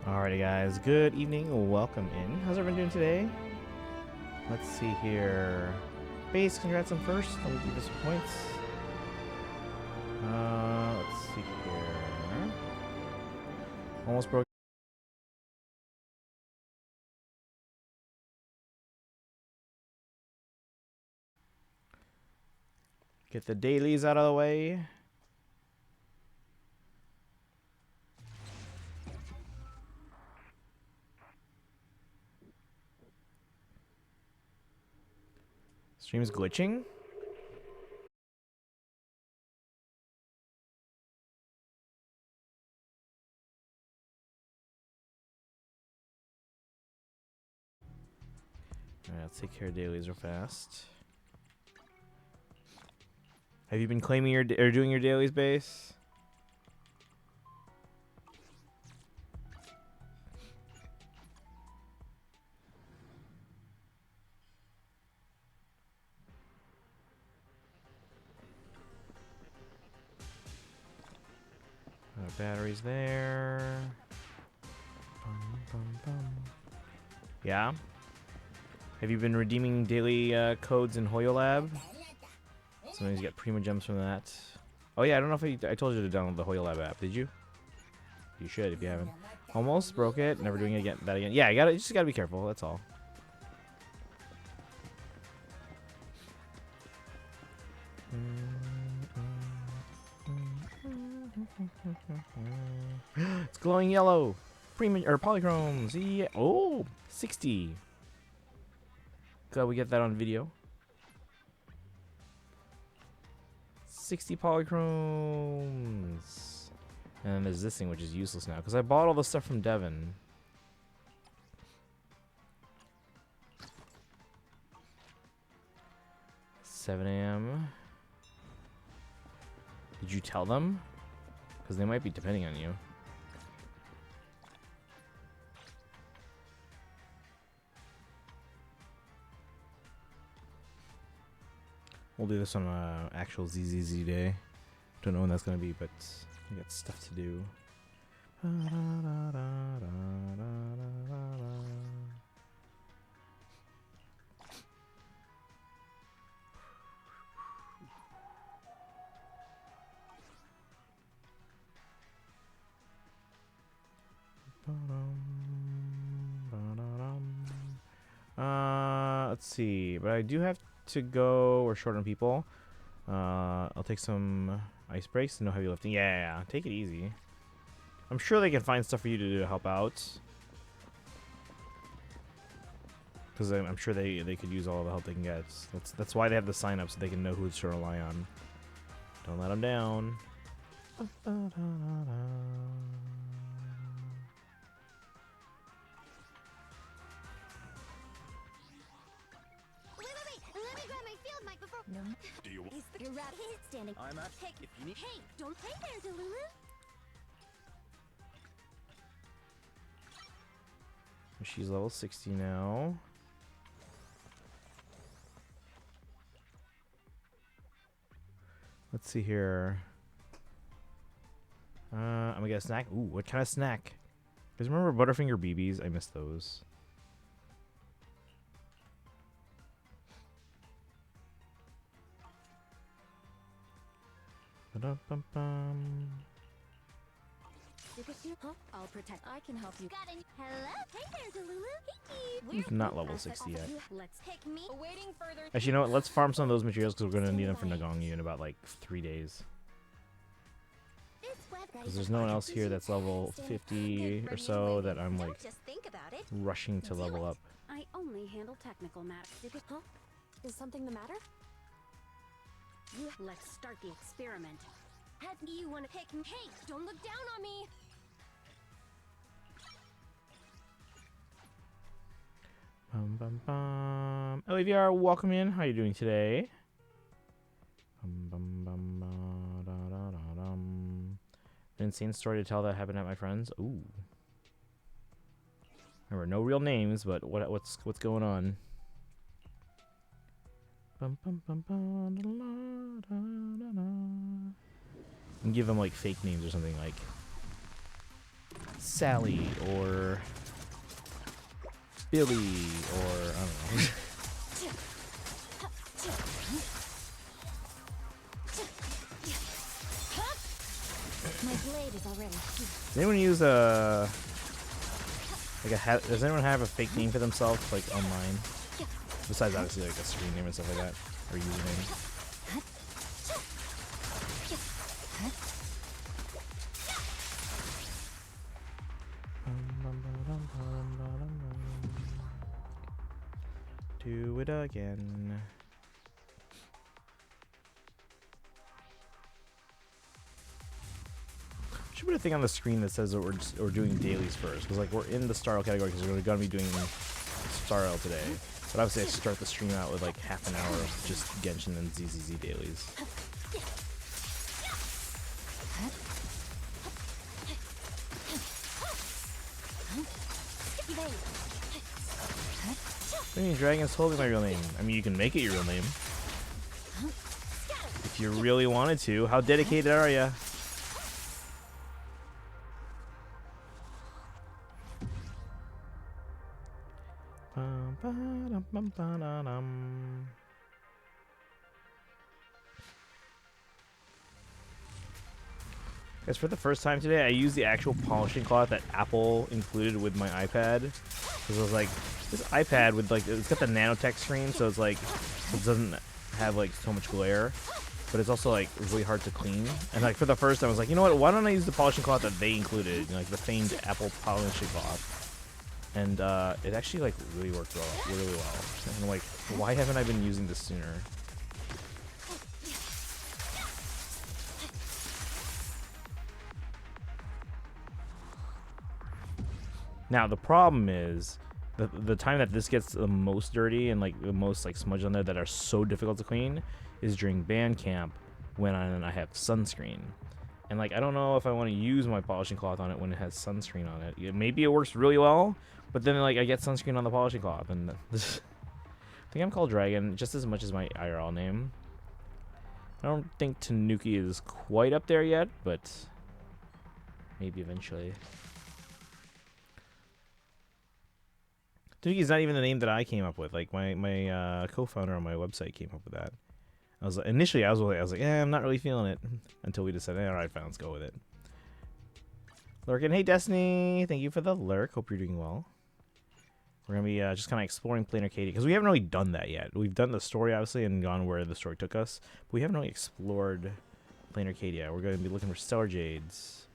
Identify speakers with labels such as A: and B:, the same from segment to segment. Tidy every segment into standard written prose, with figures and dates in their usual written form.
A: Alrighty guys, good evening, welcome in. How's everyone doing today? Let's see here. Base, congrats on first. Let me give you some points. Let's see here. Almost broke. Get the dailies out of the way. Stream's glitching. Alright, let's take care of dailies real fast. Have you been claiming your or doing your dailies, base? Batteries there. Yeah. Have you been redeeming daily codes in Hoyo Lab? Sometimes you get prima gems from that. Oh yeah, I don't know if I told you to download the Hoyo Lab app. Did you? You should if you haven't. Almost broke it. Never doing it again. That again. Yeah, you just gotta be careful. That's all. It's glowing yellow. Prima or polychromes. Yeah. Oh, 60. Glad we get that on video. 60 polychromes. And then there's this thing, which is useless now, because I bought all the stuff from Devin. $7 a.m. Did you tell them? Because they might be depending on you. We'll do this on an actual ZZZ day. Don't know when that's gonna be, but we got stuff to do. Let's see, but I do have to go. We're short on people. I'll take some ice breaks and no heavy lifting. Yeah, take it easy. I'm sure they can find stuff for you to do to help out. Because I'm sure they could use all the help they can get. That's why they have the sign up, so they can know who to rely on. Don't let them down.
B: No. Do you want? Your rat is standing. I'm at. Hey, if you need. Hey, don't play there, Delulu.
A: She's level 60 now. Let's see here. I'm gonna get a snack. Ooh, what kind of snack? Because remember Butterfinger BBs? I missed those. Ba-dum-bum-bum.
B: I'll protect. I can help you. Got it. Hello. Hey there, Delulu.
A: He's not level 60 yet.
B: Let's take me. Awaiting further.
A: Actually, you know what? Let's farm some of those materials because we're gonna need them for Nagongi in about like 3 days. Because there's no one else here that's level 50 or so that I'm like rushing to level up.
B: I only handle technical matters. Is something the matter? Let's start the experiment. You want to pick me? Hey, don't look down on me.
A: Olivia, welcome in. How are you doing today? An insane story to tell that happened at my friend's. Ooh. Remember, no real names, but what's going on? And give them like fake names or something like Sally or Billy or I don't know.
B: My blade is already.
A: Does anyone use a like a does anyone have a fake name for themselves like online? Besides obviously like a screen name and stuff like that or username. Do it again. Should put a thing on the screen that says that we're doing dailies first, because like we're in the Starl category because we're gonna be doing Starl today. But obviously I start the stream out with like half an hour of just Genshin and ZZZ dailies. I mean, Dragon's totally my real name. I mean, you can make it your real name if you really wanted to. How dedicated are ya? Guys, for the first time today, I used the actual polishing cloth that Apple included with my iPad. Because I was like, this iPad with like, it's got the nanotech screen, so it's like, it doesn't have like so much glare. But it's also like really hard to clean. And like for the first time, I was like, you know what? Why don't I use the polishing cloth that they included, you know, like the famed Apple polishing cloth? And it actually like really worked really well. And I'm like, why haven't I been using this sooner? Now the problem is the time that this gets the most dirty and like the most like smudge on there that are so difficult to clean is during band camp when I have sunscreen. And like I don't know if I want to use my polishing cloth on it when it has sunscreen on it. Maybe it works really well, but then like I get sunscreen on the polishing cloth, and this, I think I'm called Dragon just as much as my IRL name. I don't think Tanuki is quite up there yet, but maybe eventually. Tanuki is not even the name that I came up with. Like my co-founder on my website came up with that. I was like, initially I was like, yeah, I'm not really feeling it, until we decided, all right, fine, let's go with it. Lurkin, hey Destiny, thank you for the lurk. Hope you're doing well. We're gonna be just kind of exploring Planarcadia because we haven't really done that yet. We've done the story obviously and gone where the story took us, but we haven't really explored Planarcadia. We're gonna be looking for Stellar Jades.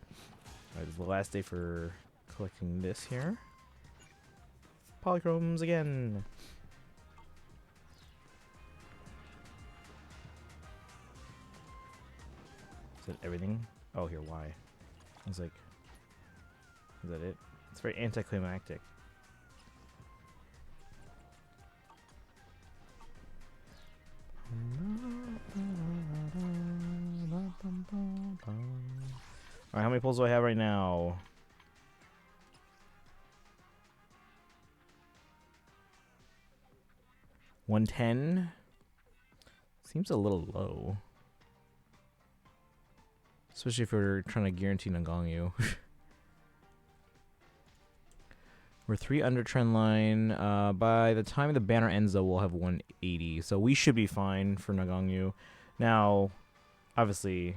A: All right, this is the last day for collecting this here. Polychromes again. Is that everything? Oh, here, why? I was like, is that it? It's very anticlimactic. Alright, how many pulls do I have right now? 110? Seems a little low. Especially if we're trying to guarantee Nagangyu. We're 3 under trend line. By the time the banner ends, though, we'll have 180. So we should be fine for Nagangyu. Now, obviously,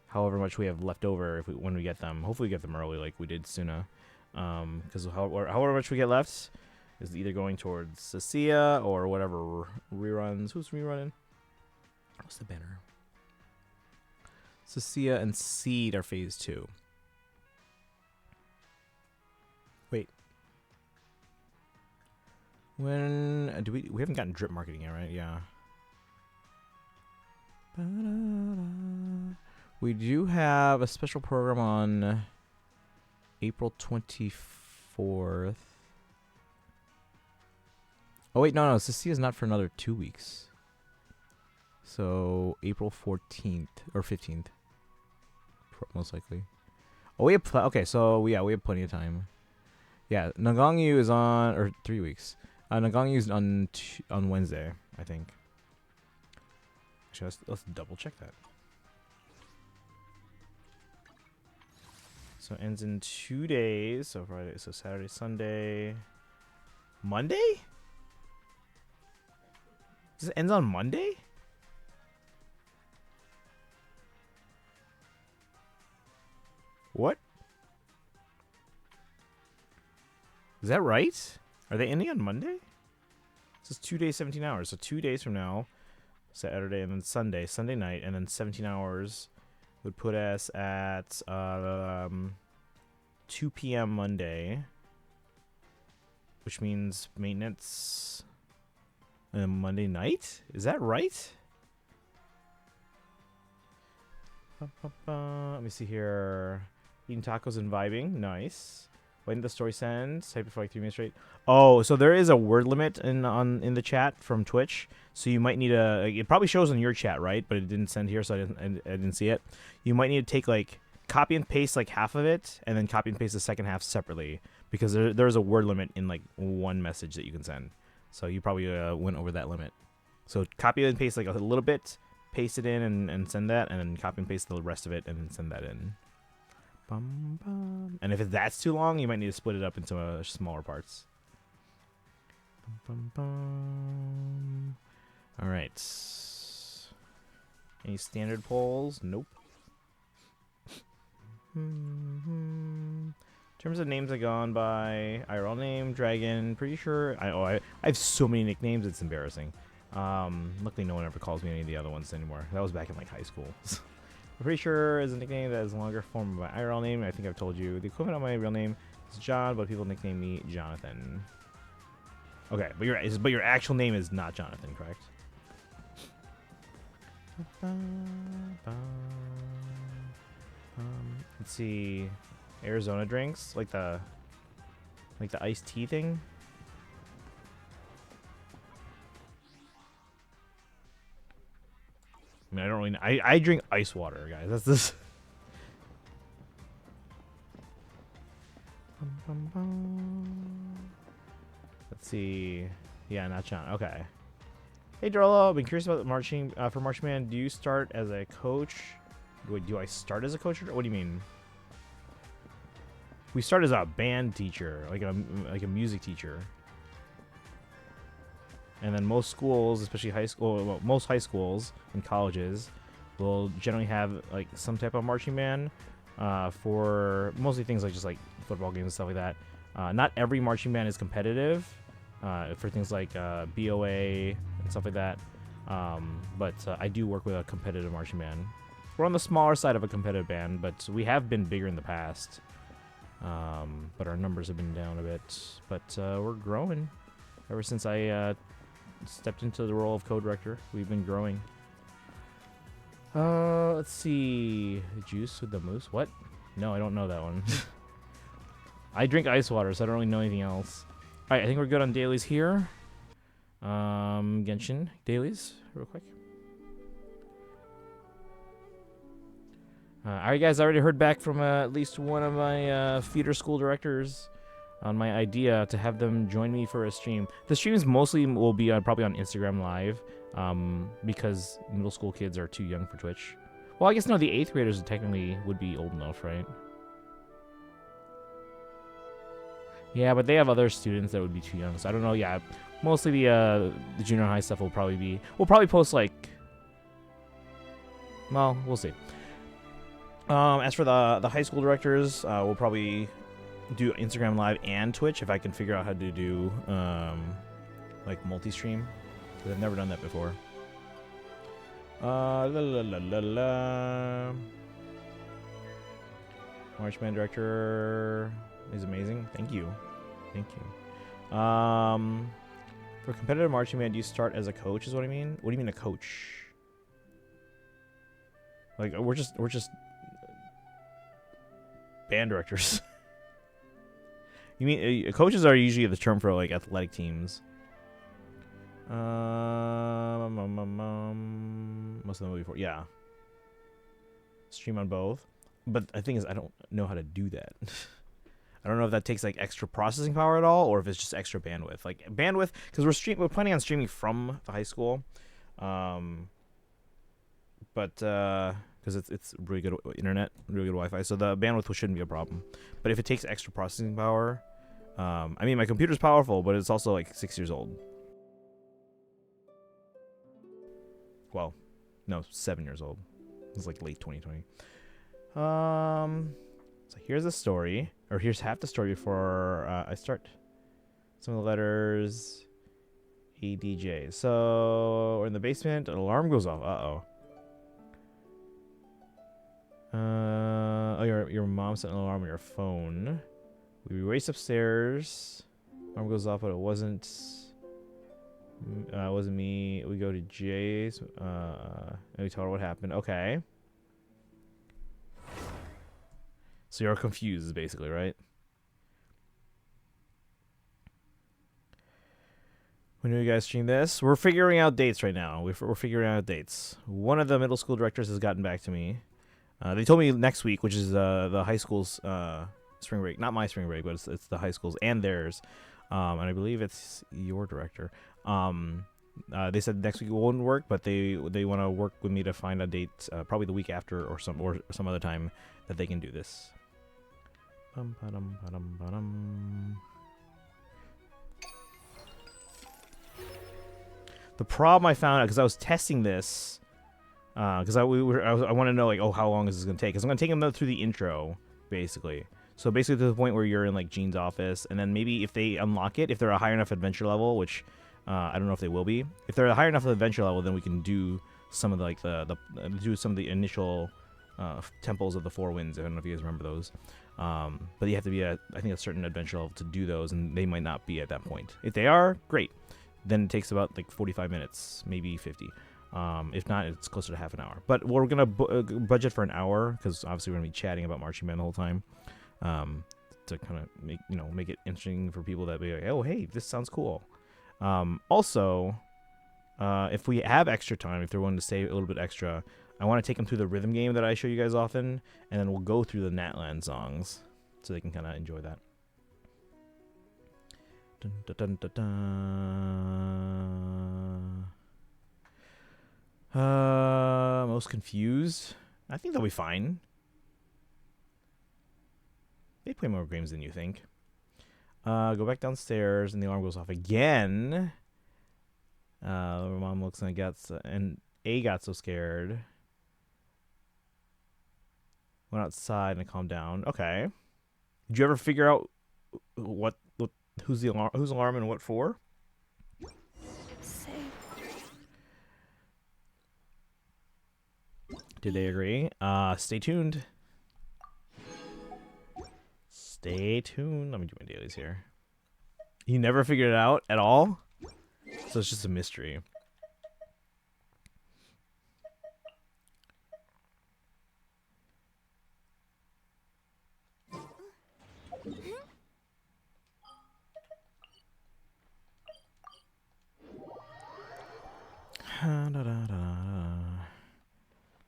A: however much we have left over when we get them. Hopefully we get them early like we did Suna. Because however much we get left is either going towards Sacia or whatever reruns. Who's rerunning? What's the banner? Sacia and Seed are phase 2. Wait. When do we haven't gotten drip marketing yet, right? Yeah. We do have a special program on April 24th. Oh wait, no, Sacia is not for another 2 weeks. So April 14th or 15th, most likely. Oh, we have okay. So yeah, we have plenty of time. Yeah, Nagangyu is on, or 3 weeks. Nagangyu is on Wednesday, I think. Actually, let's double check that. So it ends in 2 days. So Friday, so Saturday, Sunday, Monday. This ends on Monday. What? Is that right? Are they ending on Monday? This is 2 days, 17 hours. So 2 days from now, Saturday and then Sunday, Sunday night, and then 17 hours would put us at 2 p.m. Monday, which means maintenance Monday night. Is that right? Let me see here. Eating tacos and vibing. Nice. Waiting the story sends. Type it for like 3 minutes straight. Oh, so there is a word limit in the chat from Twitch. So you might need it probably shows in your chat, right? But it didn't send here, so I didn't see it. You might need to take like copy and paste like half of it, and then copy and paste the second half separately, because there's a word limit in like one message that you can send. So you probably went over that limit. So copy and paste like a little bit, paste it in and send that, and then copy and paste the rest of it and then send that in. Bum, bum. And if that's too long, you might need to split it up into smaller parts. Bum, bum, bum. All right. Any standard polls? Nope. In terms of names I've gone by, IRL name, Dragon, pretty sure. I have so many nicknames, it's embarrassing. Luckily no one ever calls me any of the other ones anymore. That was back in like high school. I'm pretty sure is a nickname that is a longer form of my IRL name. I think I've told you. The equivalent of my real name is John, but people nickname me Jonathan. Okay, but your actual name is not Jonathan, correct? Let's see. Arizona drinks, like the iced tea thing. I mean, I don't really. I drink ice water, guys. That's this. Let's see. Yeah, not John. Okay. Hey, Dorlo. I've been curious about marching. For Marching Band, do you start as a coach? Do I start as a coach? Or what do you mean? We start as a band teacher, like a music teacher. And then most schools, especially high school, well, most high schools and colleges will generally have like some type of marching band for mostly things like just like football games and stuff like that. Not every marching band is competitive for things like BOA and stuff like that. But I do work with a competitive marching band. We're on the smaller side of a competitive band, but we have been bigger in the past. But our numbers have been down a bit. But we're growing. Ever since I stepped into the role of co-director, we've been growing. Let's see. Juice with the moose? What? No, I don't know that one. I drink ice water, so I don't really know anything else. Alright, I think we're good on dailies here. Genshin dailies, real quick. Alright, guys, I already heard back from at least one of my feeder school directors on my idea to have them join me for a stream. The streams mostly will be probably on Instagram Live, because middle school kids are too young for Twitch. Well, I guess no, the 8th graders technically would be old enough, right? Yeah, but they have other students that would be too young, so I don't know. Yeah, mostly the junior high stuff will probably be. We'll probably post like. Well, we'll see. As for the high school directors, we'll probably do Instagram Live and Twitch if I can figure out how to do like multi-stream, because I've never done that before. March Band director is amazing. Thank you. Thank you. For competitive marching band, do you start as a coach? Is what I mean. What do you mean a coach? Like we're just band directors. You mean coaches are usually the term for like athletic teams. Most of them will be for, yeah. Stream on both, but the thing is, I don't know how to do that. I don't know if that takes like extra processing power at all, or if it's just extra bandwidth. Like bandwidth, because we're planning on streaming from the high school, but because because it's really good internet, really good Wi-Fi, so the bandwidth shouldn't be a problem. But if it takes extra processing power, I mean, my computer's powerful, but it's also like 6 years old. Well, no, 7 years old. It's like late 2020. So here's the story, or here's half the story before I start. Some of the letters, ADJ. So we're in the basement. An alarm goes off. Oh, your mom set an alarm on your phone. We race upstairs. Alarm goes off, but it wasn't. Wasn't me. We go to Jay's. And we tell her what happened. Okay. So you're confused, basically, right? When do you guys stream this? We're figuring out dates right now. We're figuring out dates. One of the middle school directors has gotten back to me. They told me next week, which is the high school's spring break. Not my spring break, but it's the high school's and theirs. And I believe it's your director. They said next week won't work, but they want to work with me to find a date, probably the week after or some other time that they can do this. The problem I found out, because I was testing this, because I want to know, like, oh, how long is this going to take? Because I'm going to take them through the intro, basically. So basically to the point where you're in, like, Jean's office, and then maybe if they unlock it, if they're a high enough adventure level, which I don't know if they will be. If they're a high enough adventure level, then we can do some of the, like, do some of the initial temples of the Four Winds. I don't know if you guys remember those. But you have to be at, I think, a certain adventure level to do those, and they might not be at that point. If they are, great. Then it takes about like 45 minutes, maybe 50. If not, it's closer to half an hour. But we're gonna budget for an hour, because obviously we're gonna be chatting about marching band the whole time, to kind of make it interesting for people that be like, oh, hey, this sounds cool. Also, if we have extra time, if they're willing to stay a little bit extra, I want to take them through the rhythm game that I show you guys often, and then we'll go through the Natland songs so they can kind of enjoy that. Dun, dun, dun, dun, dun. Most confused? I think they'll be fine. They play more games than you think. Go back downstairs, and the alarm goes off again. Mom looks and A got so scared. Went outside and calmed down. Okay. Did you ever figure out who's alarm and what for? Did they agree? Stay tuned. Stay tuned. Let me do my dailies here. You never figured it out at all? So it's just a mystery.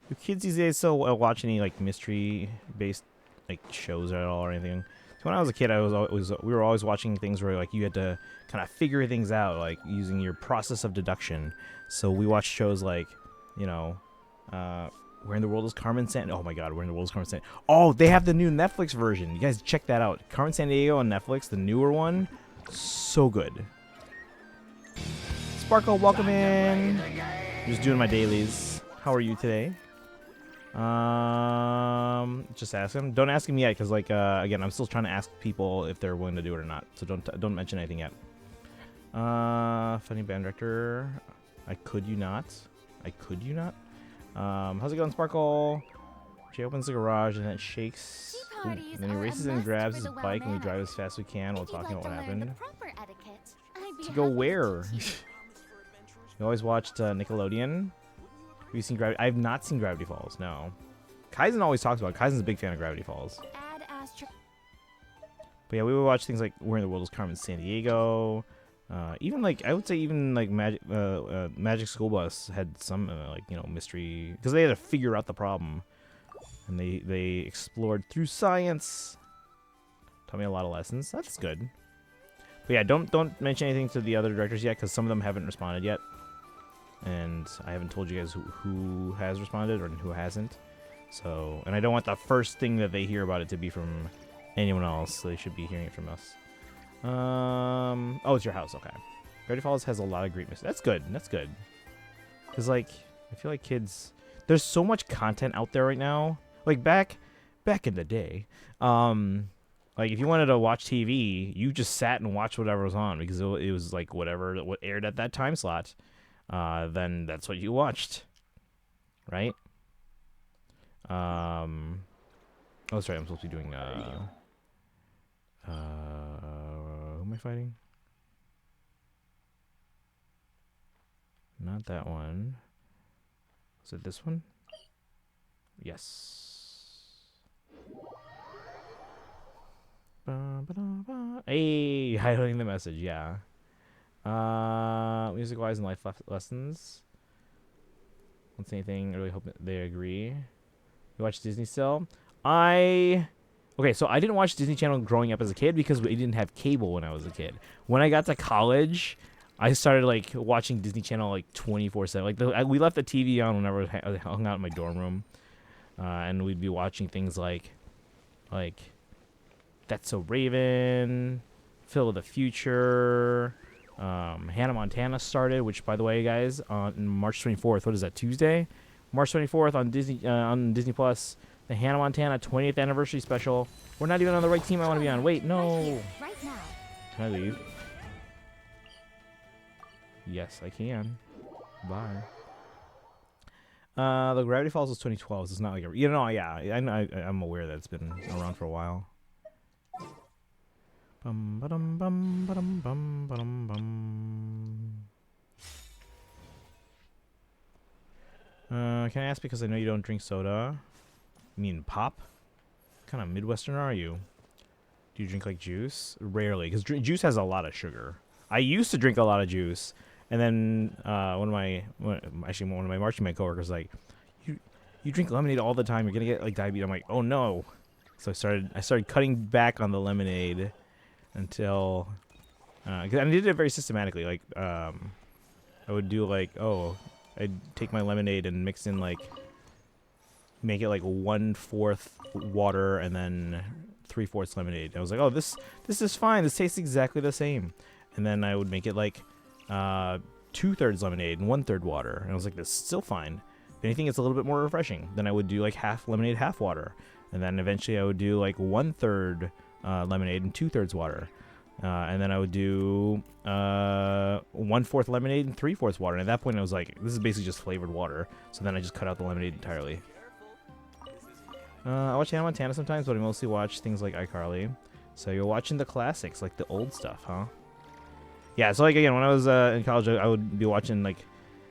A: Do kids these days still watch any like mystery-based like shows at all or anything? So when I was a kid, we were always watching things where like you had to kind of figure things out, like using your process of deduction. So we watched shows like, Where in the World is Carmen San? Oh my God, Where in the World is Carmen San? Oh, they have the new Netflix version. You guys check that out. Carmen Sandiego on Netflix, the newer one, so good. Sparkle, welcome in. Just doing my dailies. How are you today? Just ask him. Don't ask him yet, because like again, I'm still trying to ask people if they're willing to do it or not. So don't mention anything yet. Funny band director. I could you not? How's it going, Sparkle? She opens the garage and it shakes. Ooh, and then he races and grabs his bike and we drive as fast as we can while talking about what happened. To go where? You always watched Nickelodeon? Have you seen Gravity? I have not seen Gravity Falls, no. Kaizen always talks about it. Kaizen's a big fan of Gravity Falls. But yeah, we would watch things like Where in the World is Carmen Sandiego. Even like, I would say even like Magic School Bus had some mystery, because they had to figure out the problem. And they explored through science. Taught me a lot of lessons. That's good. But yeah, don't mention anything to the other directors yet, because some of them haven't responded yet. And I haven't told you guys who has responded or who hasn't. So, and I don't want the first thing that they hear about it to be from anyone else. So they should be hearing it from us. Oh, it's your house. Okay. Gravity Falls has a lot of great That's good. That's good. Because, like, I feel like kids... There's so much content out there right now. Like, back in the day, like, if you wanted to watch TV, you just sat and watched whatever was on. Because it was, like, whatever what aired at that time slot. Then that's what you watched. Right? Oh, sorry. I'm supposed to be doing, who am I fighting? Not that one. Is it this one? Yes. Hey, highlighting the message, yeah. Music-wise and life lessons. Don't say anything. I really hope they agree. You watch Disney still? Okay, so I didn't watch Disney Channel growing up as a kid because we didn't have cable when I was a kid. When I got to college, I started, like, watching Disney Channel, like, 24/7. Like, we left the TV on whenever I hung out in my dorm room. And we'd be watching things like, That's So Raven, Phil of the Future, Hannah Montana started, which, by the way, guys, on March 24th, what is that, Tuesday? March 24th on Disney Plus, the Hannah Montana 20th anniversary special. We're not even on the right team I want to be on. Wait, no.
B: Right now.
A: Can I leave? Yes, I can. Bye. The Gravity Falls was 2012. So it's not like I'm aware that it's been around for a while. Bum ba-dum bum ba-dum bum ba-dum bum. Can I ask because I know you don't drink soda? You mean pop? What kind of Midwestern are you? Do you drink like juice? Rarely, because juice has a lot of sugar. I used to drink a lot of juice. And then one of my marching band coworkers was like, you drink lemonade all the time. You're gonna get like diabetes. I'm like, oh no. So I started cutting back on the lemonade until I did it very systematically. Like I would do like I'd take my lemonade and mix in make it like 1/4 water and then 3/4 lemonade. I was like, oh, this is fine. This tastes exactly the same. And then I would make it like 2/3 lemonade and 1/3 water. And I was like, this is still fine. If anything, it's a little bit more refreshing. Then I would do like half lemonade, half water. And then eventually I would do like 1/3 lemonade and 2/3 water. And then I would do 1/4 lemonade and 3/4 water. And at that point I was like, this is basically just flavored water. So then I just cut out the lemonade entirely. I watch Hannah Montana sometimes, but I mostly watch things like iCarly. So you're watching the classics, like the old stuff, huh? Yeah, so like again, when I was in college, I would be watching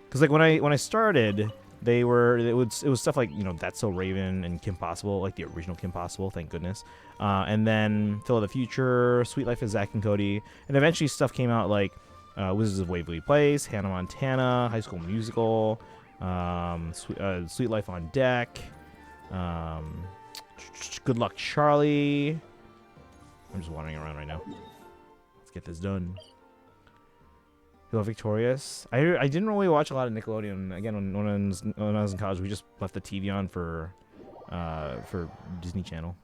A: cause like when I started, it was stuff like That's So Raven and Kim Possible, like the original Kim Possible, thank goodness, and then Phil of the Future, Sweet Life of Zack and Cody, and eventually stuff came out like Wizards of Waverly Place, Hannah Montana, High School Musical, Sweet Life on Deck, Good Luck Charlie. I'm just wandering around right now. Let's get this done. Feel Victorious. I didn't really watch a lot of Nickelodeon. Again, when I was in college, we just left the TV on for Disney Channel.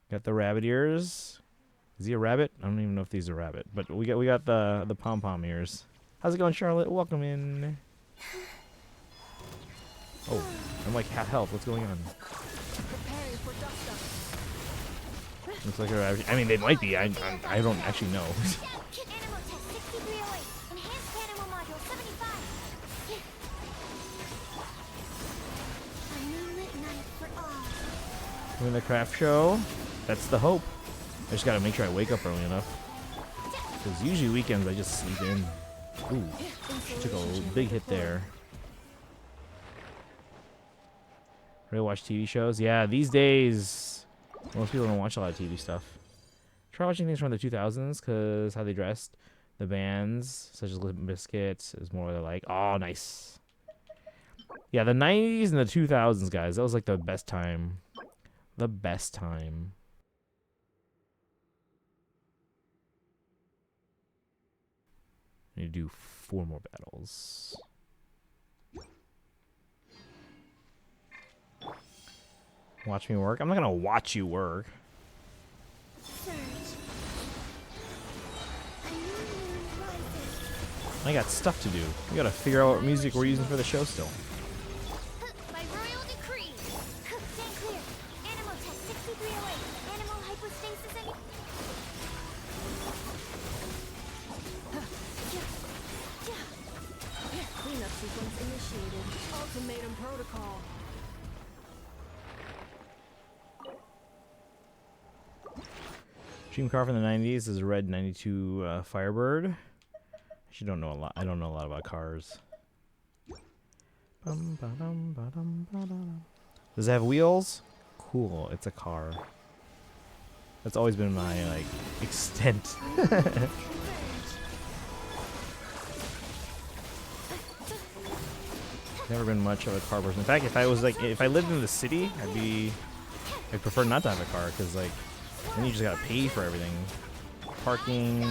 A: Got the rabbit ears. Is he a rabbit? I don't even know if he's a rabbit, but we got the pom pom ears. How's it going, Charlotte? Welcome in. Oh, I'm like half health. What's going on? Looks like a rabbit. I mean, they might be. I don't actually know. Doing the craft show. That's the hope. I just gotta make sure I wake up early enough. Because usually weekends I just sleep in. Ooh, she took a big hit there. Really watch TV shows? Yeah, these days most people don't watch a lot of TV stuff. Try watching things from the 2000s because how they dressed. The bands, such as Limp Bizkit, is more like, oh, nice. Yeah, the 90s and the 2000s, guys. That was like the best time. The best time. I need to do 4 more battles. Watch me work? I'm not gonna watch you work. I got stuff to do. We gotta figure out what music we're using for the show still.
B: By royal decree. Stand clear. Animal test 6308. Animal hypostasis and... Cleanup sequence initiated. Ultimatum protocol.
A: Dream car from the 90s is a red 92 Firebird. Actually, don't know a lot. I don't know a lot about cars. Does it have wheels? Cool. It's a car. That's always been my like extent. Never been much of a car person. In fact, if I lived in the city, I'd prefer not to have a car because like then you just gotta pay for everything, parking,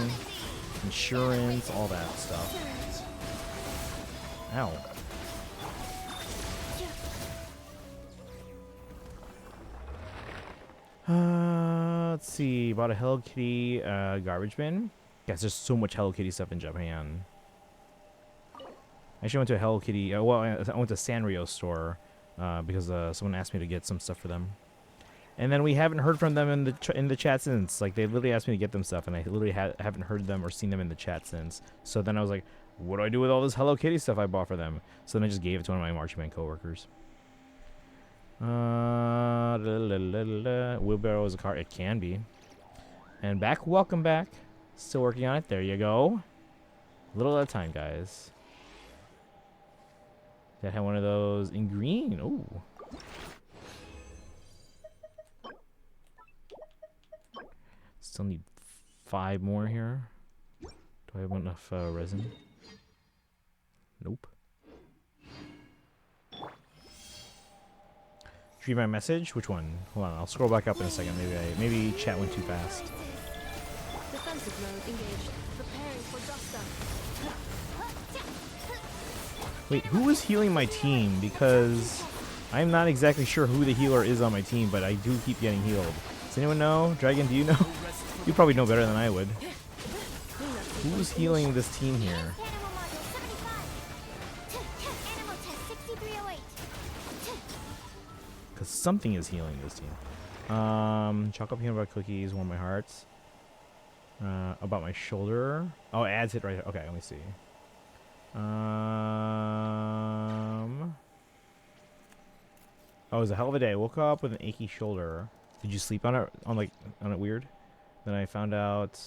A: insurance, all that stuff. Ow. Let's see. Bought a Hello Kitty garbage bin. Guys, there's so much Hello Kitty stuff in Japan. I actually went to a Hello Kitty. Well, I went to Sanrio store because someone asked me to get some stuff for them. And then we haven't heard from them in the chat since. Like they literally asked me to get them stuff, and I literally haven't heard them or seen them in the chat since. So then I was like, what do I do with all this Hello Kitty stuff I bought for them? So then I just gave it to one of my marching band coworkers. Wheelbarrow is a car. It can be. And back. Welcome back. Still working on it. There you go. A little at a time, guys. That had one of those in green. Ooh. Still need 5 more here. Do I have enough resin? Nope. Did you read my message? Which one? Hold on, I'll scroll back up in a second. Maybe chat went too fast.
B: Defensive mode engaged. Preparing for dust up.
A: Wait, who was healing my team? Because I'm not exactly sure who the healer is on my team, but I do keep getting healed. Does anyone know? Dragon, do you know? You probably know better than I would. Who's healing this team here? Because something is healing this team. Chocolate peanut butter cookies, warm my hearts. About my shoulder. Oh, it adds it right here. Okay, let me see. Oh, it was a hell of a day. I woke up with an achy shoulder. Did you sleep on it? On it weird? Then I found out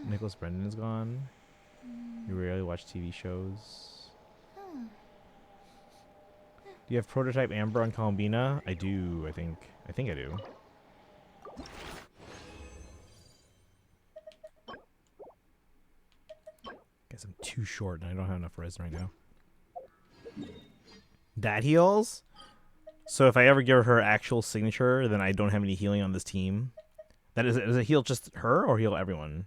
A: Nicholas Brendan is gone. You rarely watch TV shows. Do you have prototype Amber on Columbina? I do, I think. I think I do. Guess I'm too short and I don't have enough resin right now. That heals? So if I ever give her actual signature, then I don't have any healing on this team. Does it heal just her or heal everyone?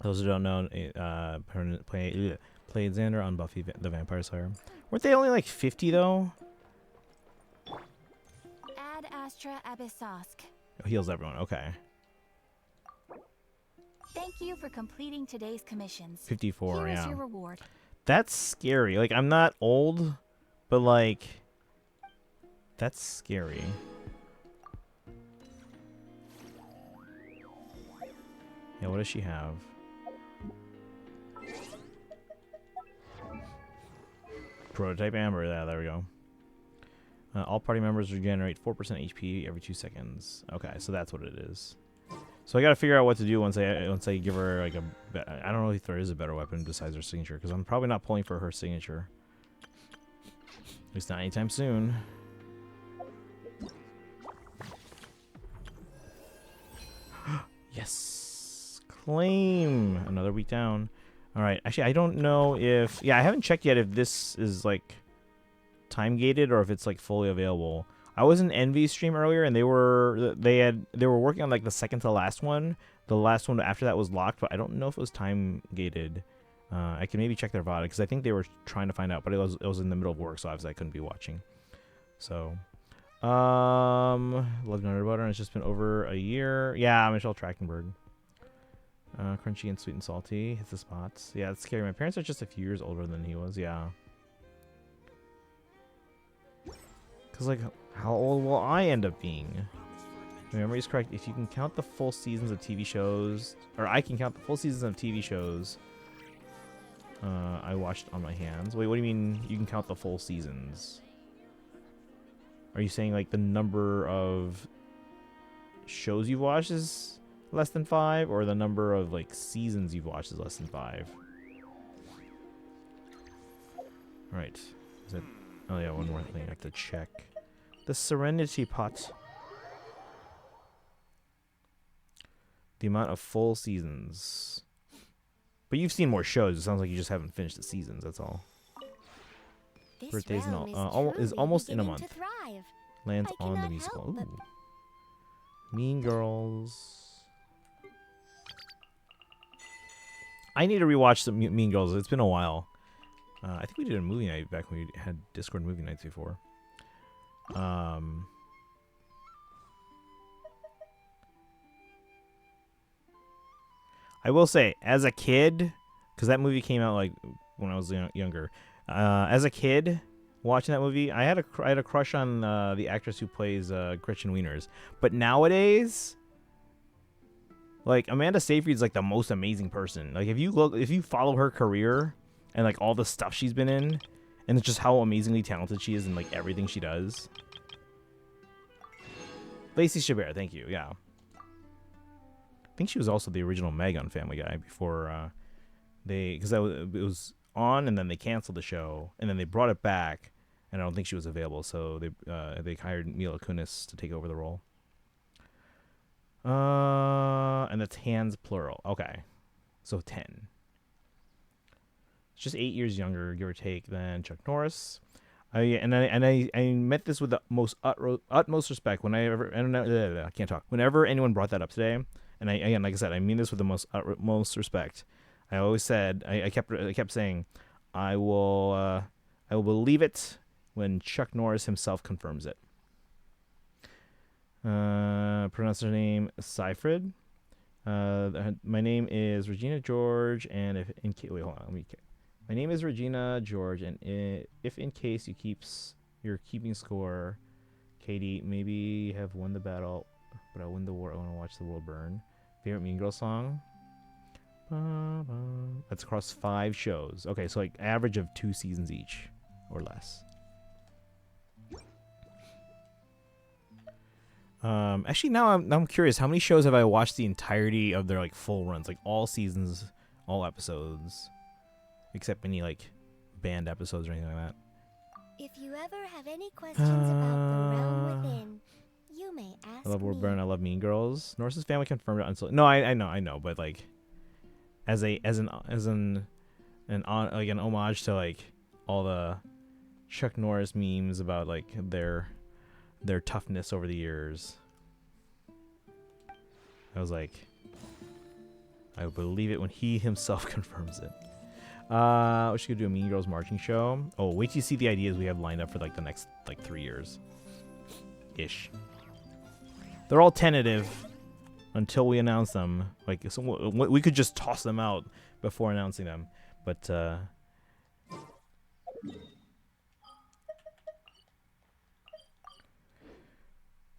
A: Those who don't know, played Xander on Buffy the Vampire Slayer. Weren't they only like 50 though?
B: Ad Astra Abyssosk.
A: Oh, heals everyone. Okay.
B: Thank you for completing today's commissions.
A: 54.
B: Here is
A: Yeah.
B: your reward.
A: That's scary. Like I'm not old, but like that's scary. Yeah. What does she have? Prototype Amber. Yeah, there we go. All party members regenerate 4% HP every 2 seconds. Okay, so that's what it is. So I gotta figure out what to do once I give her like I don't know if there is a better weapon besides her signature, because I'm probably not pulling for her signature. At least not anytime soon. Yes, claim another week down. All right, actually I don't know if I haven't checked yet if this is like time gated or if it's like fully available. I was in Envy's stream earlier, and they were working on like the second to last one. The last one after that was locked, but I don't know if it was time gated. I can maybe check their VOD because I think they were trying to find out, but it was in the middle of work, so obviously I couldn't be watching. So, Love Nutter Butter, and it's just been over a year. Yeah, Michelle Trachtenberg. Crunchy and sweet and salty. Hits the spots. Yeah, it's scary. My parents are just a few years older than he was. Yeah. Because, like, how old will I end up being? If my memory is correct, if you can count the full seasons of TV shows, or I can count the full seasons of TV shows I watched on my hands. Wait, what do you mean you can count the full seasons? Are you saying, like, the number of shows you've watched is less than 5, or the number of, like, seasons you've watched is less than 5? Alright. Is it? Oh, yeah, one more thing I have to check. The Serenity Pot. The amount of full seasons. But you've seen more shows. It sounds like you just haven't finished the seasons, that's all.
B: This
A: Birthdays and all.
B: realm
A: Is
B: truly
A: almost in a
B: beginning
A: month.
B: to thrive.
A: Lands
B: I
A: on the
B: cannot
A: musical.
B: help but-
A: Ooh. Mean Girls. I need to rewatch some Mean Girls. It's been a while. I think we did a movie night back when we had Discord movie nights before. I will say, as a kid, because that movie came out like when I was younger. As a kid, watching that movie, I had a crush on the actress who plays Gretchen Wieners. But nowadays, like, Amanda Seyfried's like the most amazing person. Like, if you follow her career and like all the stuff she's been in, and it's just how amazingly talented she is in like everything she does. Lacey Chabert, thank you. Yeah. I think she was also the original Meg on Family Guy before because it was on and then they canceled the show and then they brought it back and I don't think she was available, so they hired Mila Kunis to take over the role. And that's hands plural. Okay, so 10. It's just 8 years younger, give or take, than Chuck Norris. I meant this with the most utmost respect whenever I can't talk. Whenever anyone brought that up today. And again, like I said, I mean this with the most respect. I always said, I kept saying, I will believe it when Chuck Norris himself confirms it. Pronounce her name Seyfried. My name is Regina George, and wait, hold on, my name is Regina George, and if in case you're keeping score, Katie, maybe have won the battle. But I win the war. I want to watch the world burn. Favorite Mean Girl song? That's across 5 shows. Okay, so like average of 2 seasons each, or less. Actually, now I'm curious. How many shows have I watched the entirety of their like full runs, like all seasons, all episodes, except any like banned episodes or anything like that?
B: If you ever have any questions about the realm within, you may ask
A: I love World
B: me.
A: Burn. I love Mean Girls. Norse's family confirmed it until no, I know, but like as an homage to like all the Chuck Norris memes about like their toughness over the years. I was like, I believe it when he himself confirms it. We should do a Mean Girls marching show. Oh, wait till you see the ideas we have lined up for like the next like 3 years ish. They're all tentative until we announce them. Like, so we could just toss them out before announcing them. But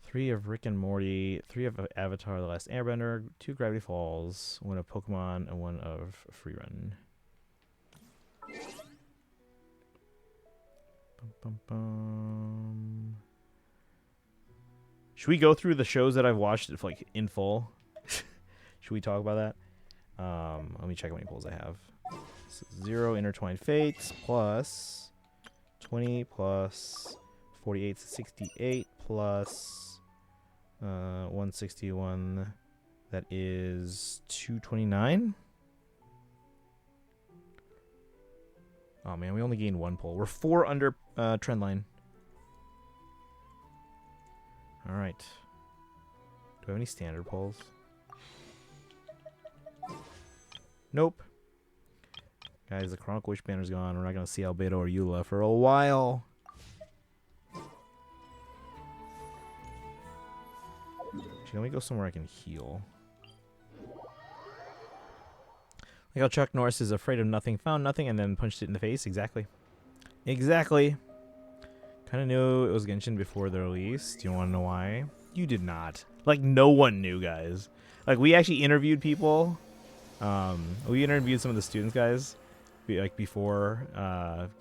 A: 3 of Rick and Morty, 3 of Avatar: The Last Airbender, 2 Gravity Falls, 1 of Pokemon, and 1 of Freerun. Bum, bum, bum. Should we go through the shows that I've watched like in full? Should we talk about that? Let me check how many polls I have. So 0 Intertwined Fates plus 20 plus 48 68 plus 161. That is 229. Oh man, we only gained 1 poll. We're 4 under trend line. All right. Do I have any standard polls? Nope. Guys, the Chronicle Wish banner's gone. We're not gonna see Albedo or Eula for a while. Actually, let me go somewhere I can heal. Like how Chuck Norris is afraid of nothing, found nothing, and then punched it in the face. Exactly. Exactly. Kind of knew it was Genshin before the release. Do you want to know why? You did not. Like, no one knew, guys. Like, we actually interviewed people. We interviewed some of the students, guys. Before,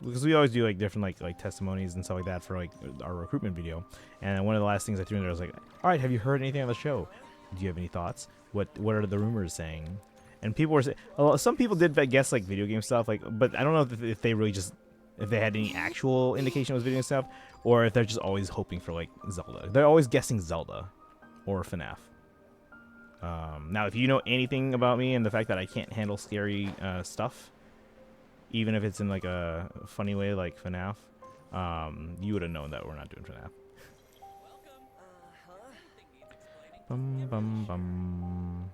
A: because we always do like different like testimonies and stuff like that for like our recruitment video. And one of the last things I threw in there was like, all right, have you heard anything on the show? Do you have any thoughts? What are the rumors saying? And people were saying, some people did guess like video game stuff, like, but I don't know if they really just, if they had any actual indication it was video game stuff, or if they're just always hoping for like Zelda. They're always guessing Zelda or FNAF. Now, if you know anything about me and the fact that I can't handle scary stuff, even if it's in like a funny way like FNAF, you would have known that we're not doing FNAF. Bum, bum, bum.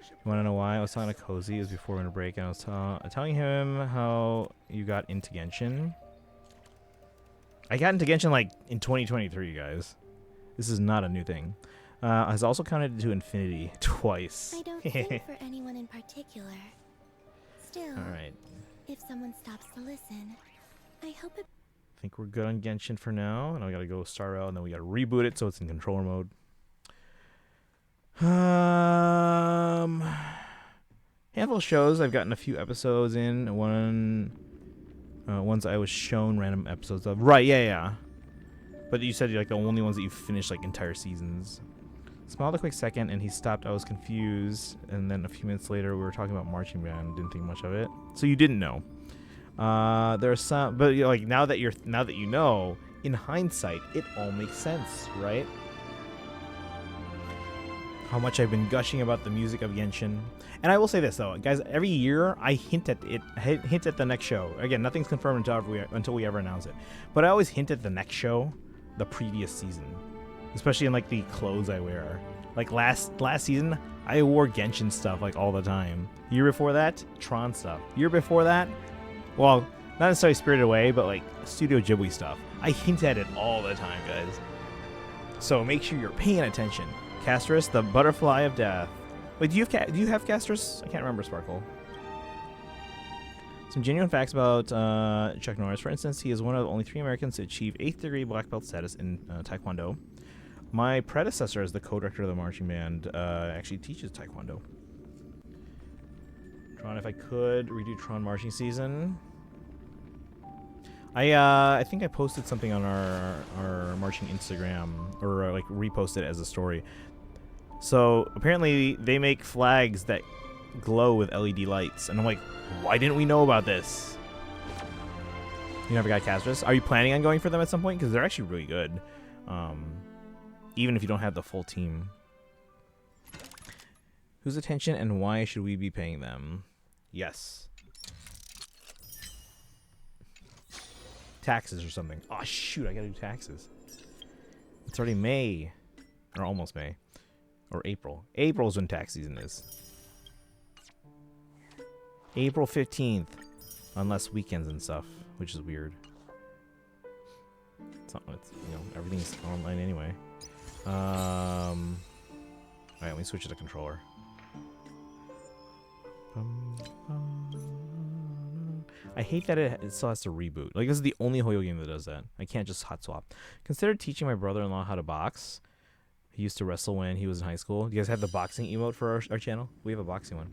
A: You want to know why? I was talking to Cozy. It was before winter break, and I was telling him how you got into Genshin. I got into Genshin like in 2023, guys. This is not a new thing. Has also counted to infinity twice.
B: I don't think for anyone in particular. Still,
A: all right.
B: If someone stops to listen, I hope it.
A: I think we're good on Genshin for now, and I gotta go start out, and then we gotta reboot it so it's in controller mode. Handful of shows. I've gotten a few episodes in. Ones I was shown random episodes of. Right? Yeah. But you said you're like the only ones that you finished like entire seasons. Smiled a quick second, and he stopped. I was confused, and then a few minutes later, we were talking about marching band. Didn't think much of it. So you didn't know. There's some, but like now that you know, in hindsight, it all makes sense, right? How much I've been gushing about the music of Genshin, and I will say this though, guys. Every year, I hint at it. Hint at the next show. Again, nothing's confirmed until we ever announce it. But I always hint at the next show, the previous season. Especially in like the clothes I wear. Like last season, I wore Genshin stuff like all the time. Year before that, Tron stuff. Year before that, well, not necessarily Spirited Away, but like Studio Ghibli stuff. I hint at it all the time, guys. So make sure you're paying attention. Castris, the Butterfly of Death. Wait, do you have Castris? I can't remember, Sparkle. Some genuine facts about Chuck Norris. For instance, he is one of only 3 Americans to achieve 8th degree black belt status in Taekwondo. My predecessor as the co-director of the marching band actually teaches Taekwondo. Tron, if I could redo Tron marching season. I think I posted something on our marching Instagram, or like reposted it as a story. So apparently they make flags that glow with LED lights, and I'm like, why didn't we know about this? You never got Castris? Are you planning on going for them at some point? Because they're actually really good. Even if you don't have the full team. Whose attention and why should we be paying them? Yes. Taxes or something. Oh, shoot, I gotta do taxes. It's already May. Or almost May. Or April. April is when tax season is. April 15th. Unless weekends and stuff, which is weird. It's not, everything's online anyway. Alright, let me switch to the controller. I hate that it still has to reboot. Like, this is the only Hoyo game that does that. I can't just hot swap. Considered teaching my brother-in-law how to box. He used to wrestle when he was in high school. You guys have the boxing emote for our channel? We have a boxing one.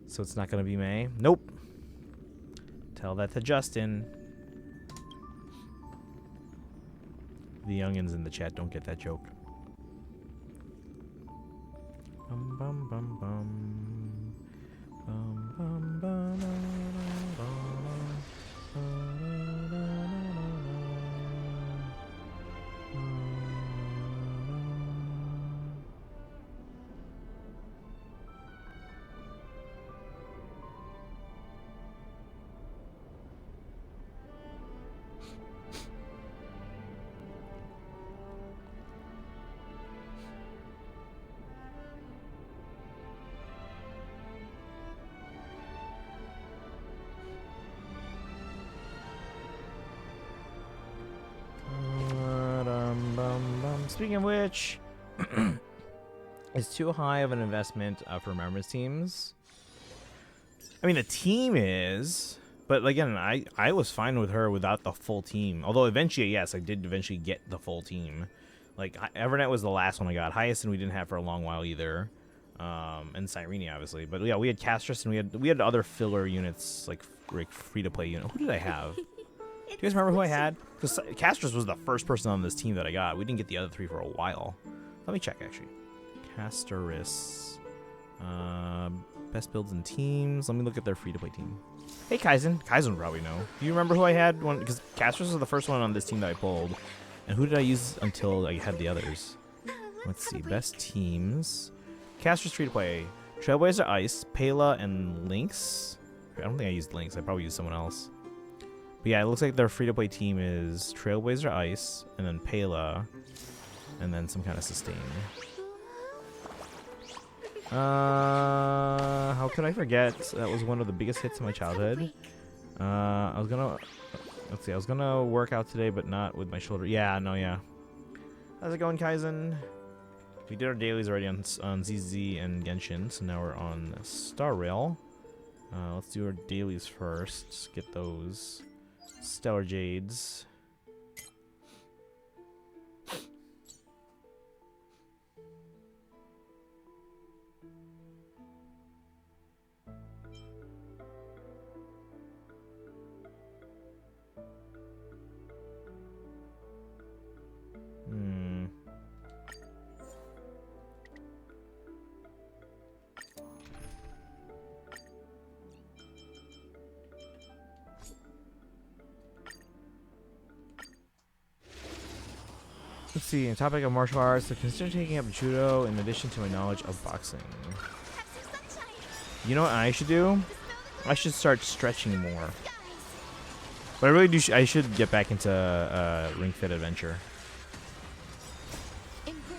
A: So it's not going to be May? Nope. Tell that to Justin. The youngins in the chat don't get that joke. Bum bum bum bum. Bum bum bum bum speaking of which, it's too high of an investment for remembrance teams. I mean, the team is, but again, I was fine with her without the full team. Although eventually, yes, I did eventually get the full team. Like, Evernet was the last one I got. Hyacinth we didn't have for a long while either. And Cyrene, obviously. But yeah, we had Castrus and we had other filler units, like free-to-play unit. Who did I have? Do you guys remember who I had? Because Castrus was the first person on this team that I got. We didn't get the other three for a while. Let me check, actually. Castrus. Best builds and teams. Let me look at their free-to-play team. Hey, Kaizen. Kaizen would probably know. Do you remember who I had? Because Castrus was the first one on this team that I pulled. And who did I use until I had the others? Let's see. Best teams. Castrus free-to-play. Trailblazer Ice, Pela, and Lynx. I don't think I used Lynx. I probably used someone else. But yeah, it looks like their free-to-play team is Trailblazer Ice, and then Pela, and then some kind of sustain. How could I forget? That was one of the biggest hits of my childhood. I was gonna... Let's see, I was gonna work out today, but not with my shoulder. Yeah, no, yeah. How's it going, Kaizen? We did our dailies already on ZZ and Genshin, so now we're on Star Rail. Let's do our dailies first. Just get those. Stellar Jades. Let's see, on topic of martial arts, so consider taking up judo in addition to my knowledge of boxing. You know what I should do? I should start stretching more. But I really do. I should get back into Ring Fit Adventure.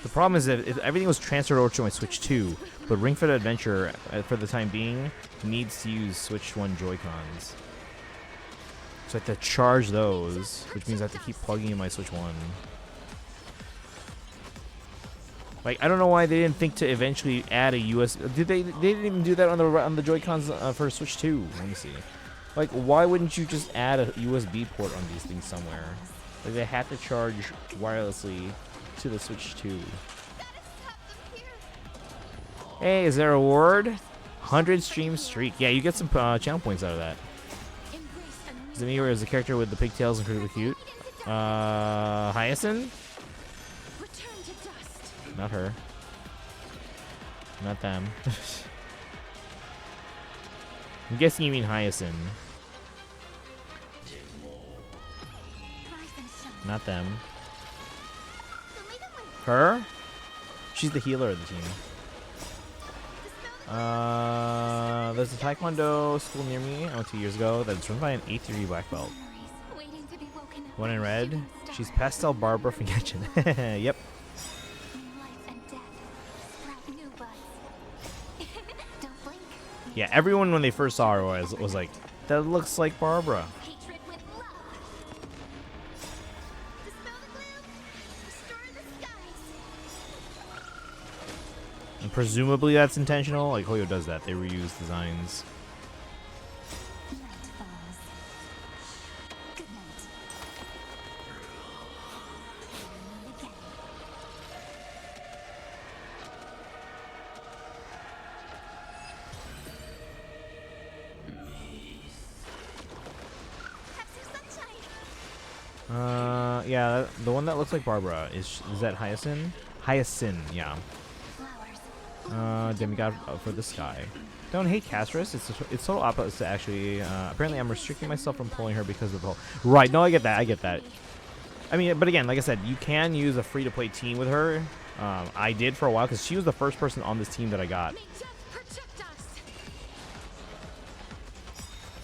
A: The problem is that if everything was transferred over to my Switch 2, but Ring Fit Adventure, for the time being, needs to use Switch 1 Joy-Cons. So I have to charge those, which means I have to keep plugging in my Switch 1. Like, I don't know why they didn't think to eventually add a USB. Did they? They didn't even do that on the Joy-Cons for Switch 2. Let me see. Like, why wouldn't you just add a USB port on these things somewhere? Like, they have to charge wirelessly to the Switch 2. Hey, is there a reward? 100 stream streak. Yeah, you get some channel points out of that. Zamir is the character with the pigtails and pretty cute. Hyacinth? Not her. Not them. I'm guessing you mean Hyacinth. Not them. Her? She's the healer of the team. There's a Taekwondo school near me. I went 2 years ago. That's run by an 8th-degree black belt. One in red. She's Pastel Barbara from Genshin. Yep. Yeah, everyone when they first saw her was like, that looks like Barbara. And presumably that's intentional. Like Hoyo does that. They reuse designs. Yeah, the one that looks like Barbara is that Hyacinth? Hyacinth, yeah. Demigod for the sky. Don't hate Castrus. It's total opposite actually. Apparently, I'm restricting myself from pulling her because of the whole. Right? No, I get that. I get that. I mean, but again, like I said, you can use a free-to-play team with her. I did for a while because she was the first person on this team that I got.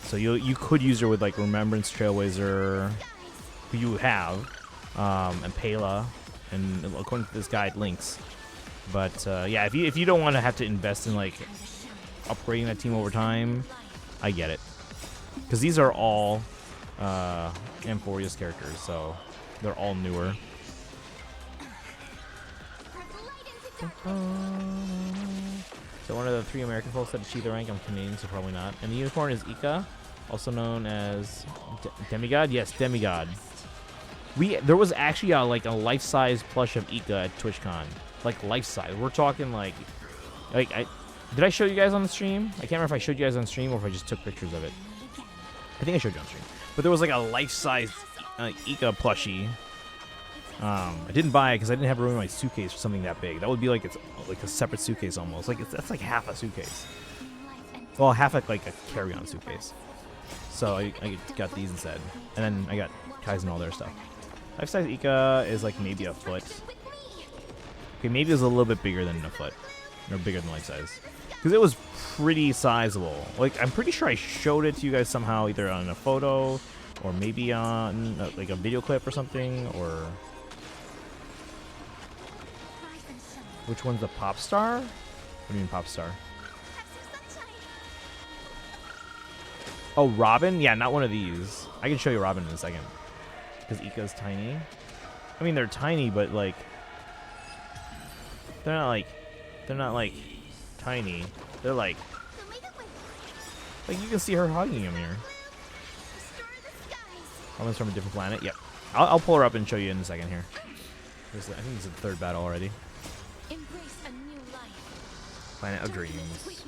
A: So you could use her with like Remembrance, Trailblazer, who you have, and Pela, and according to this guide, Lynx. But yeah, if you don't want to have to invest in like upgrading that team over time, I get it. Because these are all Amphoria's characters, so they're all newer. So one of the 3 American folks that achieved the rank. I'm Canadian, so probably not. And the unicorn is Ika, also known as Demigod. Yes, Demigod. There was actually like a life-size plush of Ika at TwitchCon, like life-size. We're talking like did I show you guys on the stream? I can't remember if I showed you guys on stream or if I just took pictures of it. I think I showed you on stream. But there was like a life-size Ika plushie. I didn't buy it because I didn't have room in my suitcase for something that big. That would be like it's like a separate suitcase almost. Like that's like half a suitcase. Well, half like a carry-on suitcase. So I got these instead, and then I got Kai's and all their stuff. Life-size Ika is like maybe a foot. Okay, maybe it was a little bit bigger than a foot, or bigger than life-size, because it was pretty sizable. Like I'm pretty sure I showed it to you guys somehow, either on a photo, or maybe on like a video clip or something, or. Which one's the pop star? What do you mean pop star? Oh, Robin? Yeah, not one of these. I can show you Robin in a second. Because Ika's tiny. I mean, they're tiny, but like... They're not like tiny. They're like... Like, you can see her hugging him here. Robin's from a different planet? Yep. I'll pull her up and show you in a second here. I think it's the 3rd battle already. Planet of Dreams.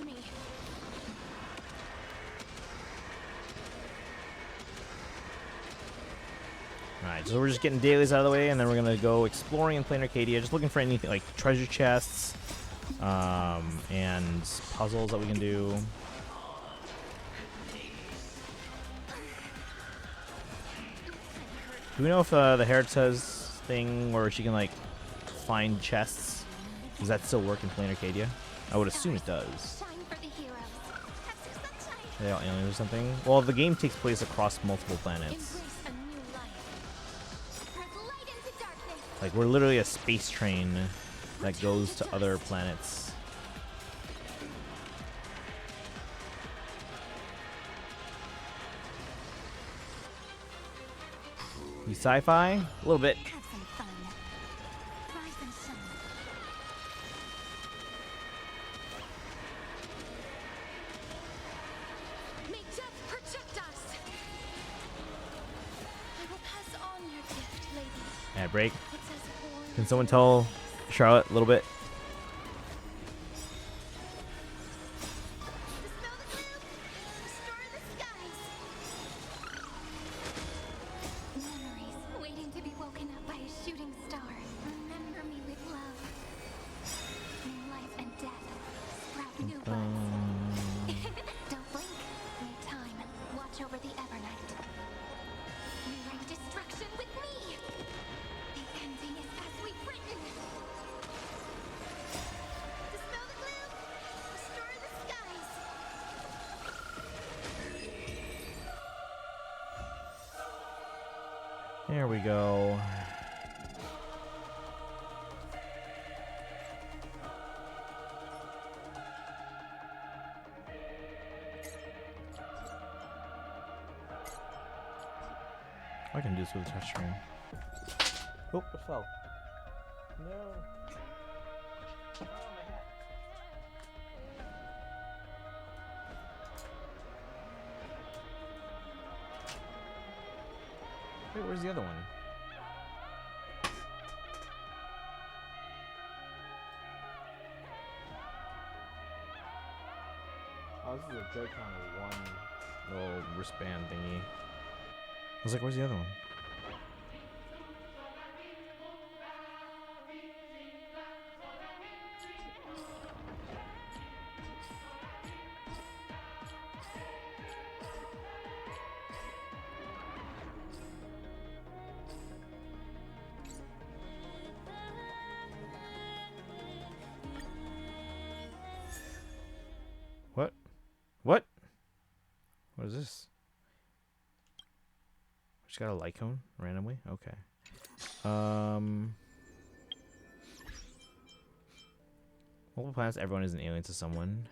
A: Alright, so we're just getting dailies out of the way, and then we're gonna go exploring in Planarcadia, just looking for anything like treasure chests, and puzzles that we can do. Do we know if the Hereta's thing where she can like find chests, does that still work in Planarcadia? I would assume it does. Are they all aliens or something? Well, the game takes place across multiple planets. Like, we're literally a space train that goes to other planets. You sci-fi? A little bit. Yeah, break. Can someone tell Charlotte a little bit? There we go. I can do this with a touchscreen. Oh, it fell. No. Wait, where's the other one? Oh, this is a Joy-Con with one little wristband thingy. I was like, where's the other one? What? What? What is this? Just got a light cone randomly? Okay. Multiple planets, everyone is an alien to someone.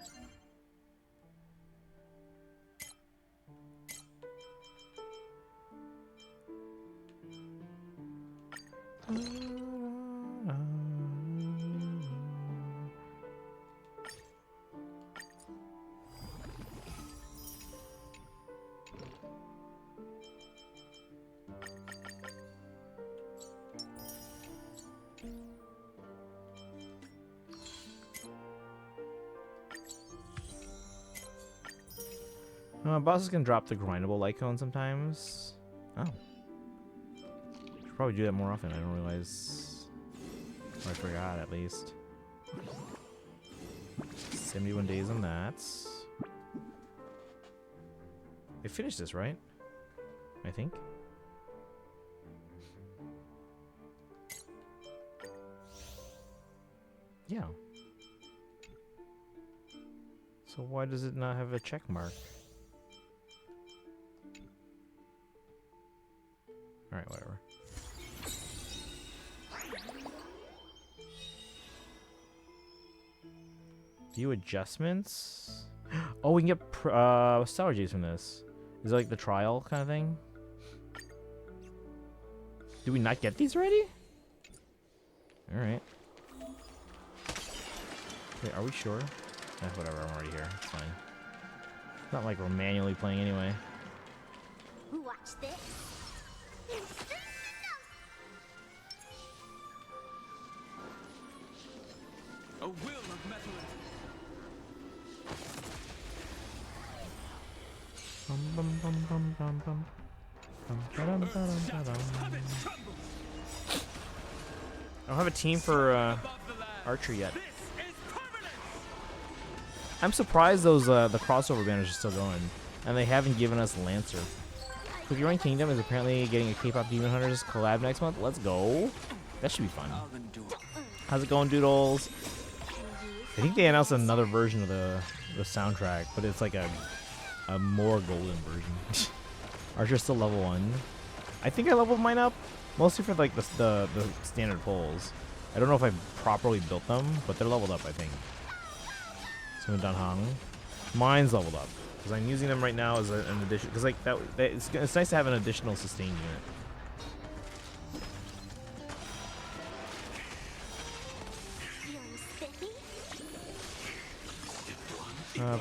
A: Bosses can drop the grindable light cone sometimes. Oh. Should probably do that more often. I don't realize. Or I forgot, at least. 71 days on that. They finished this, right? I think. Yeah. So why does it not have a check mark? Alright, whatever. View adjustments? Oh, we can get sour juice from this. Is it like the trial kind of thing? Did we not get these already? Alright. Wait, are we sure? Whatever, I'm already here. It's fine. It's not like we're manually playing anyway.
B: Watch this.
C: A will of metal.
A: Bum, bum, bum, bum, bum, bum. Bum, ba-dum, ba-dum, ba-dum. I don't have a team for archery yet. I'm surprised those the crossover banners are still going, and they haven't given us Lancer. Cookie Run Kingdom is apparently getting a K-pop Demon Hunters collab next month. Let's go. That should be fun. How's it going, Doodles? I think they announced another version of the soundtrack, but it's like a more golden version. Archer's still level 1. I think I leveled mine up, mostly for like the standard poles. I don't know if I properly built them, but they're leveled up, I think. So Danhang. Mine's leveled up because I'm using them right now as an addition. Because like it's nice to have an additional sustain unit.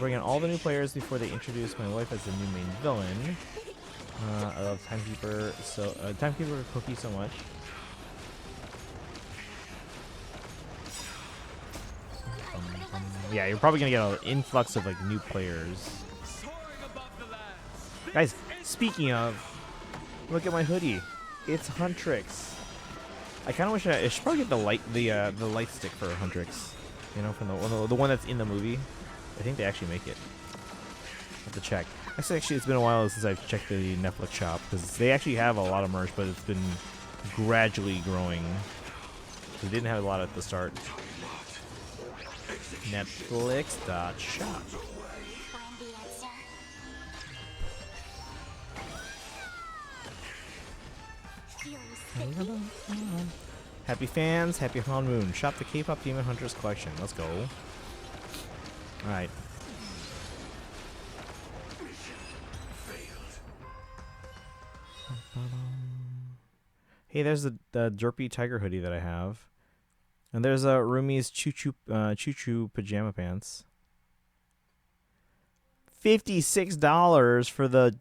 A: Bring in all the new players before they introduce my wife as the new main villain. I love Timekeeper Timekeeper Cookie so much. Yeah, you're probably gonna get an influx of like new players. Guys, speaking of, look at my hoodie. It's Huntrix. I kind of wish I should probably get the light stick for Huntrix. You know, from the one that's in the movie. I think they actually make it. I have to check. Actually, it's been a while since I've checked the Netflix shop because they actually have a lot of merch, but it's been gradually growing. They didn't have a lot at the start. Netflix.shop. Happy fans, happy Hon Moon. Shop the K-pop Demon Hunters collection. Let's go. Alright. Hey, there's the derpy tiger hoodie that I have. And there's Rumi's Choo Choo pajama pants. $56 for the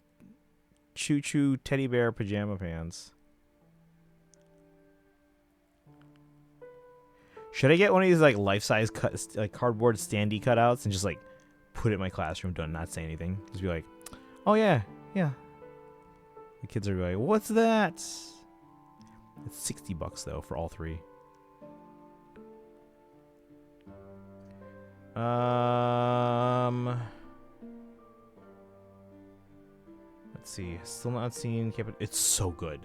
A: Choo Choo teddy bear pajama pants. Should I get one of these like life-size like cardboard standee cutouts and just like put it in my classroom, don't not say anything, just be like, oh yeah, yeah. The kids are like, what's that? It's $60 though for all three. Let's see. Still not seen. It's so good.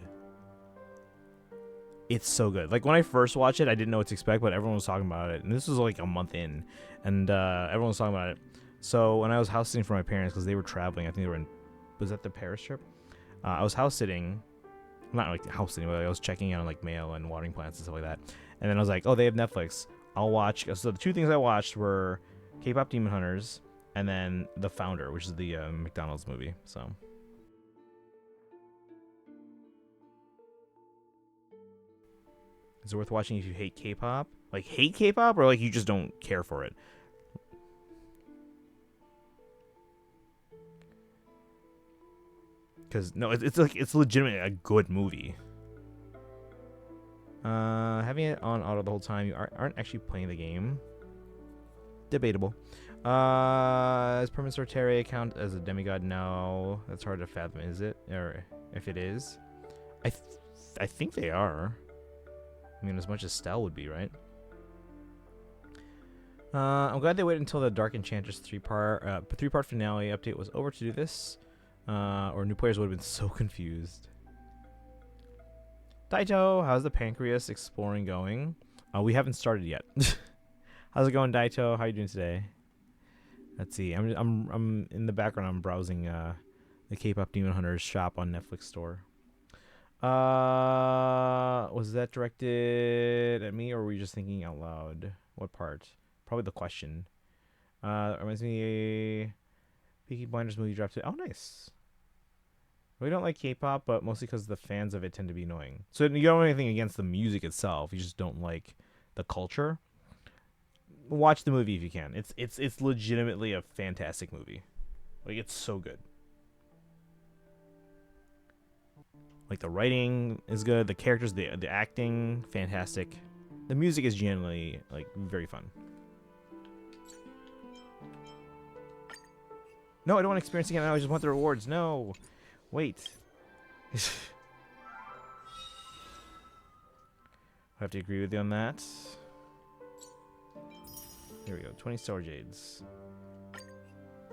A: It's so good. Like when I first watched it, I didn't know what to expect, but everyone was talking about it, and this was like a month in, and everyone was talking about it. So when I was house sitting for my parents because they were traveling, I think they were in, was that the Paris trip? I was house sitting, not like house sitting, but I was checking out on like mail and watering plants and stuff like that. And then I was like, oh, they have Netflix. I'll watch. So the two things I watched were K-pop Demon Hunters and then The Founder, which is the McDonald's movie. So. Is it worth watching if you hate K-pop? Like hate K-pop or like you just don't care for it? Because no, it's like it's legitimately a good movie. Having it on auto the whole time, you aren't actually playing the game. Debatable. Is Permanent Sortere count as a demigod? No, that's hard to fathom. Is it? Or if it is, I think they are. I mean, as much as Stell would be, right? I'm glad they waited until the Dark Enchantress three-part finale update was over to do this, or new players would have been so confused. Daito, how's the Pancreas exploring going? We haven't started yet. How's it going, Daito? How you doing today? Let's see. I'm in the background. I'm browsing the K-pop Demon Hunters shop on Netflix store. Was that directed at me, or were you just thinking out loud? What part? Probably the question. Reminds me, Peaky Blinders movie dropped it. Oh, nice. We don't like K-pop, but mostly because the fans of it tend to be annoying. So you don't have anything against the music itself. You just don't like the culture. Watch the movie if you can. It's legitimately a fantastic movie. Like, it's so good. Like, the writing is good. The characters, the acting, fantastic. The music is genuinely, like, very fun. No, I don't want to experience again. I just want the rewards. No. Wait. I have to agree with you on that. Here we go. 20 Star Jades.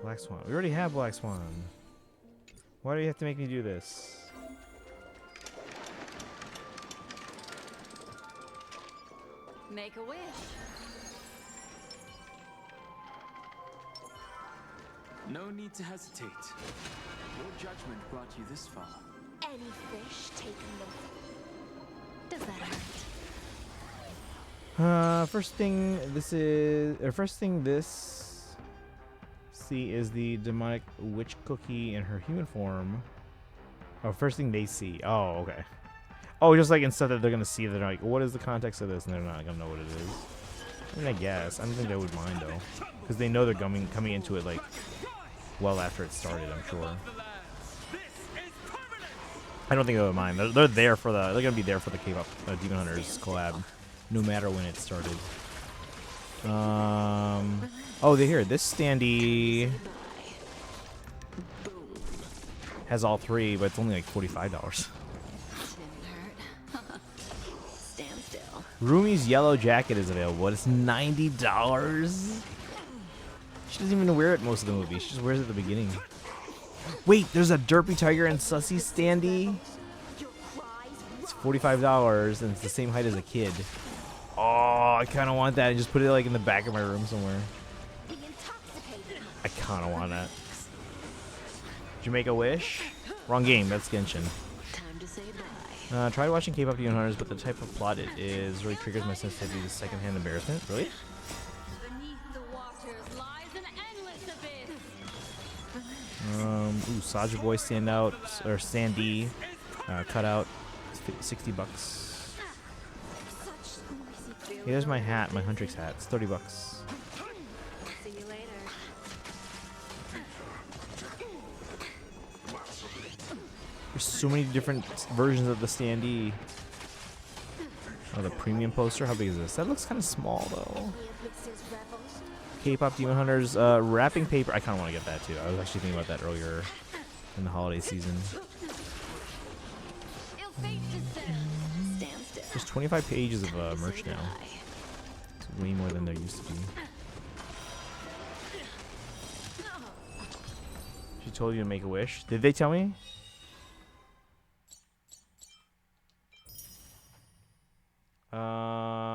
A: Black Swan. We already have Black Swan. Why do you have to make me do this?
D: Make a wish.
C: No need to hesitate. Your judgment brought you this far.
B: Any fish taken them.
D: Does that hurt?
A: First thing this see is the demonic witch cookie in her human form. Oh, first thing they see. Oh, okay. Oh, just like in stuff that they're gonna see, they're like, what is the context of this? And they're not gonna know what it is. I mean, I guess. I don't think they would mind though, because they know they're coming into it like well after it started. I'm sure. I don't think they would mind. They're there for the. They're gonna be there for the K-pop Demon Hunters collab, no matter when it started. Oh, they here. This standee has all three, but it's only like $45.
D: Stand still.
A: Rumi's yellow jacket is available. It's $90. She doesn't even wear it most of the movie. She just wears it at the beginning. Wait, there's a Derpy Tiger and Sussy standee. It's $45 and it's the same height as a kid. Oh, I kind of want that and just put it like in the back of my room somewhere. I kind of want that. Did you make a wish? Wrong game. That's Genshin.
D: Time to say bye.
A: Tried watching K-pop Demon Hunters, but the type of plot it is really triggers my sensitivity to secondhand embarrassment. Really?
D: Beneath the waters lies an endless abyss.
A: Ooh, Saja Boy standout or Sandy cutout, $60. Hey, there's my hat, my Huntrix hat. It's $30.
D: See you later.
A: There's so many different versions of the standee. Oh, the premium poster. How big is this? That looks kind of small though. K-pop Demon Hunters wrapping paper. I kind of want to get that too. I was actually thinking about that earlier in the holiday season.
D: Stand still.
A: There's 25 pages of merch now. It's way more than there used to be. She told you to make a wish. Did they tell me?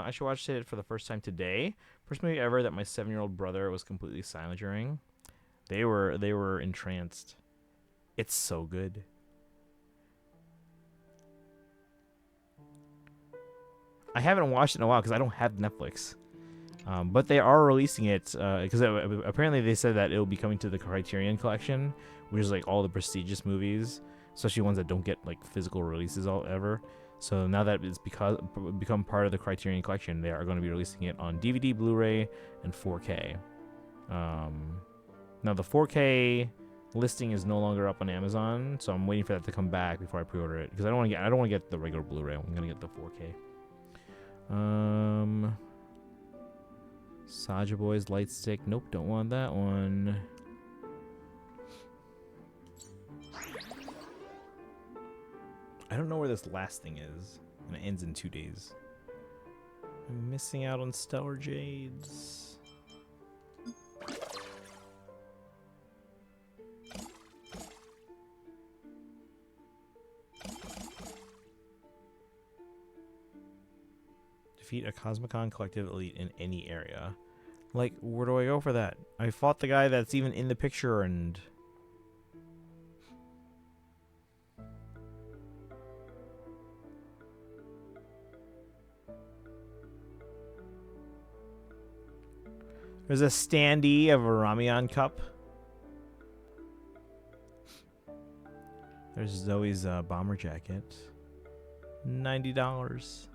A: I should watch it for the first time today. First movie ever that my 7-year-old brother was completely silent during. They were entranced. It's so good. I haven't watched it in a while because I don't have Netflix. But they are releasing it because apparently they said that it will be coming to the Criterion Collection, which is like all the prestigious movies, especially ones that don't get like physical releases ever. So now that it's become part of the Criterion Collection, they are going to be releasing it on DVD, Blu-ray, and 4K. Now the 4K listing is no longer up on Amazon, so I'm waiting for that to come back before I pre-order it because I don't want to get the regular Blu-ray. I'm going to get the 4K. Saja Boy's light stick. Nope, don't want that one. I don't know where this last thing is, and it ends in 2 days. I'm missing out on Stellar Jades. Defeat a Cosmicon Collective Elite in any area. Like, where do I go for that? I fought the guy that's even in the picture and... There's a standee of a Ramian cup. There's Zoe's bomber jacket. $90.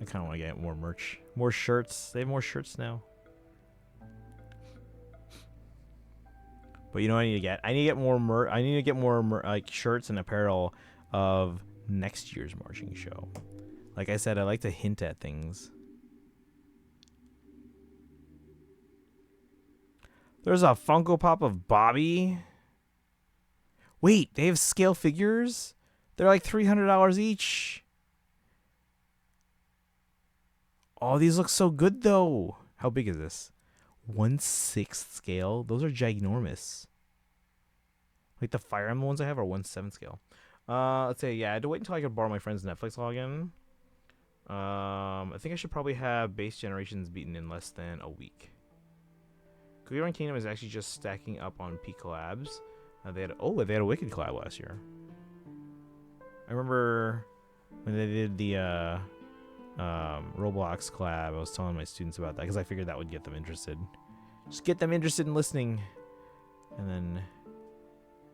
A: I kind of want to get more merch. More shirts. They have more shirts now. But you know what I need to get? I need to get more I need to get more like shirts and apparel of next year's marching show. Like I said, I like to hint at things. There's a Funko Pop of Bobby. Wait, they have scale figures? They're like $300 each. Oh, these look so good though. How big is this? 1/6 scale? Those are ginormous. Like the Fire Emblem ones I have are 1/7 scale. Let's say, yeah, I had to wait until I could borrow my friend's Netflix login. I think I should probably have base generations beaten in less than a week. Cookie Run Kingdom is actually just stacking up on peak collabs. They had a Wicked collab last year. I remember when they did the Roblox collab. I was telling my students about that because I figured that would get them interested. Just get them interested in listening, and then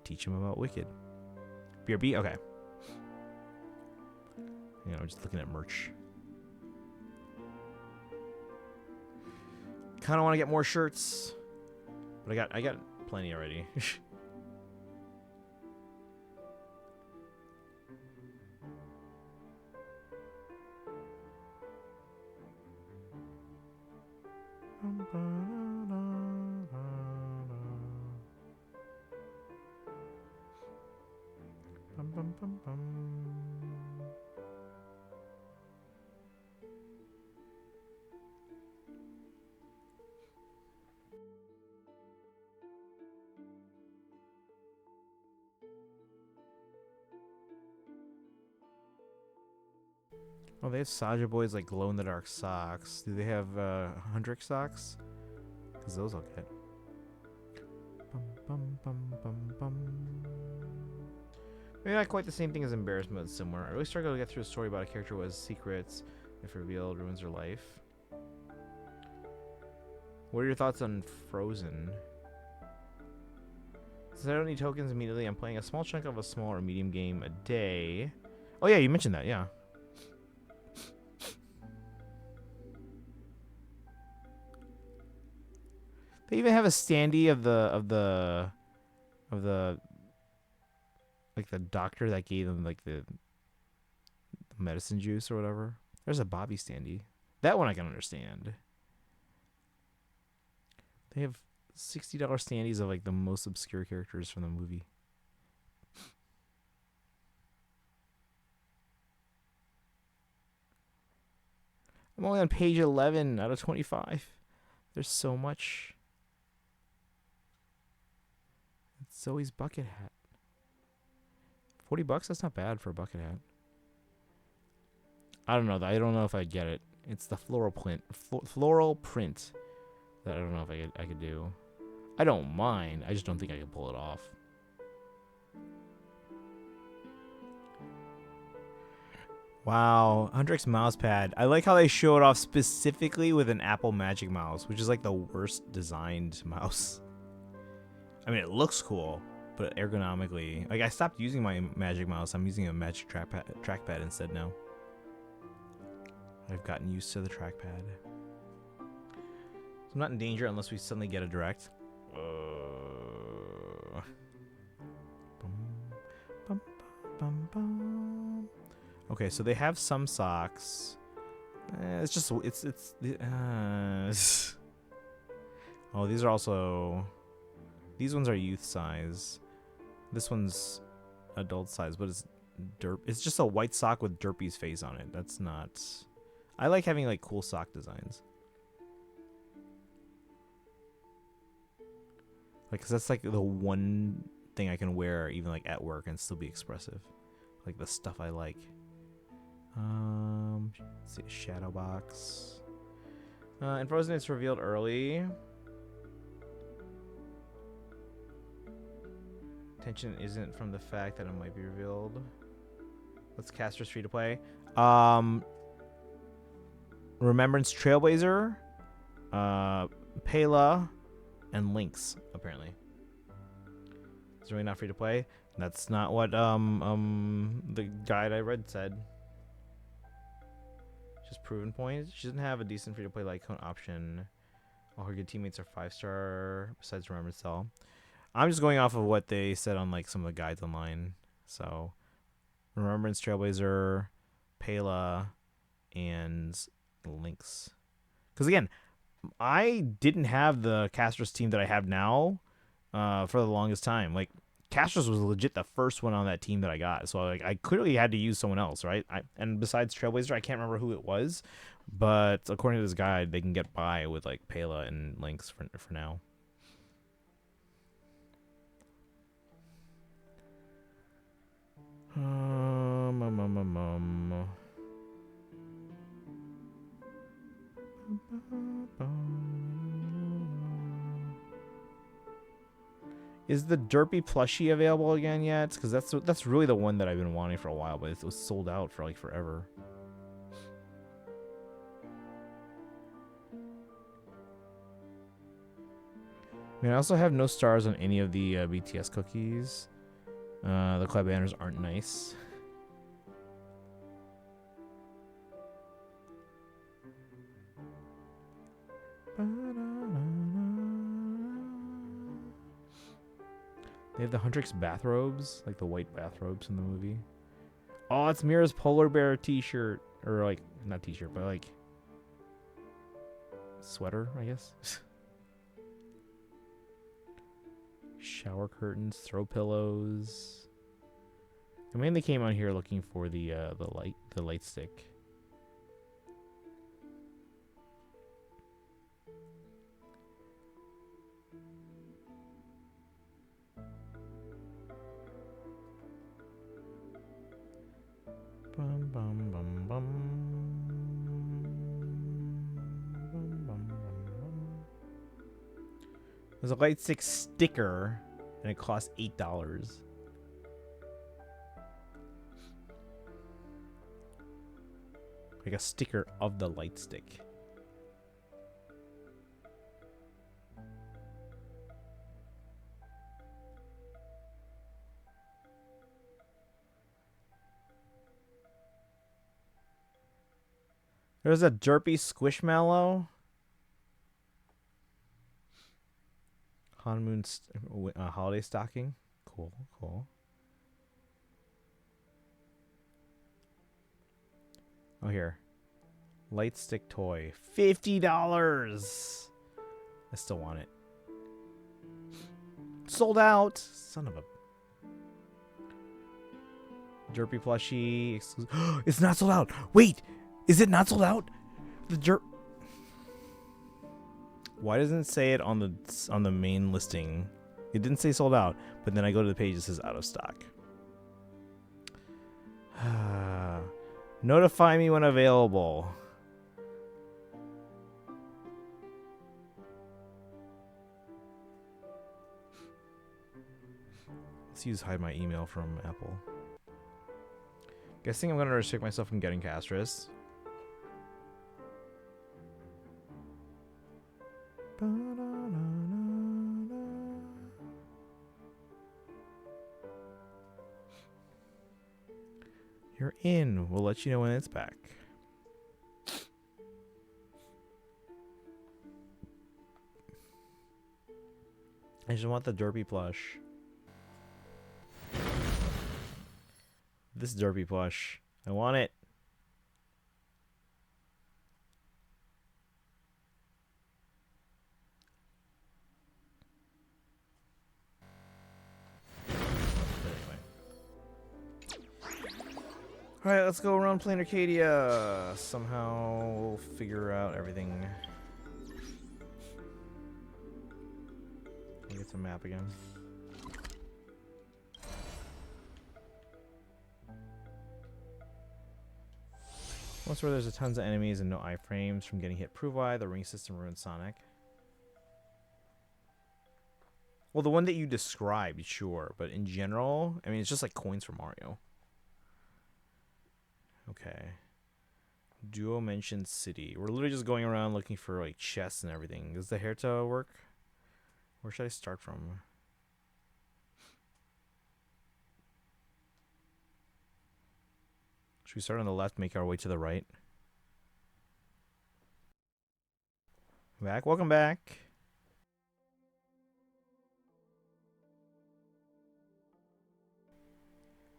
A: teach them about Wicked. BRB, okay. You know, just looking at merch. Kind of want to get more shirts, but I got plenty already. Oh, they have Saja Boy's like glow in the dark socks. Do they have Hundrick socks? Because those I'll get. Maybe not quite the same thing as embarrassment, but similar. I really struggle to get through a story about a character who has secrets, if revealed, ruins her life. What are your thoughts on Frozen? Since I don't need tokens immediately, I'm playing a small chunk of a small or medium game a day. Oh yeah, you mentioned that, yeah. They even have a standee of the like the doctor that gave them like the medicine juice or whatever. There's a Bobby standee. That one I can understand. They have $60 standees of like the most obscure characters from the movie. I'm only on page 11 out of 25. There's so much. It's Zoe's bucket hat. $40? That's not bad for a bucket hat. I don't know. I don't know if I'd get it. It's the floral print. Floral print. That I don't know if I could do. I don't mind. I just don't think I can pull it off. Wow, Hundrick's mouse pad. I like how they show it off specifically with an Apple Magic Mouse, which is like the worst designed mouse. I mean, it looks cool, but ergonomically, like I stopped using my Magic Mouse. I'm using a Magic trackpad instead now. I've gotten used to the trackpad. So I'm not in danger unless we suddenly get a direct. Okay, so they have some socks. It's just oh, these are also, these ones are youth size. This one's adult size, but it's derp. It's just a white sock with Derpy's face on it. That's not. I like having like cool sock designs. Like, 'cause that's like the one thing I can wear even like at work and still be expressive. Like the stuff I like. Let's see, shadow box. In Frozen, it's revealed early. Tension isn't from the fact that it might be revealed. What's Caster's free to play? Remembrance Trailblazer, Pela, and Lynx, apparently. It's really not free to play. That's not what the guide I read said. Just proven points. She doesn't have a decent free to play like cone option. All her good teammates are 5-star besides Remembrance Cell. I'm just going off of what they said on like some of the guides online. So Remembrance Trailblazer, Pela, and Lynx. Because again, I didn't have the Castros team that I have now for the longest time. Like, Castros was legit the first one on that team that I got. So like, I clearly had to use someone else, right? And besides Trailblazer, I can't remember who it was. But according to this guide, they can get by with like Pela and Lynx for now. Is the Derpy plushie available again yet? Because that's really the one that I've been wanting for a while, but it was sold out for like forever. I mean, I also have no stars on any of the BTS cookies. The club banners aren't nice. They have the Huntrix bathrobes, like the white bathrobes in the movie. Oh, it's Mira's polar bear t-shirt. Or like, not t-shirt, but like sweater, I guess. Shower curtains, throw pillows. I mainly came out here looking for the light stick. Bum, bum, bum, bum. Bum, bum, bum, bum. There's a light stick sticker, and it costs $8. Like a sticker of the light stick. There's a Derpy Squishmallow. Honeymoon holiday stocking. Cool, cool. Oh, here. Light stick toy. $50. I still want it. Sold out. Son of a... Derpy plushie. Exclusive. It's not sold out. Wait. Is it not sold out? Why doesn't it say it on the main listing? It didn't say sold out, but then I go to the page, it says out of stock. Notify me when available. Let's use hide my email from Apple. Guessing I'm gonna restrict myself from getting Castris. You're in. We'll let you know when it's back. I just want the Derpy plush. This Derpy plush. I want it. Alright, let's go around Planarcadia. Somehow we'll figure out everything. Get the map again. Once where there's a tons of enemies and no iframes from getting hit. Prove why the ring system ruined Sonic. Well, the one that you described, sure, but in general, I mean, it's just like coins from Mario. Okay. Duo mentioned city. We're literally just going around looking for like chests and everything. Does the Herta work? Where should I start from? Should we start on the left, make our way to the right? Back? Welcome back.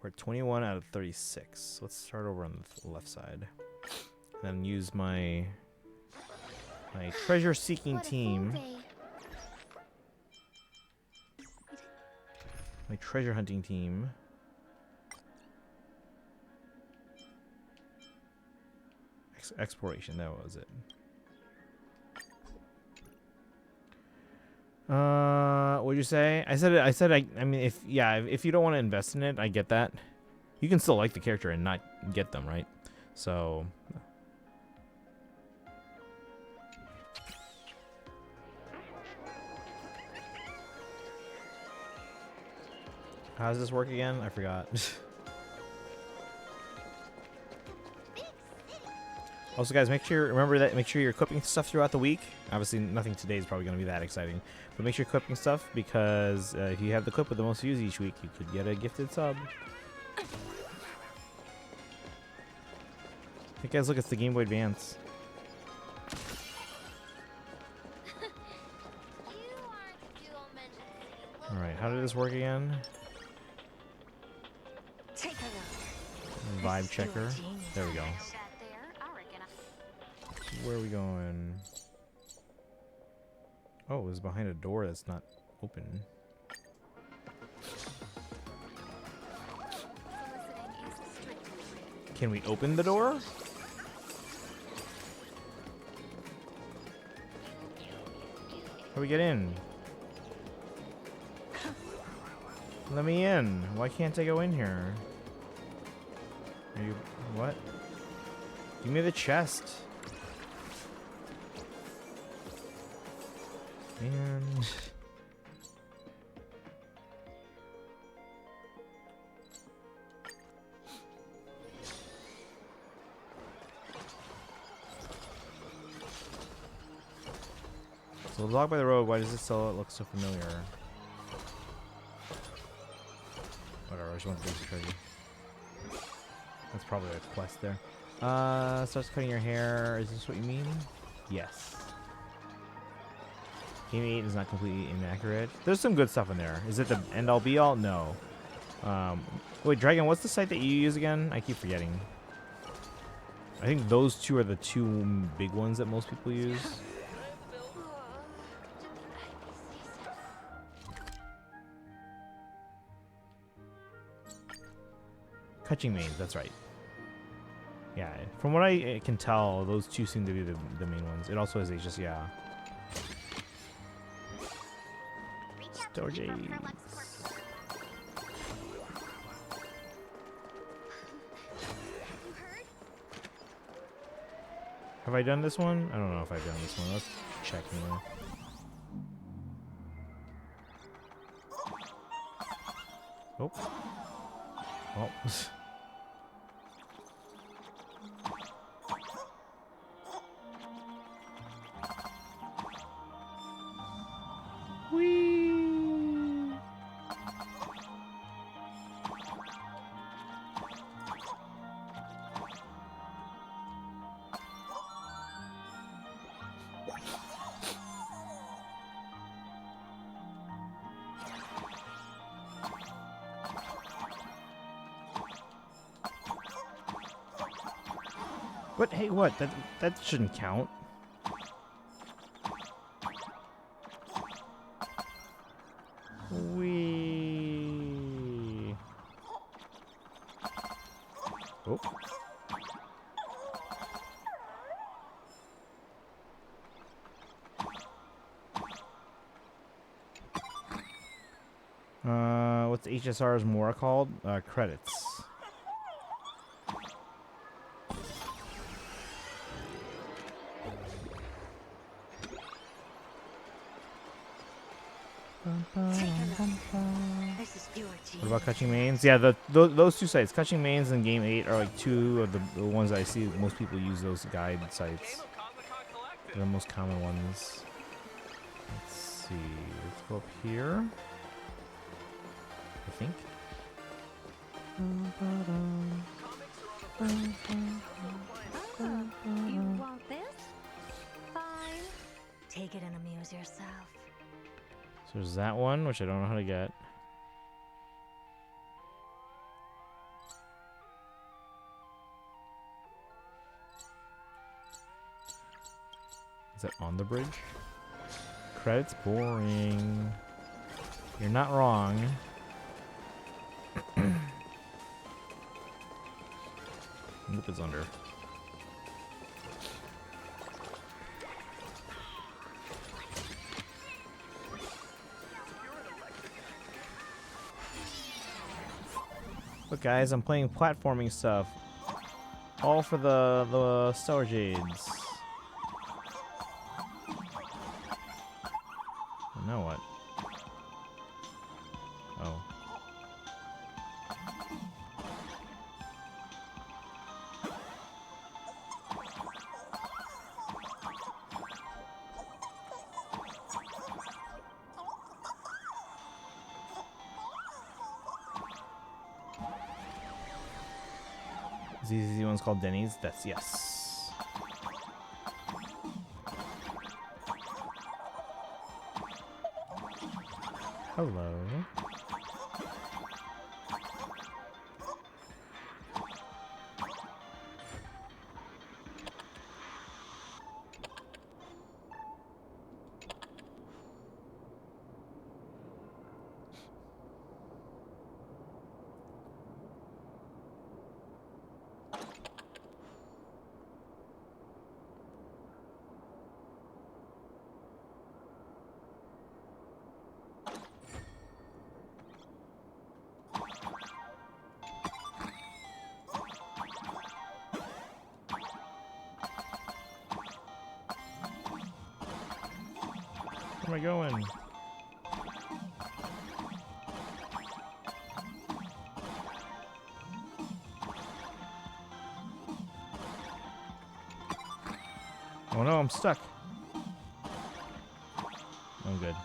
A: We're at 21 out of 36. Let's start over on the left side. And then use my treasure-seeking team. My treasure hunting team. Exploration, that was it. What'd you say? I mean, if you don't want to invest in it, I get that. You can still like the character and not get them, right? So how does this work again? I forgot. Also, guys, make sure you're equipping stuff throughout the week. Obviously, nothing today is probably going to be that exciting, but make sure you're equipping stuff because if you have the clip with the most views each week, you could get a gifted sub. Hey guys, look, it's the Game Boy Advance. All right, how did this work again?
B: Take a look.
A: Vibe checker. There we go. Where are we going? Oh, it was behind a door that's not open. Can we open the door? How do we get in? Let me in. Why can't I go in here? Are you... what? Give me the chest. Man. So the log by the road, why does it still look so familiar? Whatever, I just want the basic treasure. That's probably a quest there. Starts cutting your hair. Is this what you mean? Yes. Game 8 is not completely inaccurate. There's some good stuff in there. Is it the end-all be-all? No. Wait, Dragon, what's the site that you use again? I keep forgetting. I think those two are the two big ones that most people use. Catching mains, that's right. Yeah, from what I can tell, those two seem to be the main ones. It also has Aegis, yeah. Jades. Have I done this one? I don't know if I've done this one. Let's check anyway. Oh. Oh. Whee! What? Hey, what? That shouldn't count. Wee. Oh. What's HSR's more called? Credits. What about Catching Mains? Yeah, those two sites, Catching Mains and Game 8, are like two of the ones that I see most people use. Those guide sites. They're the most common ones. Let's see. Let's go up here. I think.
B: You want this? Fine. Take it and amuse yourself.
A: So there's that one, which I don't know how to get. Is that on the bridge? Credits boring. You're not wrong. Loop is under. Look, guys, I'm playing platforming stuff. All for the Stellar Jades. Now what? Oh. These one's called Denny's. That's yes. Hello. Where am I going? Oh no, I'm stuck. I'm good.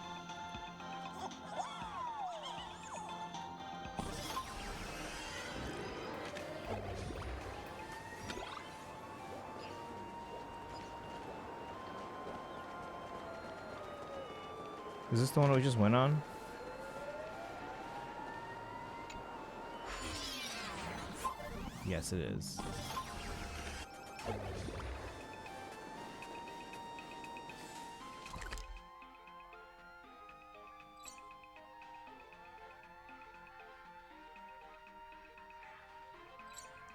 A: Is this the one we just went on? Yes, it is.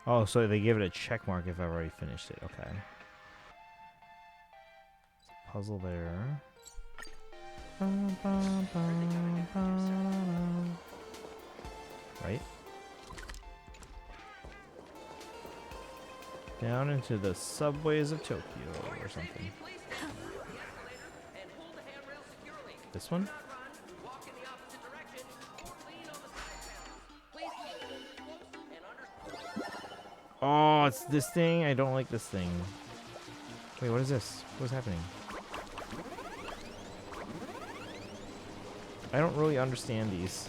A: Oh, so they give it a check mark if I've already finished it. Okay. Puzzle there. Right? Down into the subways of Tokyo or something. This one? Oh, it's this thing? I don't like this thing. Wait, what is this? What's happening? I don't really understand these.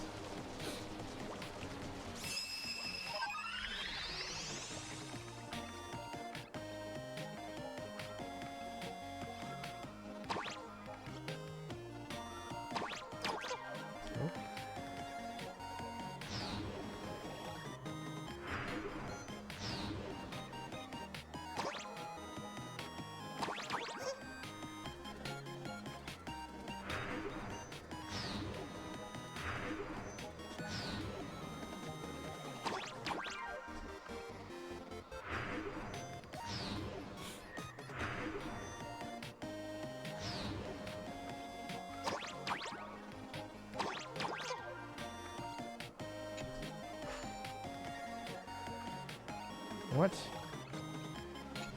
A: What?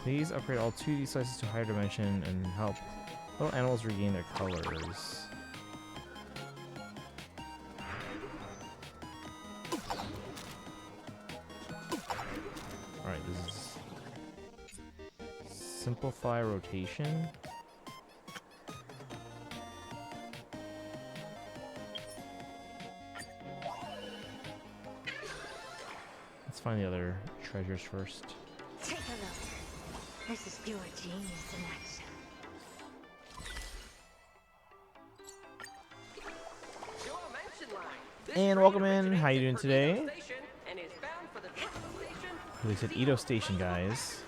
A: Please upgrade all 2D slices to higher dimension and help little animals regain their colors. Alright, this is simplify rotation. Let's find the other treasures first.
B: Take a look. This is pure genius in action.
A: And welcome in. How you doing today? They said Edo Station, guys.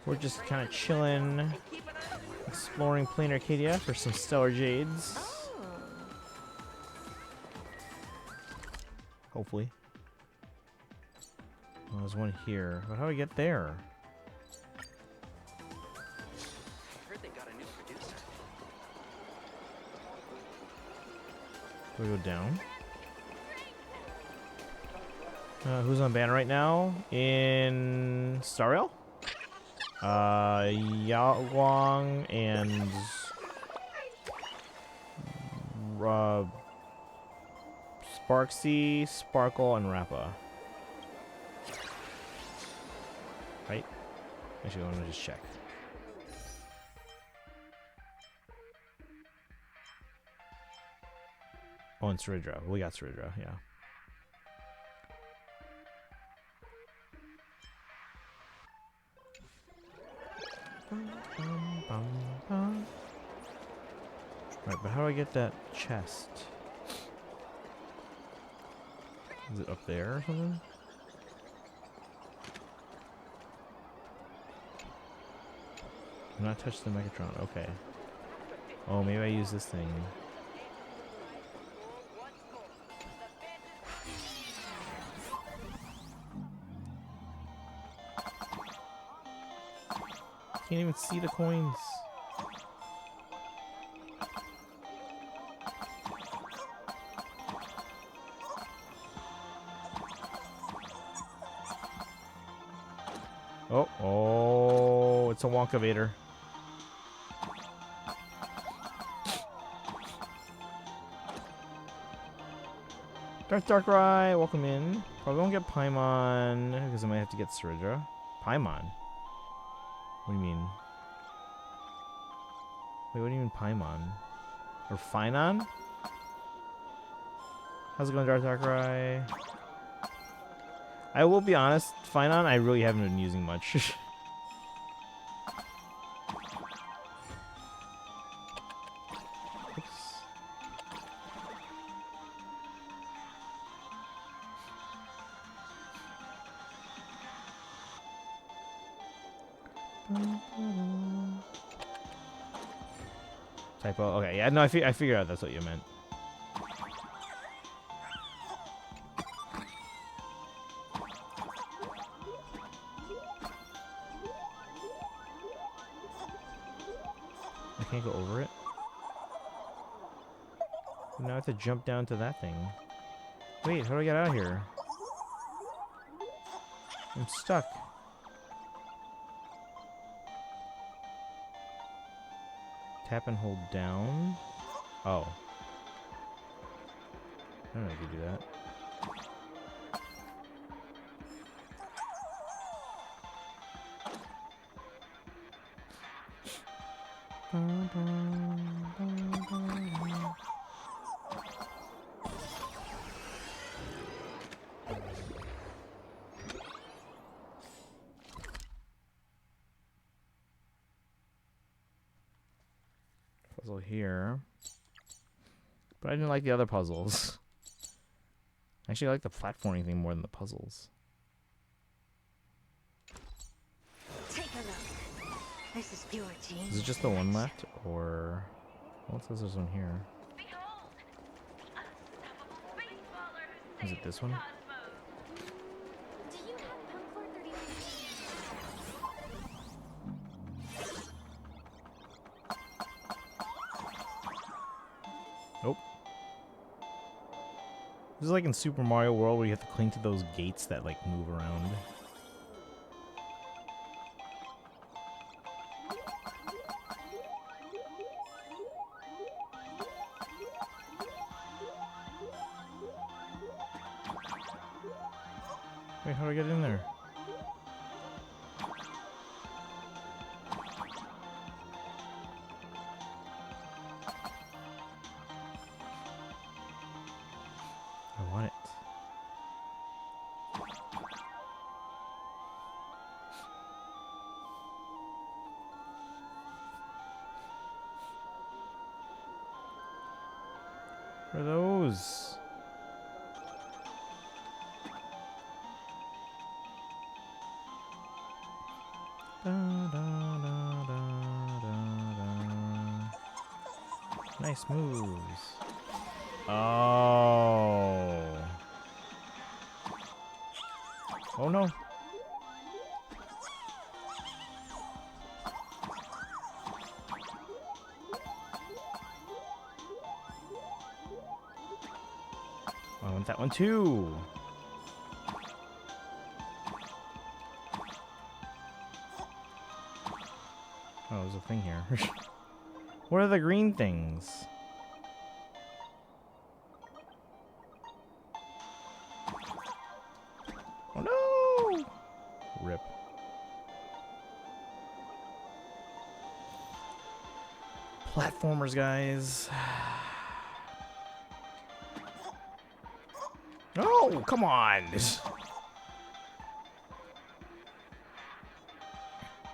A: We're just kind of chilling, exploring Planarcadia for some stellar Jades. Hopefully. Well, there's one here. But how do I get there? Do we go down? Who's on ban right now? In Stariel? Yaoguang and Sparksy, Sparkle, and Rappa. Right? Actually, I want to just check. Oh, and Ceridra. We got Ceridra, yeah. Right, but how do I get that chest? Is it up there or something? Do not touch the Megatron. Okay. Oh, maybe I use this thing. Can't even see the coins. Oh, it's a Wonkavator. Darkrai, welcome in. Probably won't get Paimon because I might have to get Ceridra. Paimon? What do you mean? Wait, what do you mean Paimon? Or Finon? How's it going, Darkrai? I will be honest, Finon I really haven't been using much. Typo. Okay, yeah, no, I figured out that's what you meant. I can't go over it. Now I have to jump down to that thing. Wait, how do I get out of here? I'm stuck. Tap and hold down. Oh. I don't know if you do that. Puzzle here. But I didn't like the other puzzles. Actually, I like the platforming thing more than the puzzles.
B: Take a look. This is pure genius.
A: Is it just the one left, or what says there's one here? Is it this one?
B: Do you have Pumcore 31?
A: Nope. This is like in Super Mario World where you have to cling to those gates that like move around. Wait, how do I get in there? I want it. What are those? Da, da, da, da, da. Nice moves. Oh. Oh no. I want that one too. Oh, there's a thing here. What are the green things? Oh no! Rip. Platformers, guys. No, come on.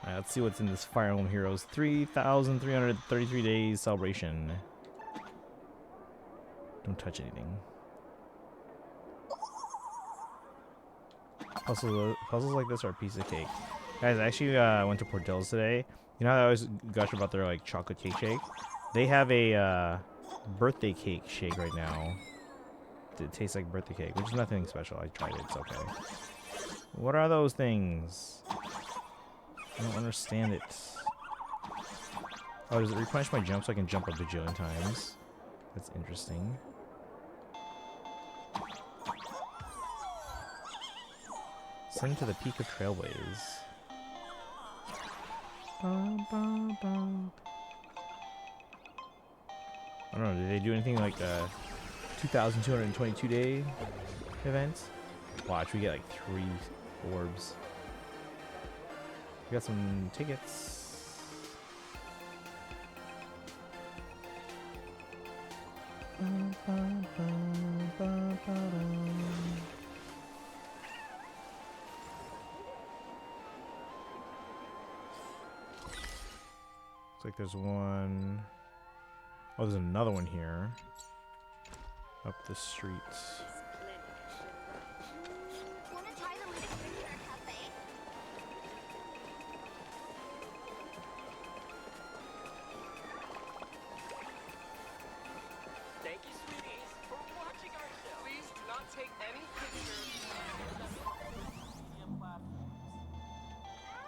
A: Alright, let's see what's in this Fire Emblem Heroes 3,333 days celebration. Don't touch anything. Puzzles like this are a piece of cake. Guys, I actually went to Portillo's today. You know how I always gush about their like chocolate cake shake? They have a birthday cake shake right now. It tastes like birthday cake, which is nothing special. I tried it, it's okay. What are those things? I don't understand it. Oh, does it replenish my jump so I can jump a bajillion times? That's interesting. Send to the peak of Trailways. Bum, bum, bum. I don't know, did they do anything like 2,222 day event? Watch, we get like 3 orbs. We got some tickets. Bum, bum, bum, bum, bum. Looks like there's one. Oh, there's another one here. Up the street.
B: Wanna try the latest drink in our cafe?
E: Thank you, sweeties, for watching our show. Please do not take any pictures.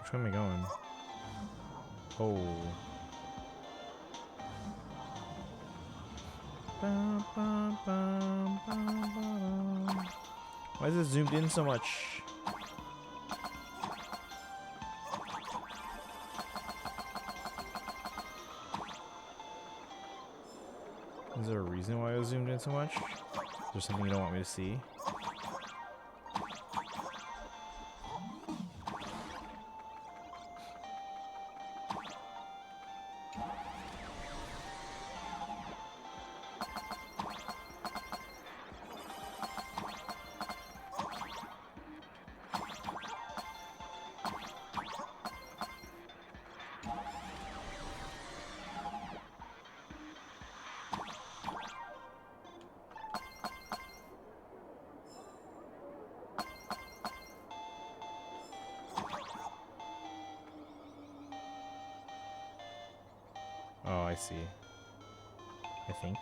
A: Which way am I going? Oh. Bum, bum, bum, bum, bum. Why is it zoomed in so much? Is there a reason why it was zoomed in so much? Is there something you don't want me to see? Oh, I see. I think.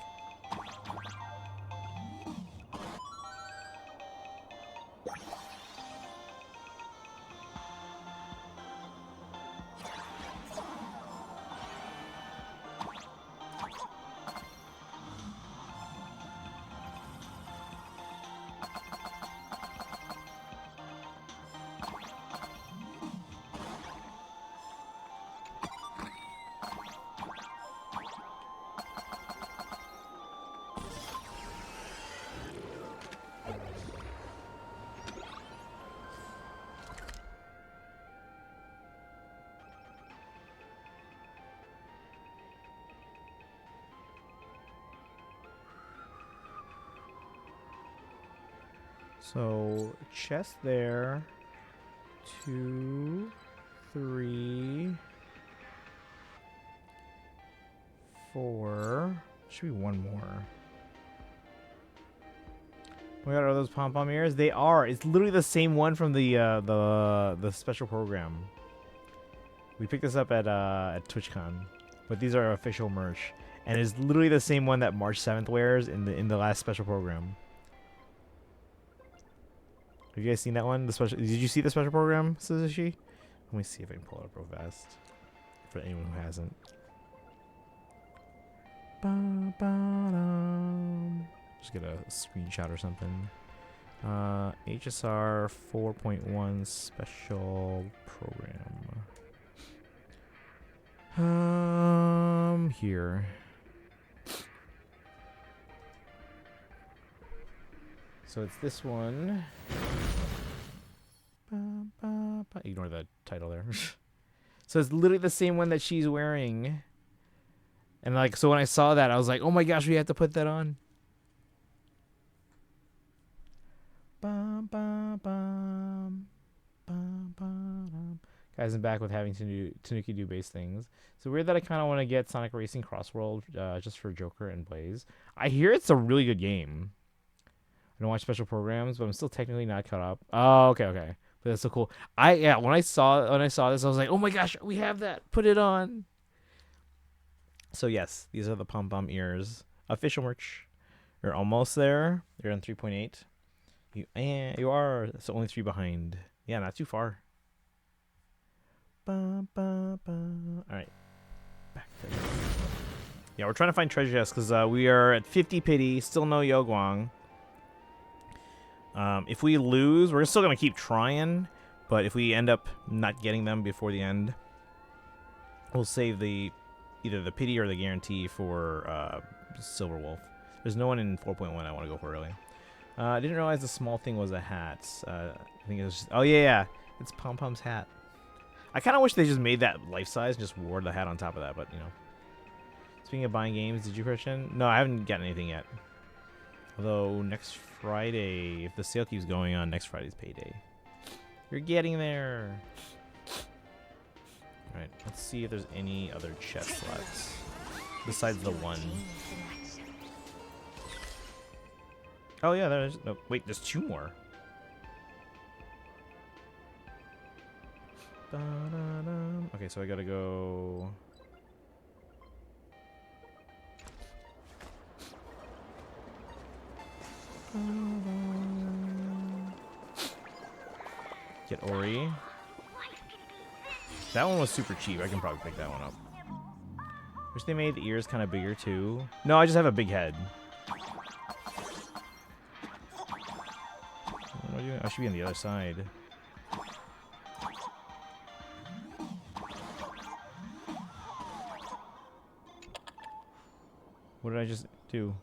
A: So chest there. 2, 3, 4. Should be one more. We got all those pom pom ears. They are. It's literally the same one from the special program. We picked this up at TwitchCon, but these are official merch, and it's literally the same one that March 7th wears in the last special program. Have you guys seen that one? The special. Did you see the special program, Suzushi? Let me see if I can pull it up real fast for anyone who hasn't. Just get a screenshot or something. HSR 4.1 special program. Here. So it's this one. Ignore the title there. So it's literally the same one that she's wearing. And like, so when I saw that, I was like, oh my gosh, we have to put that on. Guys, I'm back with having to do Tanuki do base things. So weird that I kind of want to get Sonic Racing Crossworld just for Joker and Blaze. I hear it's a really good game. I don't watch special programs, but I'm still technically not caught up. Oh, okay. But that's so cool. When I saw this, I was like, oh my gosh, we have that. Put it on. So yes, these are the pom pom ears. Official merch. You're almost there. You're on 3.8. You are. So only 3 behind. Yeah, not too far. All right. Back to this. Yeah, we're trying to find treasure chests because we are at 50 pity. Still no Yoguang. If we lose, we're still going to keep trying. But if we end up not getting them before the end, we'll save either the pity or the guarantee for Silver Wolf. There's no one in 4.1 I want to go for really. I didn't realize the small thing was a hat. I think it was just, oh yeah, it's Pom Pom's hat. I kind of wish they just made that life size and just wore the hat on top of that, but you know. Speaking of buying games, did you, Christian? No, I haven't gotten anything yet. Although next Friday, if the sale keeps going on, next Friday's payday. You're getting there. Alright, let's see if there's any other chests left. Besides the one. Oh yeah, there's... No, wait, there's 2 more. Okay, so I gotta go... Get Ori. That one was super cheap. I can probably pick that one up. Wish they made the ears kind of bigger too. No, I just have a big head. What am I doing? I should be on the other side. What did I just do?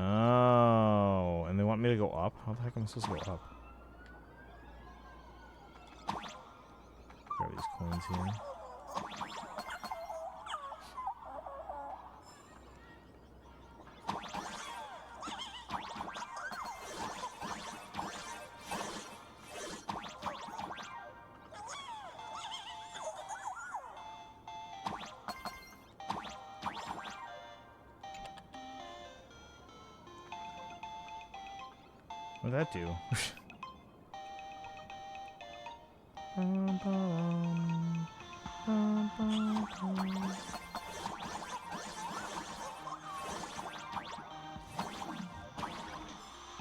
A: Oh, and they want me to go up? How the heck am I supposed to go up? Grab these coins here. What did that do?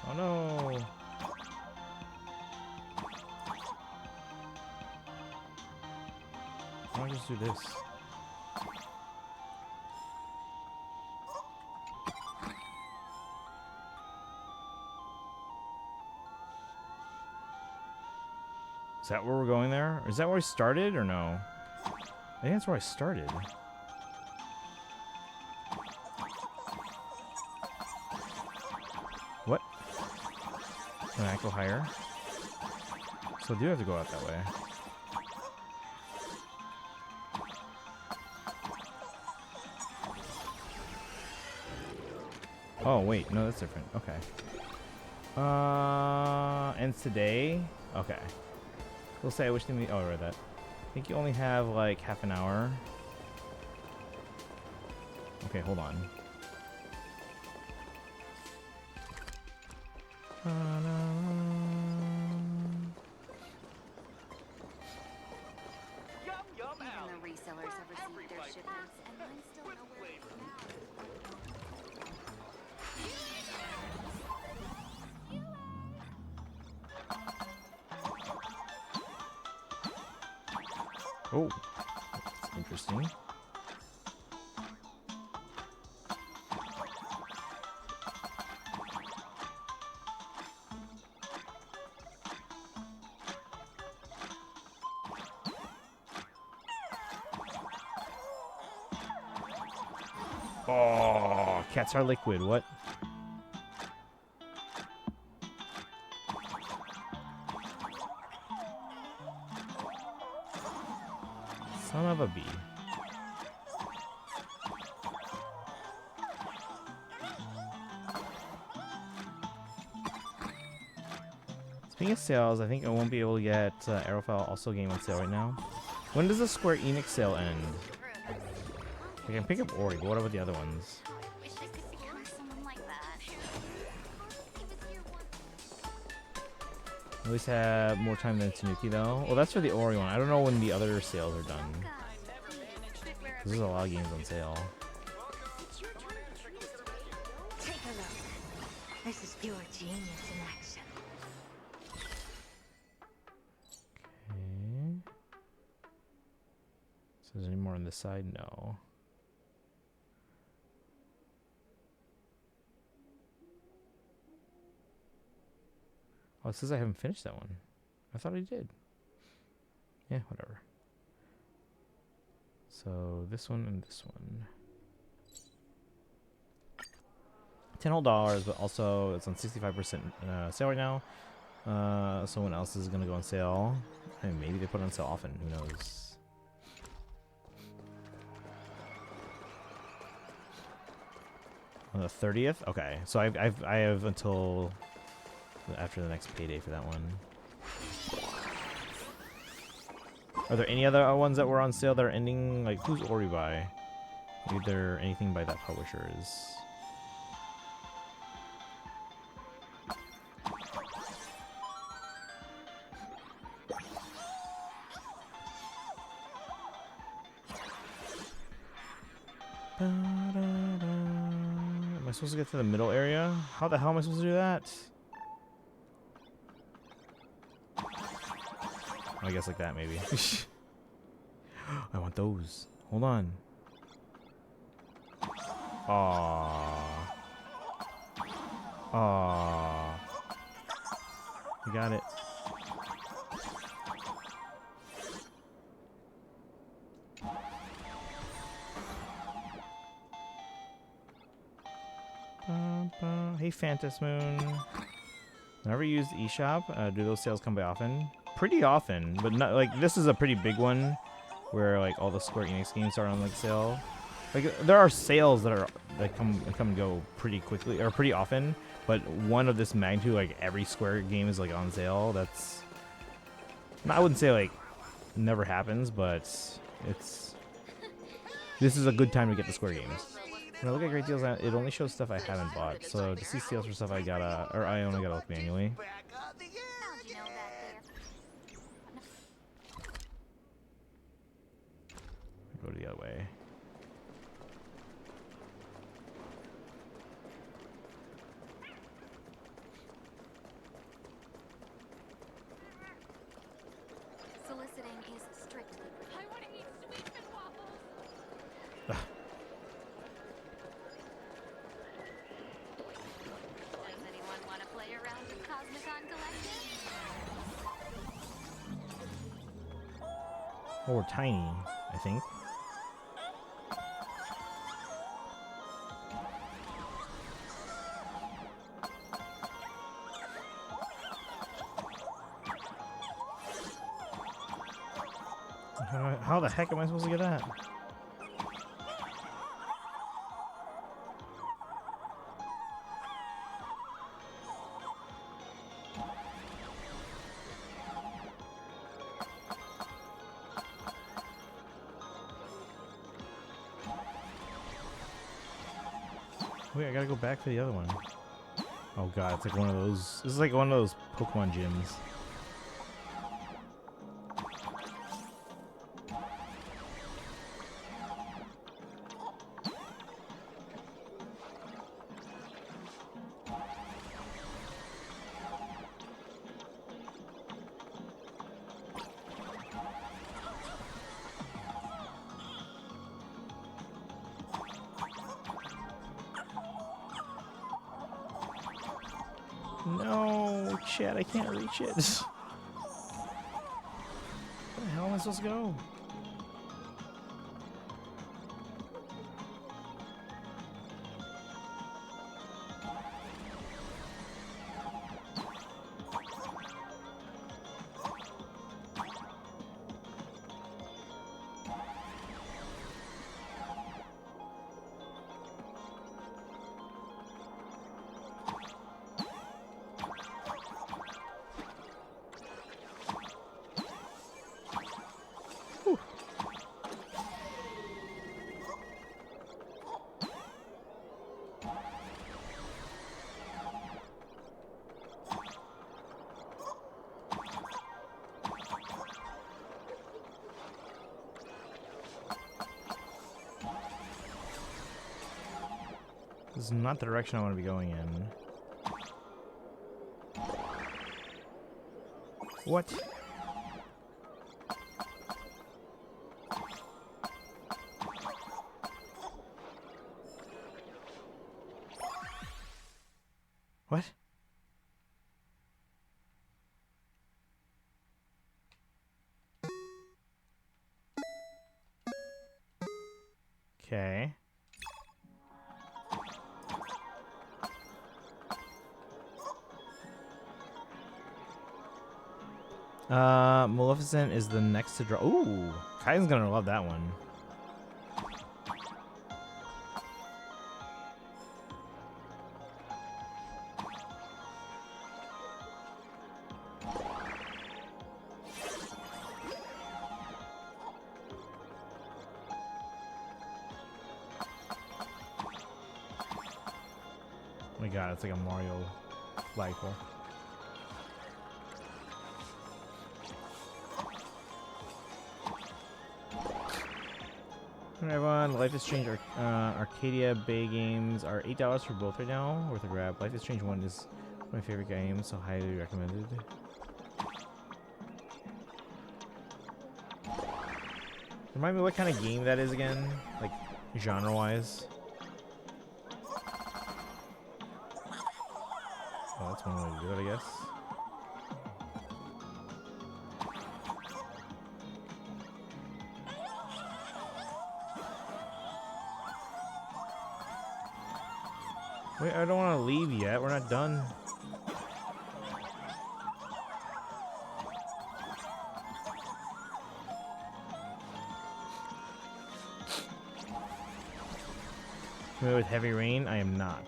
A: Oh no! Why don't I just do this? Is that where we're going there? Is that where we started or no? I think that's where I started. Can I go higher? So I do have to go out that way. Oh wait, no, that's different. Okay. Ends today. Okay. We'll say I wish they. Oh, I read that. I think you only have like half an hour. Okay, hold on.
E: Yum yum
B: Even
E: alley.
B: the resellers have received their shipments, and mine still nowhere to come out.
A: Oh, that's interesting. Oh, cats are liquid. What? Son of a bee. Speaking of sales, I think I won't be able to get Aerofile also game on sale right now. When does the Square Enix sale end? I can pick up Ori, but what about the other ones?
B: I wish I could become someone like that. He was here once.
A: At least have more time than Tanuki though. Well, that's for the Ori one. I don't know when the other sales are done. This is a lot of games on sale.
F: Take a look. This is pure genius in action.
A: Okay. So is there any more on this side? No. Oh, it says I haven't finished that one. I thought I did. Yeah, whatever. So this one and this one. $10, but also it's on 65% sale right now. Someone else is gonna go on sale. I mean, maybe they put it on sale often. Who knows? On the 30th. Okay, so I have until after the next payday for that one. Are there any other ones that were on sale that are ending? Like, who's Ori by? Either anything by that publisher is. Am I supposed to get to the middle area? How the hell am I supposed to do that? I guess like that, maybe. I want those. Hold on. Aww. Aww. We got it. Hey, Phantas Moon. Never used eShop. Do those sales come by often? Pretty often, but not like this is a pretty big one, where like all the Square Enix games are on like sale. Like there are sales that come and go pretty quickly or pretty often, but one of this magnitude, like every Square game is like on sale. That's I wouldn't say like never happens, but this is a good time to get the Square games. When I look at great deals, it only shows stuff I haven't bought. So to see sales for stuff I only gotta look manually.
B: How'd you know back there?
A: Go the other way.
B: Soliciting is strictly.
D: I want to eat sweets and waffles.
B: Does anyone want to play around with Cosmicon Collective?
A: Oh, we're tiny, I think. How the heck am I supposed to get that? Wait, I gotta go back to the other one. Oh god, it's like one of those. This is like one of those Pokemon gyms. No, Chad, I can't reach it. Where the hell am I supposed to go? This is not the direction I want to be going in. What? What? Okay. Maleficent is the next to draw. Ooh, Kai's gonna love that one. Oh my god, it's like a Mario flagpole. Alright everyone, Life is Strange Arcadia Bay games are $8 for both right now, worth a grab. Life is Strange 1 is my favorite game, so highly recommended. Remind me what kind of game that is again, like genre-wise. Oh, that's one way to do it, I guess. Wait, I don't want to leave yet. We're not done. Familiar with Heavy Rain? I am not.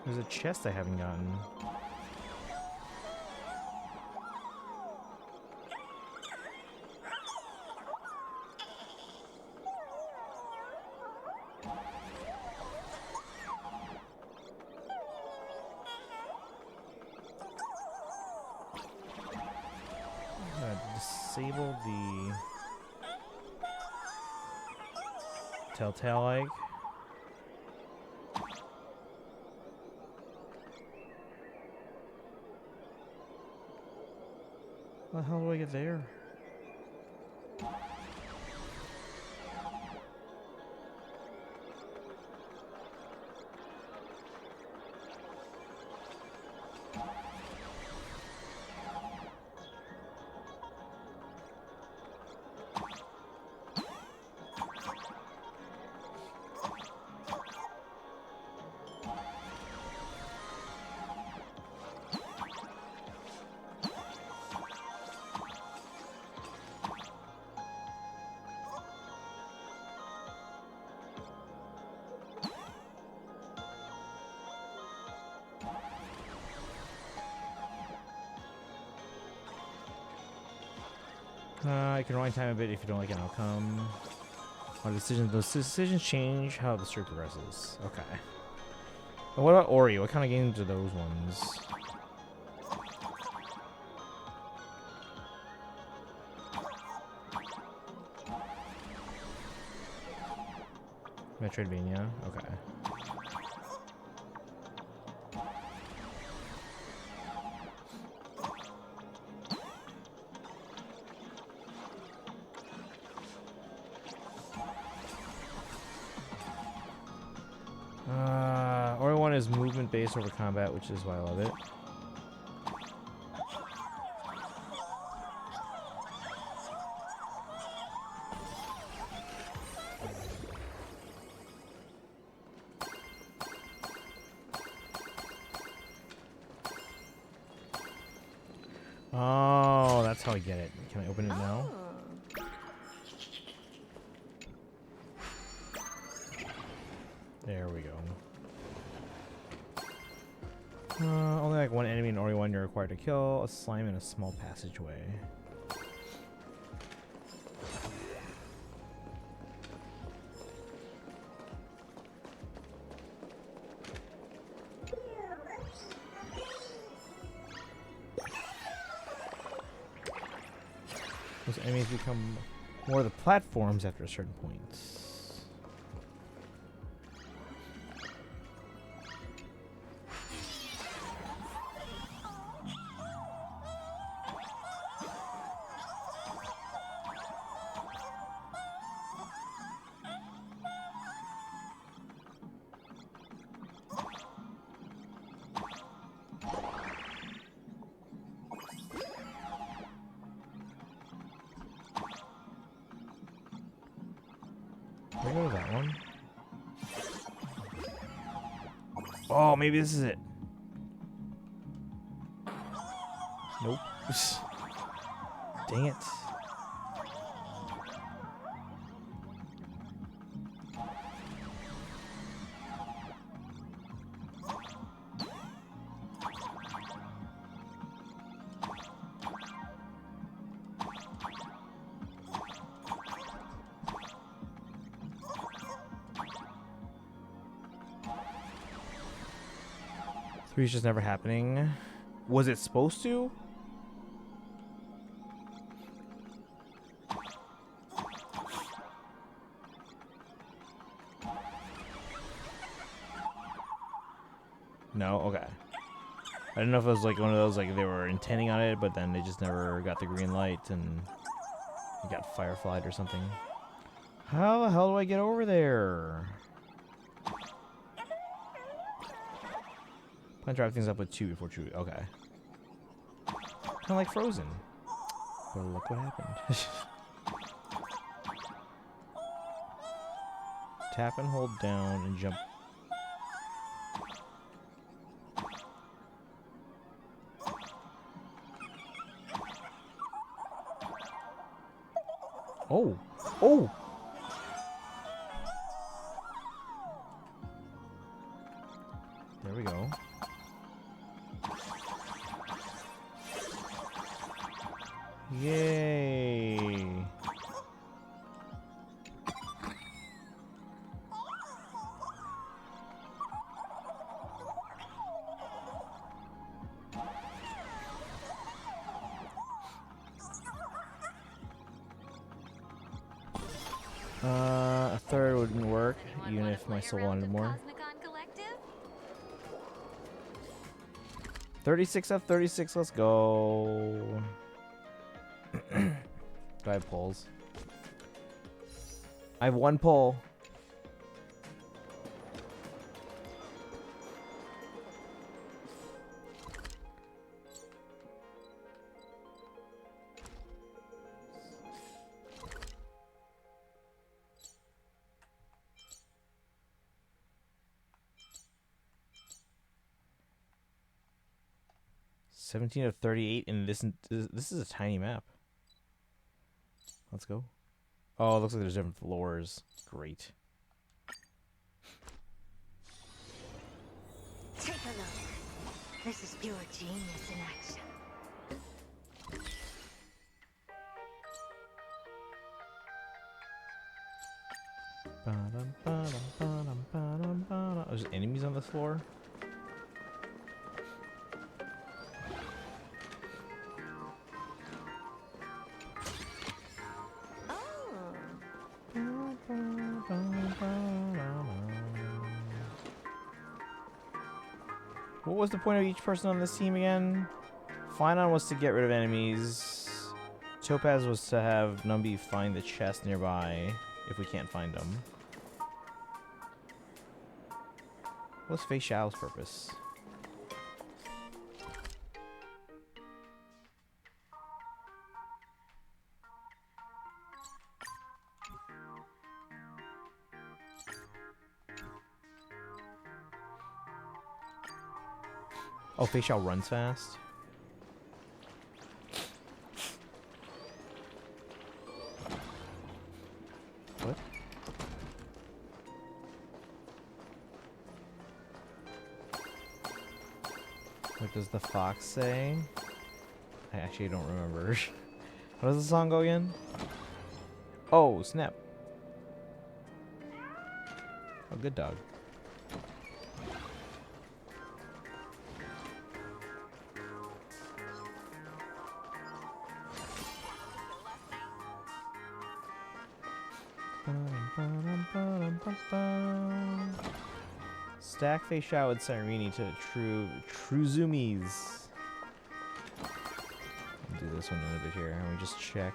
A: There's a chest I haven't gotten. Disable the telltale egg. How the hell do I get there? You can rewind time a bit if you don't like an outcome. Those decisions change how the story progresses. Okay. And what about Ori? What kind of games are those ones? Metroidvania. Okay. Ori 1 is movement based over combat, which is why I love it. Oh, that's how I get it. Can I open it now? There we go. Only like one enemy in Ori 1 you're required to kill. A slime in a small passageway. Those enemies become more of the platforms after a certain point. Can I go to that one? Oh, maybe this is it. Nope. Dang it. Three's just never happening. Was it supposed to? No? Okay. I don't know if it was like one of those, like they were intending on it, but then they just never got the green light and it got fireflied or something. How the hell do I get over there? Plan to wrap things up with 2 before 2. Okay. Kind of like Frozen. But look what happened. Tap and hold down and jump. Oh! Oh! There we go. Yay! A third wouldn't work, even if my soul wanted more. 36 of 36, let's go. Do I have pulls? I have 1 pull. $17 of 38, and this is a tiny map. Let's go. Oh, it looks like there's different floors. Great.
F: Take a look. This is pure genius in action.
A: Oh, there's enemies on the floor. What was the point of each person on this team again? Finon was to get rid of enemies. Topaz was to have Numby find the chest nearby if we can't find them. What's Fei Xiao's purpose? Oh, Fei Xiao runs fast. What? What does the fox say? I actually don't remember. How does the song go again? Oh, snap. Oh, good dog. Stack Fei Xiao with Sirini to true zoomies. Do this one a little bit here. Let me just check.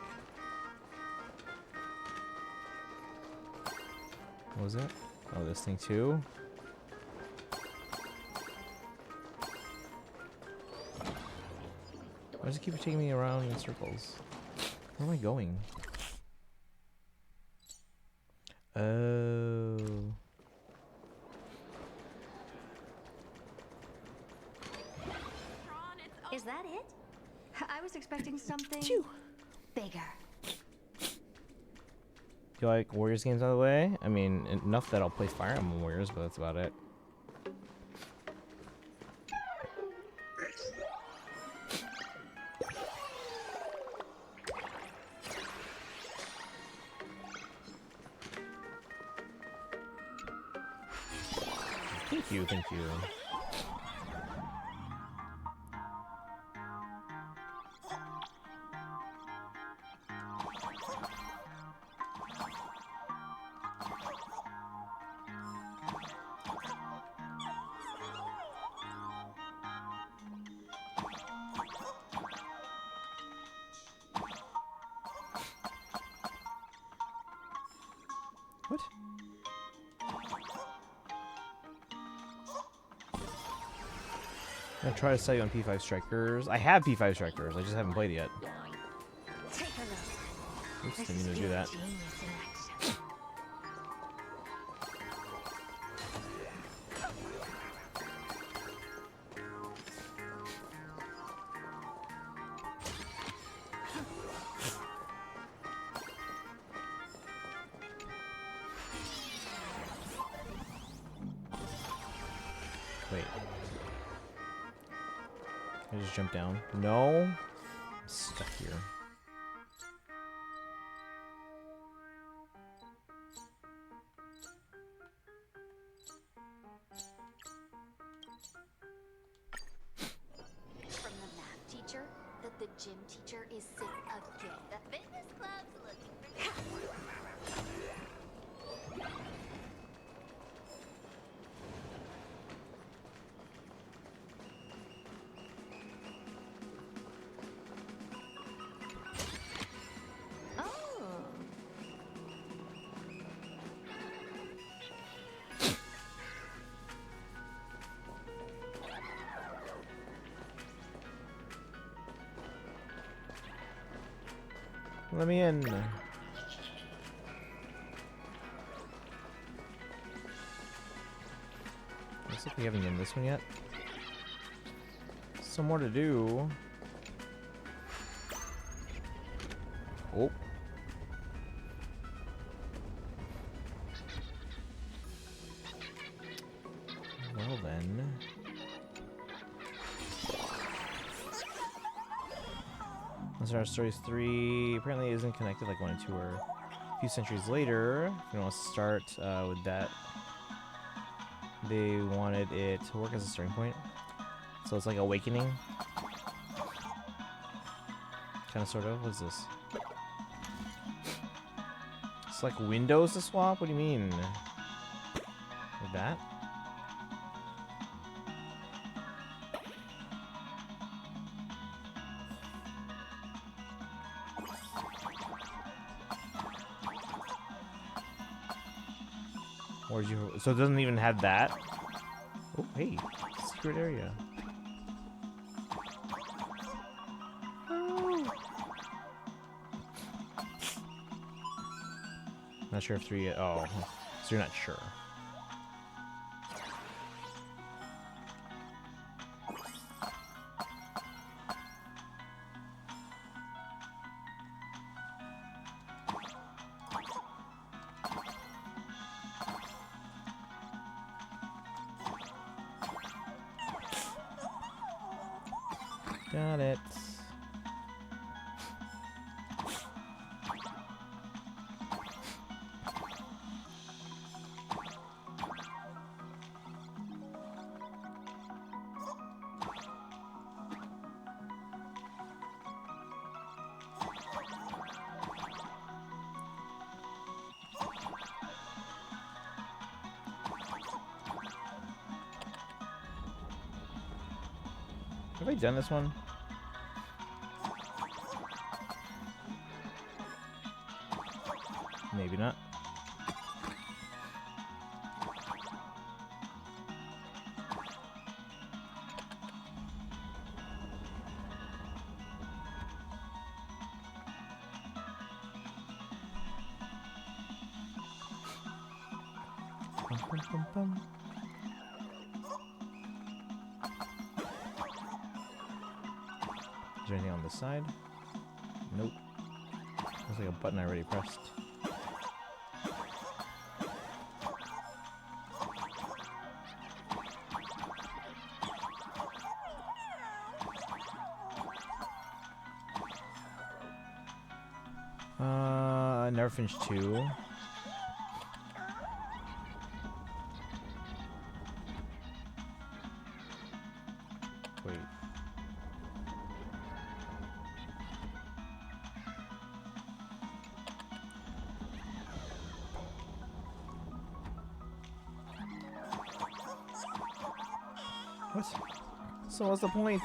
A: What was it? Oh, this thing too. Why does it keep taking me around in circles? Where am I going? Oh.
F: Is that it? I was expecting something bigger.
A: Do you like Warriors games out of the way? I mean, enough that I'll play Fire Emblem Warriors, but that's about it. Thank you, thank you. What? I'm gonna try to sell you on P5 Strikers. I have P5 Strikers, I just haven't played it yet.
F: Take a look.
A: Oops,
F: This
A: didn't
F: is
A: mean to do
F: pure
A: that.
F: genius in action.
A: Wait. I just jump down. No? I'm stuck here.
B: From the math teacher that the gym teacher is sick again. The fitness club's looking for
F: Oh.
A: Let me in. Looks like we haven't done this one yet. Some more to do. Oh. Well then. Our Stories 3 apparently isn't connected like 1 and 2 are. A few centuries later, if you want to start with that, they wanted it to work as a starting point. So it's like awakening. Kind of, sort of. What is this? It's like windows to swap? What do you mean? Like that? Where'd you... So it doesn't even have that? Oh, hey. Secret area. Not sure if 3... Oh, so you're not sure. Got it. Have I done this one? Maybe not. Bum, bum, bum, bum. Is there anything on this side? Nope. Looks like a button I already pressed. I never finished 2. Wait. What? So what's the point?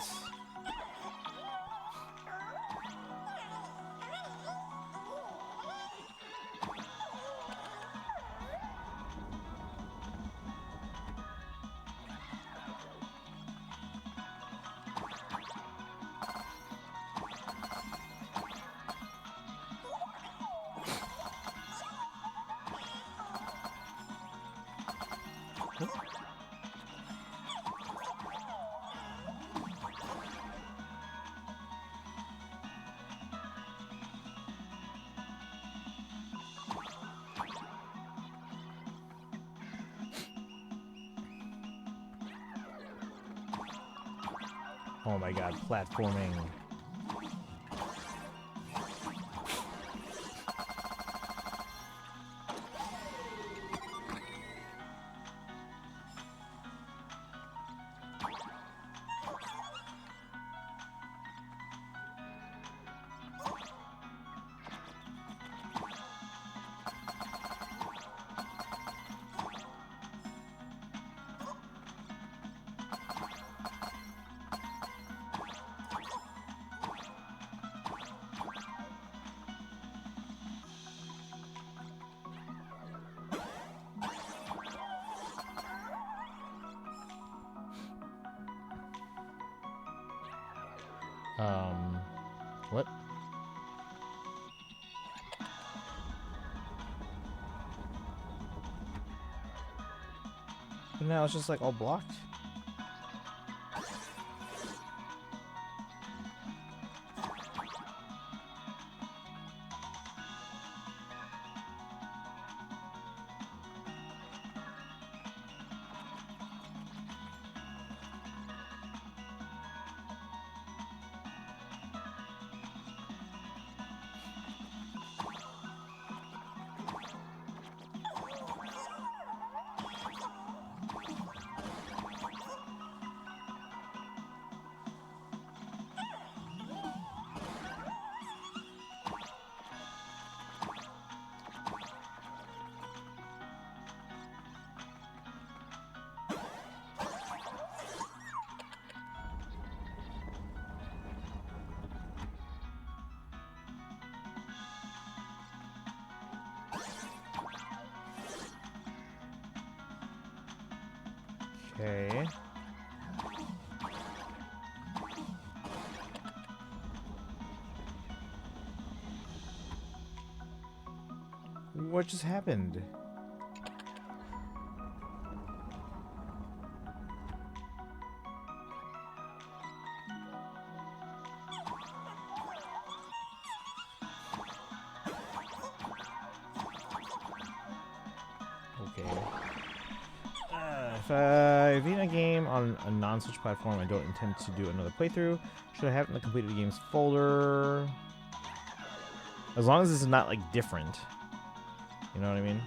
A: Oh my god, platforming. What? But now it's just like all blocked. Okay. What just happened? Okay. If I beat a game on a non-Switch platform, I don't intend to do another playthrough. Should I have it in the completed games folder? As long as this is not like different. You know what I mean?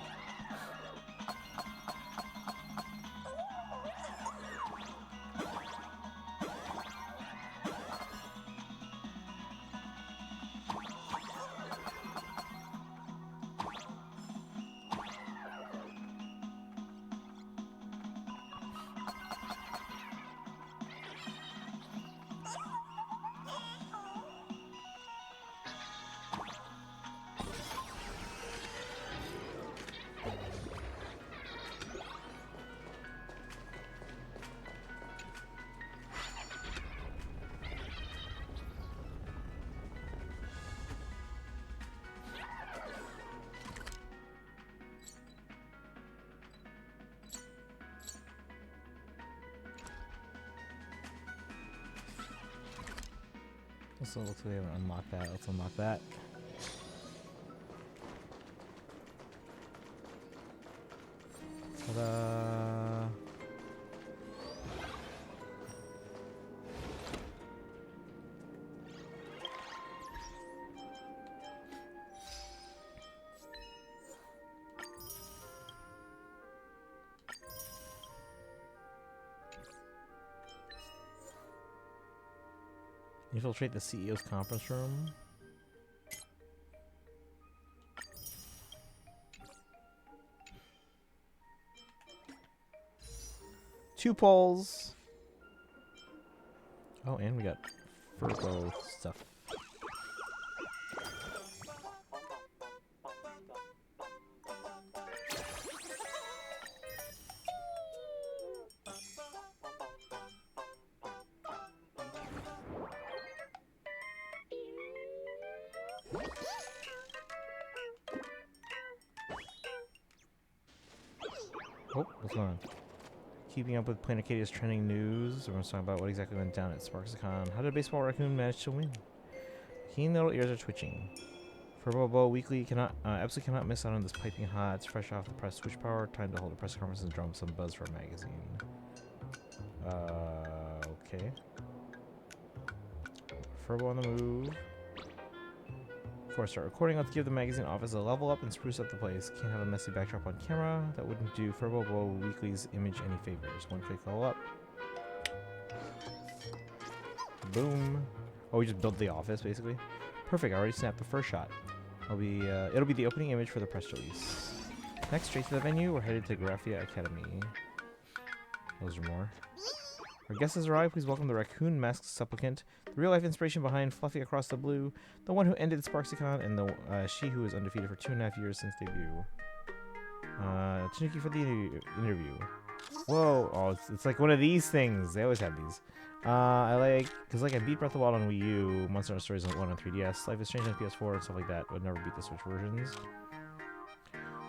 A: Also looks like we haven't unlocked that. Let's unlock that. Ta-da! Infiltrate the CEO's conference room. Two polls. Oh, and we got Furbo stuff. Oh, what's going on? Keeping up with Planarcadia's trending news. Everyone's talking about what exactly went down at Sparksicon. How did a baseball raccoon manage to win? Keen little ears are twitching. Furbo Weekly absolutely cannot miss out on this piping hot. It's fresh off the press switch power. Time to hold a press conference and drum some buzz for a magazine. Okay. Furbo on the move. Before I start recording, let's give the magazine office a level up and spruce up the place. Can't have a messy backdrop on camera. That wouldn't do Furbo Weekly's image any favors. One click all up. Boom. Oh, we just built the office, basically. Perfect, I already snapped the first shot. It'll be the opening image for the press release. Next, straight to the venue. We're headed to Graphia Academy. Those are more. Our guest has arrived. Please welcome the raccoon masked supplicant, the real-life inspiration behind Fluffy Across the Blue, the one who ended Sparksicon, and the she who is undefeated for 2.5 years since debut. Tanuki for the interview. Whoa! Oh, it's like one of these things. They always have these. I beat Breath of the Wild on Wii U, Monster Hunter Stories on 1 on 3DS, Life is Strange on PS4 and stuff like that. Would never beat the Switch versions.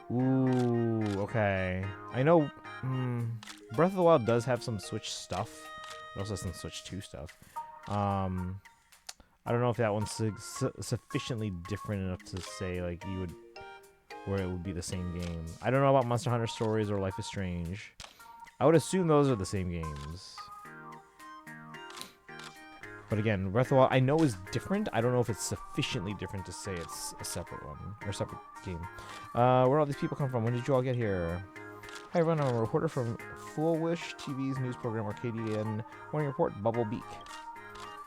A: Ooh, okay. I know. Breath of the Wild does have some Switch stuff. It also has some Switch 2 stuff. I don't know if that one's sufficiently different enough to say like where it would be the same game. I don't know about Monster Hunter Stories or Life is Strange. I would assume those are the same games. But again, Breath of the Wild I know is different. I don't know if it's sufficiently different to say it's a separate one or separate game. Where all these people come from? When did you all get here? Hi everyone, I'm a reporter from Foolish TV's news program Arcadian Morning Report, Bubble Beak.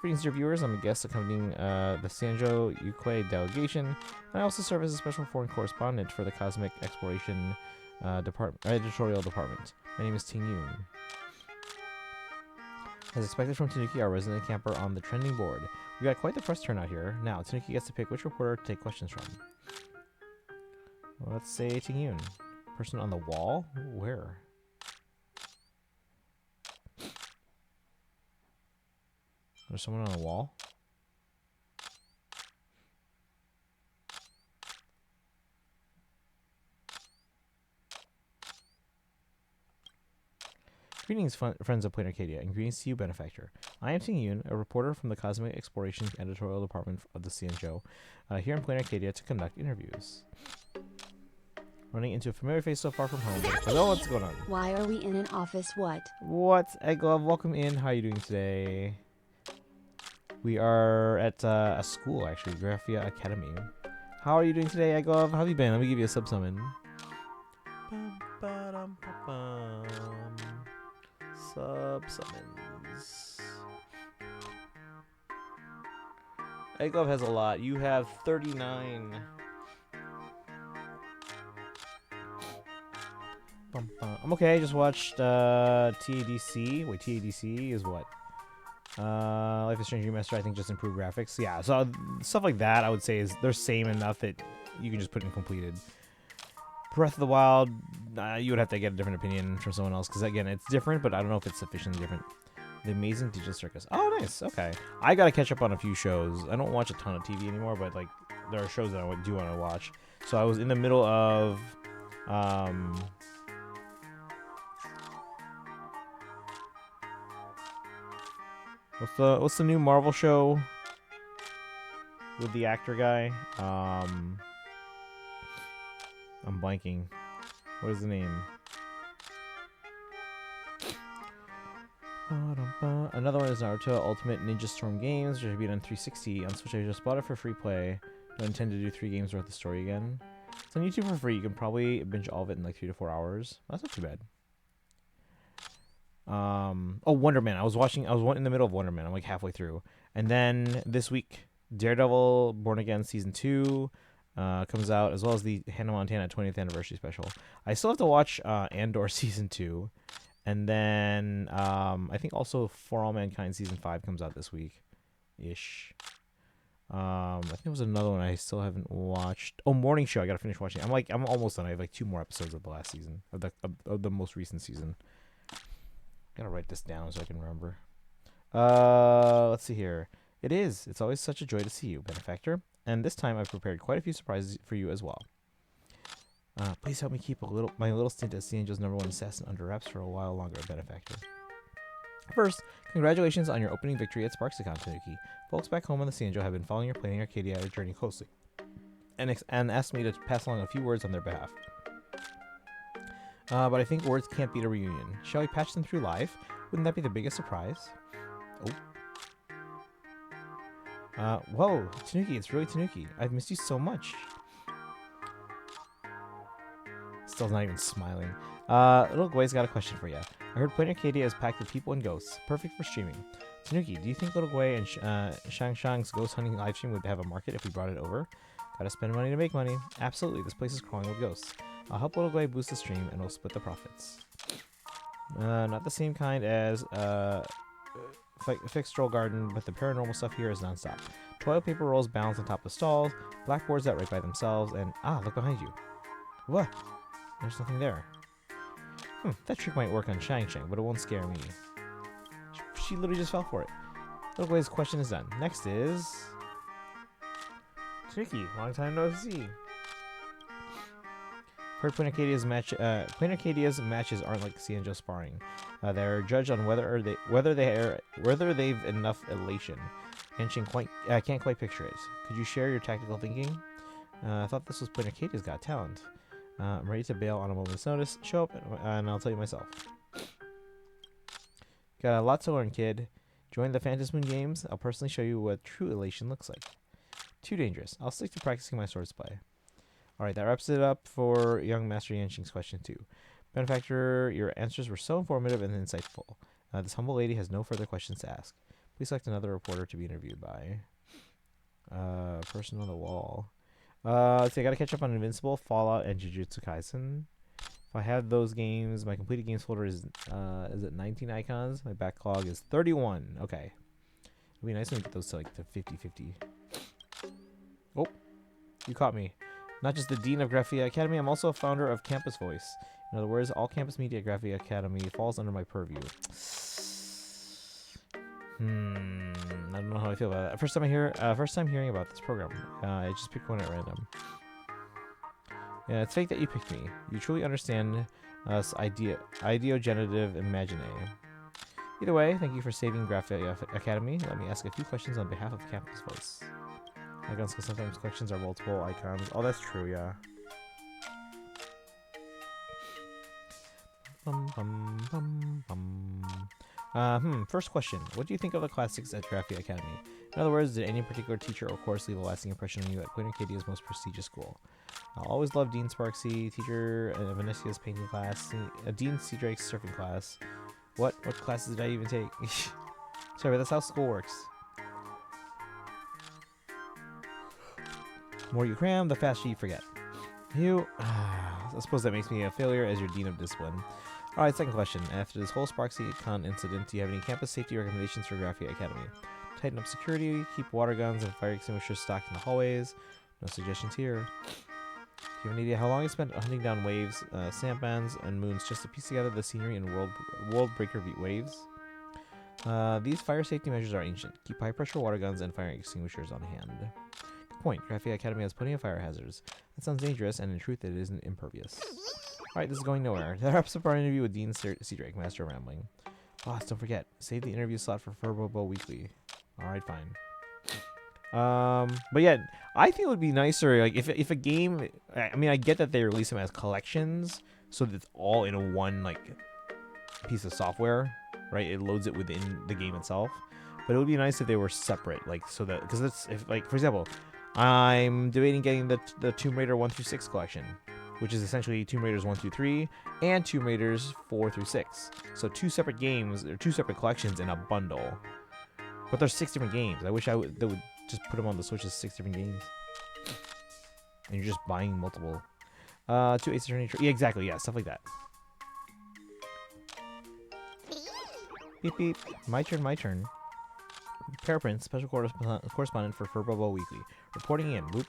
A: Greetings to your viewers, I'm a guest accompanying the Sanjo Yukei delegation, and I also serve as a special foreign correspondent for the Cosmic Exploration editorial department. My name is Ting Yoon. As expected from Tanuki, our resident camper on the trending board. We got quite the press turnout here. Now, Tanuki gets to pick which reporter to take questions from. Well, let's say Ting Yoon. Person on the wall? Where? There's someone on the wall. Greetings, friends of Planarcadia, and greetings to you, Benefactor. I am Ting-Yoon, a reporter from the Cosmic Explorations Editorial Department of the CN Show, here in Planarcadia to conduct interviews. Running into a familiar face so far from home. Hello, what's going on?
G: Why are we in an office? What?
A: What's Egg Glove? Welcome in. How are you doing today? We are at a school, actually, Graphia Academy. How are you doing today, Egg Glove? How have you been? Let me give you a sub-summon. Sub-summons. Egg Glove has a lot. You have 39. I'm okay. I just watched TADC. Wait, TADC is what? Life is Strange Remaster, I think, just improved graphics. Yeah, so stuff like that, I would say, is they're same enough that you can just put in completed. Breath of the Wild, you would have to get a different opinion from someone else, because, again, it's different, but I don't know if it's sufficiently different. The Amazing Digital Circus. Oh, nice. Okay. I gotta catch up on a few shows. I don't watch a ton of TV anymore, but, like, there are shows that I do want to watch. So I was in the middle of... What's the new Marvel show with the actor guy? I'm blanking. What is the name? Another one is Naruto Ultimate Ninja Storm Games, which should be on 360 on Switch. I just bought it for free play. Don't intend to do 3 games worth of story again. It's on YouTube for free. You can probably binge all of it in like 3 to 4 hours. That's not too bad. Oh, Wonder Man. I was in the middle of Wonder Man. I'm like halfway through. And then this week, Daredevil Born Again Season 2 comes out, as well as the Hannah Montana 20th Anniversary Special. I still have to watch Andor Season 2. And then I think also For All Mankind Season 5 comes out this week-ish. I think there was another one I still haven't watched. Oh, Morning Show. I gotta finish watching. I'm almost done. I have like 2 more episodes of the last season, of the most recent season. Gotta write this down so I can remember. Let's see here. It's always such a joy to see you, Benefactor. And this time I've prepared quite a few surprises for you as well. Please help me keep my little stint as CNJ's #1 assassin under wraps for a while longer, Benefactor. First, congratulations on your opening victory at Sparksicon, Tanuki. Folks back home on the CNJ have been following your Planarcadia journey closely, and asked me to pass along a few words on their behalf. But I think words can't beat a reunion. Shall we patch them through live? Wouldn't that be the biggest surprise? Oh. Whoa, Tanuki, it's really Tanuki. I've missed you so much. Still not even smiling. Little Guay's got a question for you. I heard Planarcadia is packed with people and ghosts. Perfect for streaming. Tanuki, do you think Little Guay and Shang Shang's ghost hunting livestream would have a market if we brought it over? Gotta spend money to make money. Absolutely, this place is crawling with ghosts. I'll help Little Guay boost the stream and we'll split the profits. Not the same kind as Fixed Troll Garden, but the paranormal stuff here is non-stop. Toilet paper rolls balanced on top of stalls, blackboards that write by themselves, and look behind you. What? There's nothing there. That trick might work on Shang Shang, but it won't scare me. She literally just fell for it. Little Guay's question is done. Next is... Tricky, long time no see. Heard Planarcadia's matches aren't like CNJ sparring. They're judged on whether they've enough elation. Henshin can't quite picture it. Could you share your tactical thinking? I thought this was Planarcadia's Got Talent. I'm ready to bail on a moment's notice. Show up and I'll tell you myself. Got a lot to learn, kid. Join the Phantasmoon games. I'll personally show you what true elation looks like. Too dangerous. I'll stick to practicing my swordplay. Alright, that wraps it up for young Master Yanxing's question 2. Benefactor, your answers were so informative and insightful. This humble lady has no further questions to ask. Please select another reporter to be interviewed by. Person on the wall. Let's see, I gotta catch up on Invincible, Fallout, and Jujutsu Kaisen. If I have those games, my completed games folder is it 19 icons? My backlog is 31. Okay. It'd be nice when we get those to like to 50-50. Oh, you caught me. Not just the Dean of Graphia Academy, I'm also a founder of Campus Voice. In other words, all campus media at Graphia Academy falls under my purview. don't know how I feel about that. First time hearing about this program. I just picked one at random. Yeah, it's fake that you picked me. You truly understand us ideogenitive imaginae. Either way, thank you for saving Graphia Academy. Let me ask a few questions on behalf of Campus Voice. Icons, because sometimes collections are multiple icons. Oh, that's true, yeah. First question. What do you think of the classics at Graphia Academy? In other words, did any particular teacher or course leave a lasting impression on you at Planarcadia's most prestigious school? I always loved Dean Sparksy, teacher Vanessia's painting class, Dean C. Drake's surfing class. What classes did I even take? Sorry, but that's how school works. The more you cram, the faster you forget. I suppose that makes me a failure as your Dean of Discipline. Alright, second question. After this whole SparksyCon incident, do you have any campus safety recommendations for Graphia Academy? Tighten up security, keep water guns and fire extinguishers stocked in the hallways. No suggestions here. Do you have any idea how long you spent hunting down waves, sampans, and moons just to piece together the scenery and world breaker waves? These fire safety measures are ancient. Keep high pressure water guns and fire extinguishers on hand. Good point. Graphia Academy has plenty of fire hazards. That sounds dangerous, and in truth, it isn't impervious. Alright, this is going nowhere. That wraps up our interview with Dean C. Drake, Master of Rambling. Boss, don't forget, save the interview slot for Furbobo Weekly. Alright, fine. But yeah, I think it would be nicer, like, if a game, I mean, I get that they release them as collections, so that it's all in one, like, piece of software, right? It loads it within the game itself. But it would be nice if they were separate, like, so that, because it's, if, like, for example, I'm debating getting the Tomb Raider 1 through 6 collection, which is essentially Tomb Raiders 1 through 3 and Tomb Raiders 4 through 6. So 2 separate games, or 2 separate collections in a bundle. But there's 6 different games. I wish they would just put them on the Switch as 6 different games. And you're just buying multiple. 2 Ace Attorney. Yeah, exactly. Yeah, stuff like that. Beep beep. My turn. My turn. Paraprince, special correspondent for Furbobo Weekly, reporting in. Boop.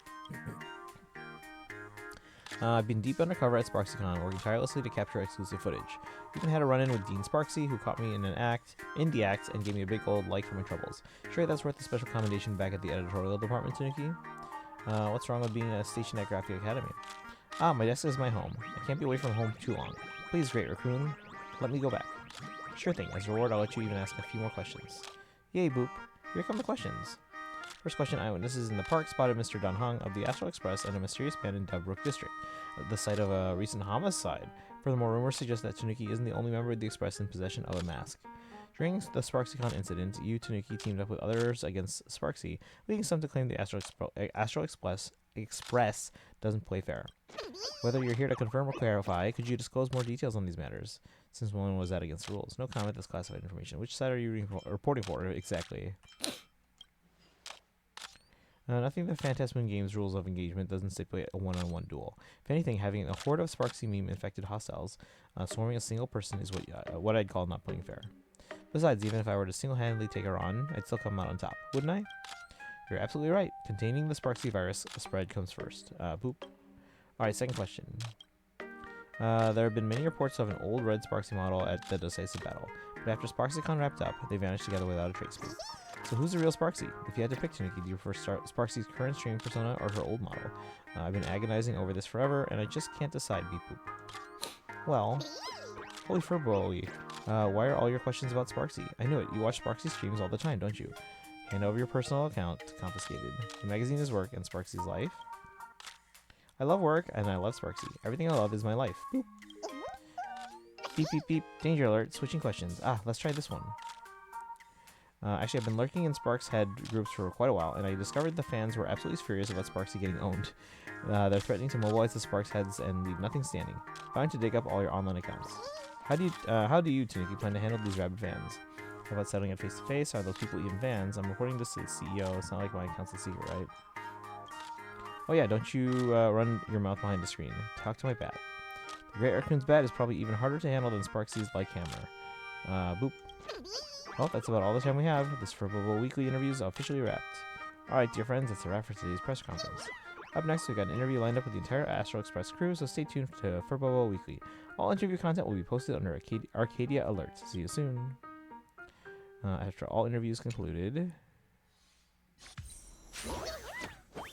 A: I've been deep undercover at SparksyCon, working tirelessly to capture exclusive footage. Even had a run-in with Dean Sparksy, who caught me in the act, and gave me a big old like for my troubles. Sure, that's worth the special commendation back at the editorial department, Tanuki. What's wrong with being stationed at Graphia Academy? Ah, my desk is my home. I can't be away from home too long. Please, Great Raccoon, let me go back. Sure thing. As a reward, I'll let you even ask a few more questions. Yay, Boop. Here come the questions. First question, eyewitnesses in the park spotted Mr. Don Hung of the Astral Express and a mysterious man in Dubbrook District, the site of a recent homicide. Furthermore, rumors suggest that Tanuki isn't the only member of the Express in possession of a mask. During the SparksyCon incident, you, Tanuki, teamed up with others against Sparksy, leading some to claim the Astral Express doesn't play fair. Whether you're here to confirm or clarify, could you disclose more details on these matters? Since one was that against the rules? No comment, that's classified information. Which side are you reporting for exactly? Nothing the Phantasm Games rules of engagement doesn't stipulate a one-on-one duel. If anything, having a horde of Sparksy meme-infected hostiles swarming a single person is what I'd call not playing fair. Besides, even if I were to single-handedly take her on, I'd still come out on top, wouldn't I? You're absolutely right. Containing the Sparksy virus spread comes first. Boop. Alright, second question. There have been many reports of an old red Sparksy model at the decisive battle, but after SparksyCon wrapped up, they vanished together without a trace. Boop. So who's the real Sparksy? If you had to pick Tanuki, do you prefer Sparksy's current streaming persona or her old model? I've been agonizing over this forever, and I just can't decide, beep boop. Well, holy furboy, why are all your questions about Sparksy? I knew it, you watch Sparksy streams all the time, don't you? Hand over your personal account, confiscated. The magazine is work, and Sparksy's life? I love work, and I love Sparksy. Everything I love is my life. Boop. Beep beep beep, danger alert, switching questions. Let's try this one. Actually, I've been lurking in Sparks Head groups for quite a while, and I discovered the fans were absolutely furious about Sparksy getting owned. They're threatening to mobilize the Sparks Heads and leave nothing standing, trying to dig up all your online accounts. How do you, Tanuki, plan to handle these rabid fans? How about settling it face-to-face? Are those people even fans? I'm reporting this to the CEO. It's not like my account's a secret, right? Oh yeah, don't you run your mouth behind the screen. Talk to my bat. The Great Raccoon's bat is probably even harder to handle than Sparksy's like hammer. Boop. Well, that's about all the time we have. This Furbobo Weekly interview is officially wrapped. Alright, dear friends, that's a wrap for today's press conference. Up next, we've got an interview lined up with the entire Astral Express crew, so stay tuned to Furbobo Weekly. All interview content will be posted under Arcadia Alerts. See you soon. After all interviews concluded...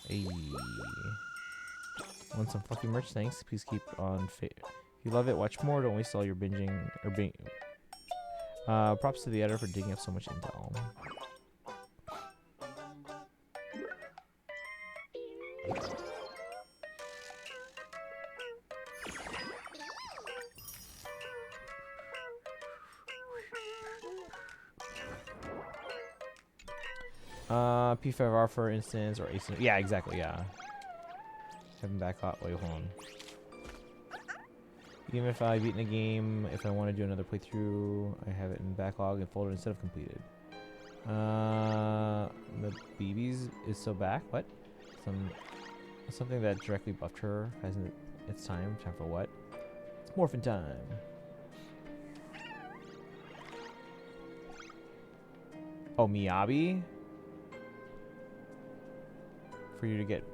A: Hey. Want some fucking merch? Thanks. Please keep on If you love it, watch more. Don't waste all your binging or props to the editor for digging up so much intel. P5R for instance, or async. Yeah, exactly. Yeah. Having backlot. Wait, hold on. Even if I've beaten a game, if I want to do another playthrough, I have it in backlog and folder instead of completed. The BB's is so back. What? Something that directly buffed her hasn't. It's time. Time for what? It's morphin' time. Oh, Miyabi. For you to get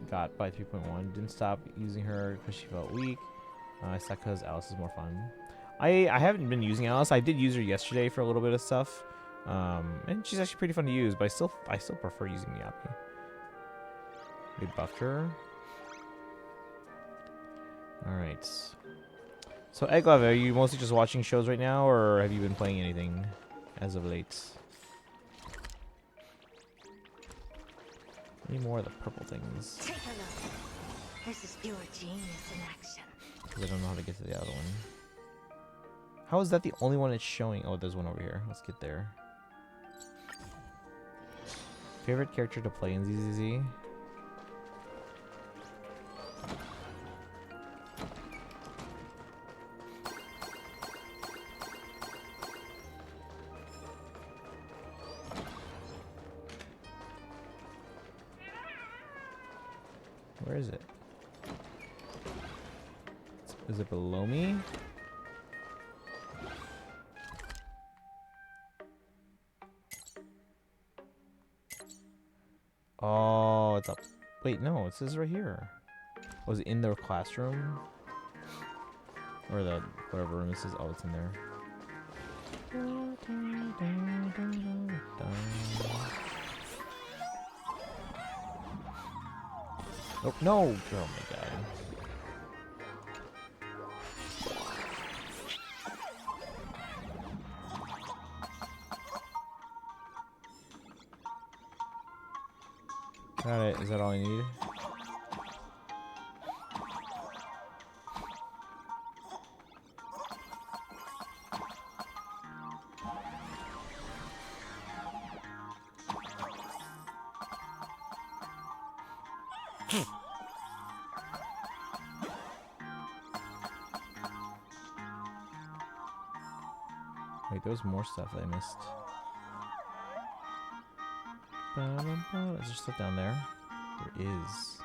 A: got by 3.1. Didn't stop using her because she felt weak. I stopped because Alice is more fun. I haven't been using Alice. I did use her yesterday for a little bit of stuff, and she's actually pretty fun to use. But I still prefer using Miyabi. They buffed her. All right. So Egglove, are you mostly just watching shows right now, or have you been playing anything as of late? Any more of the purple things?
F: Take a look. This is pure genius in action.
A: Because I don't know how to get to the other one. How is that the only one it's showing? Oh, there's one over here. Let's get there. Favorite character to play in ZZZ? Where is it? Is it below me? Oh, it's up. Wait, no, it says right here. Was it in the classroom? Or the whatever room this is? Oh, it's in there. Oh, no! Oh my god. Got it. Is that all I need? Wait, there was more stuff that I missed. Is there stuff down there? There is.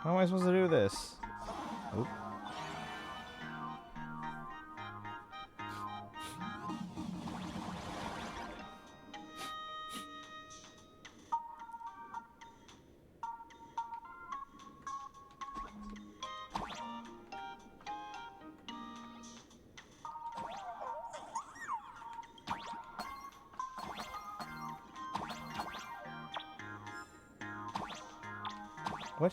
A: How am I supposed to do this? Oop. What?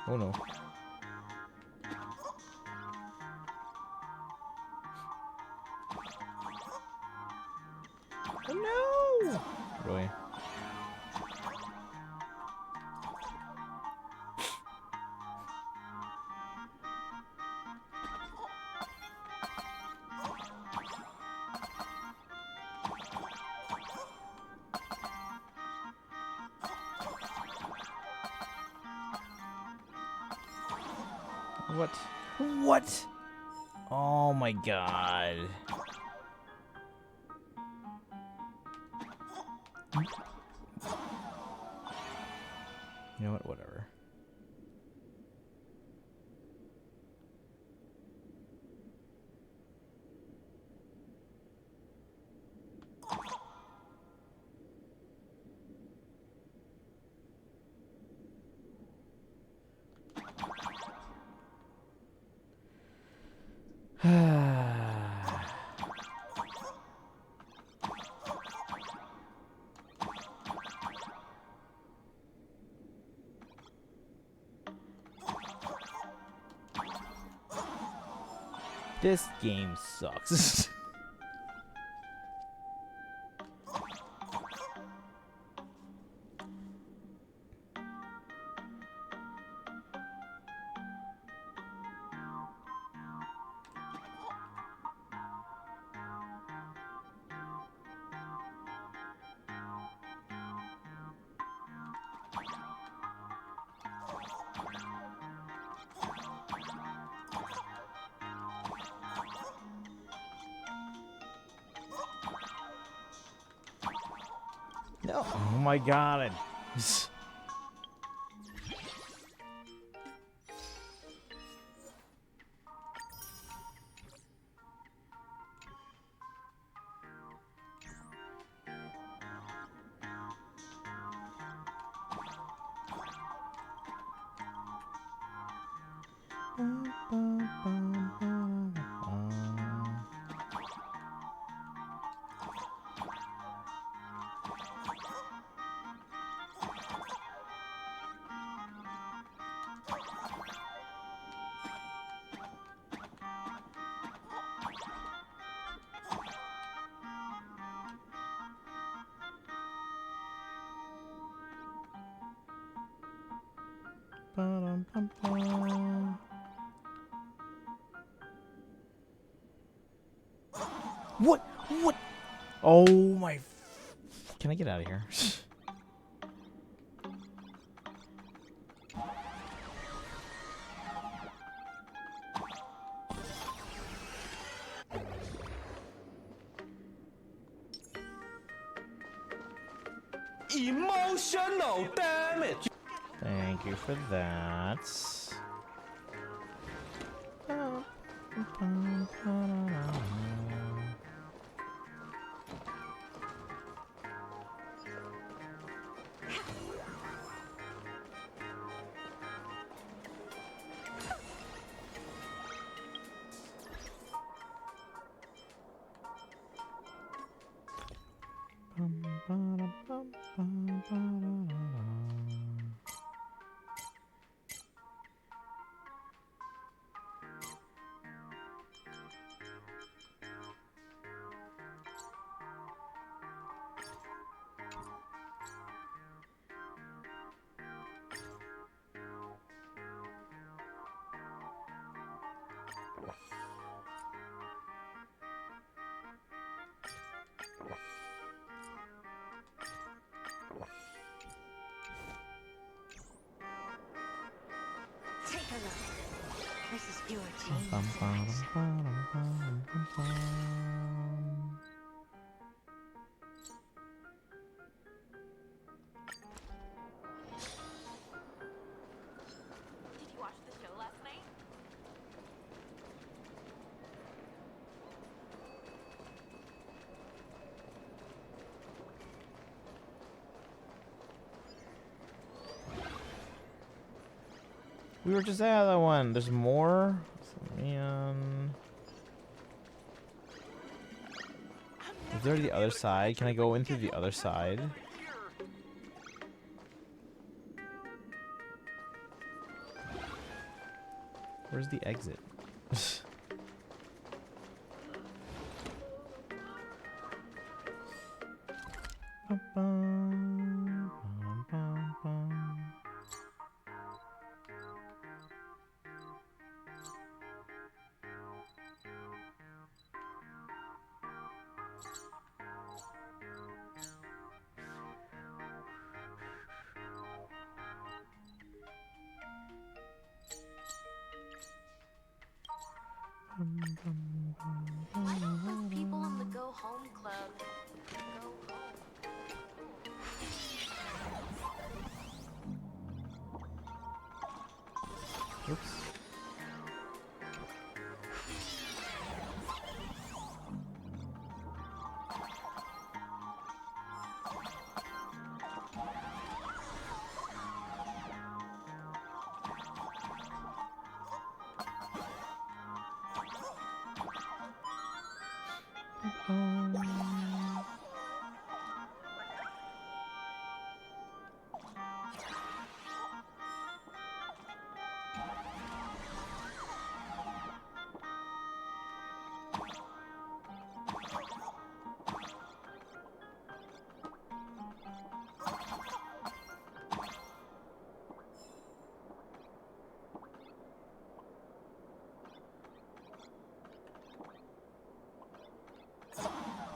A: Oh no. Oh no! Really? What? What? Oh my god. You know what? Whatever. This game sucks. No. Oh my god. What? What? Oh my. Can I get out of here?
E: Emotional damage.
A: Thank you for that.
F: Take a look. This is pure genius in action.
D: Did you watch the show last night?
A: We were just at that one. There's more. Man. Is there the other side? Can I go into the other side? Where's the exit?
B: Why don't those people on the Go Home Club go home?
A: Oops.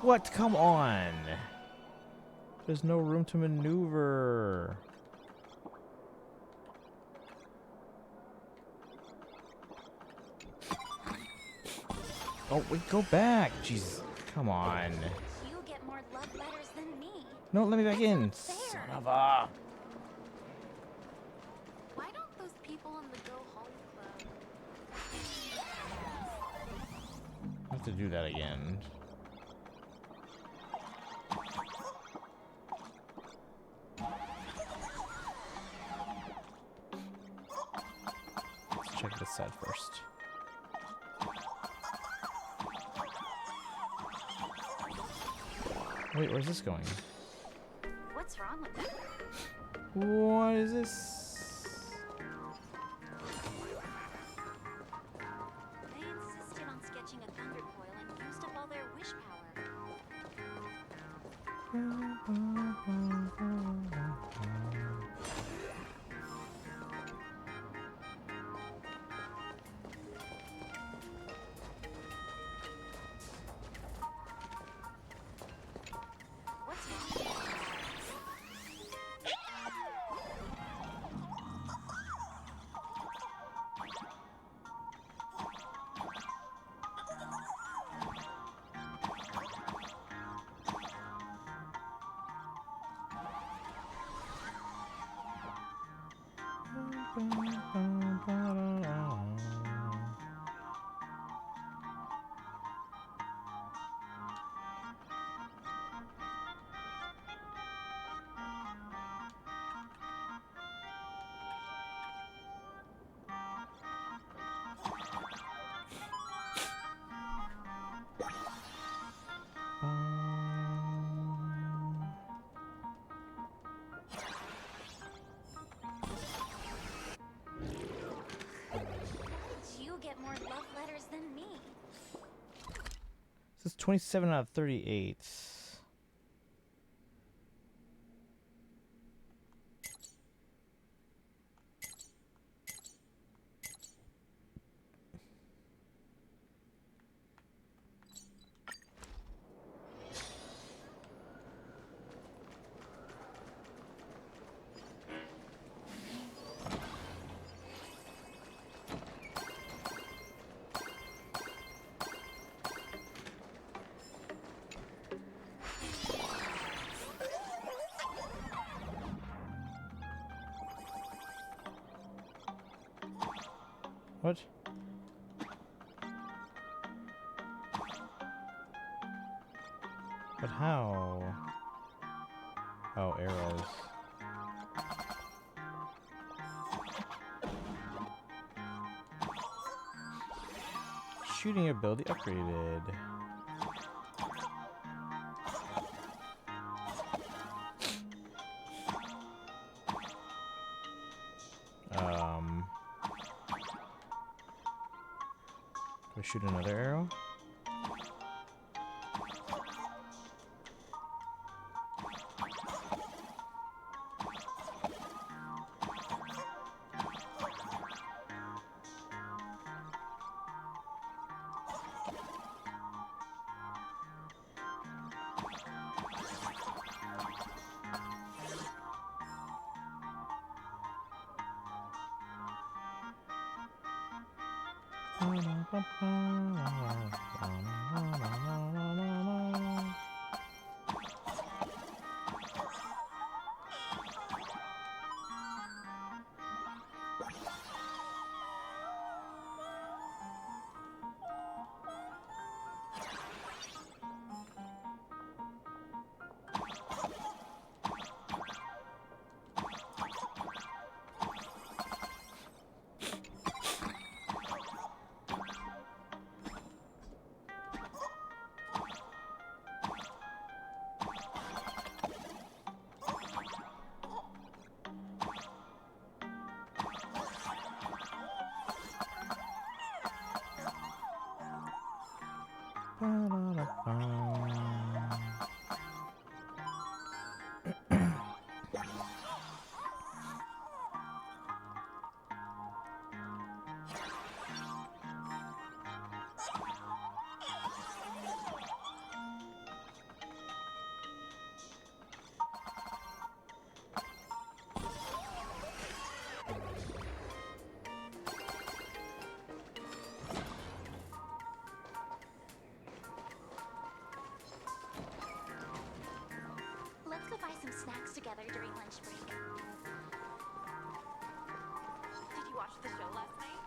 A: What? Come on. There's no room to maneuver. Oh, wait, go back. Jeez. Come on.
B: You get more love letters than me.
A: No, let me back in.
B: not fair.
A: Son of a.
B: Why don't those people on the Go Home Club?
A: I have to do that again. Let's check this side first. Wait, where's this going?
B: What's wrong with that?
A: What is this?
B: They insisted on sketching a thunder coil and used up all their wish power. What's wrong? You get more love letters than me.
A: This is 27 out of 38. What? But how? Oh, arrows. Shooting ability upgraded. Do I shoot another arrow?
B: Let's go buy some snacks together during lunch break.
E: Did you watch the show last night?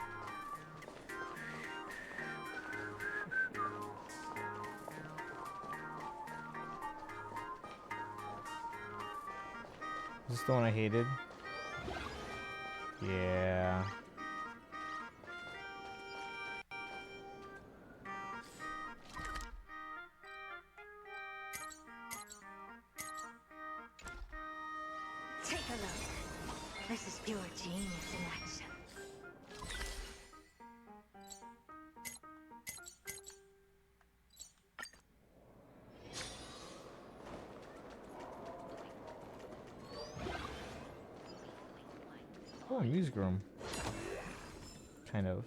A: Is this the one I hated? Yeah.
F: Take a look. This is pure genius in action.
A: Oh, music room. Kind of.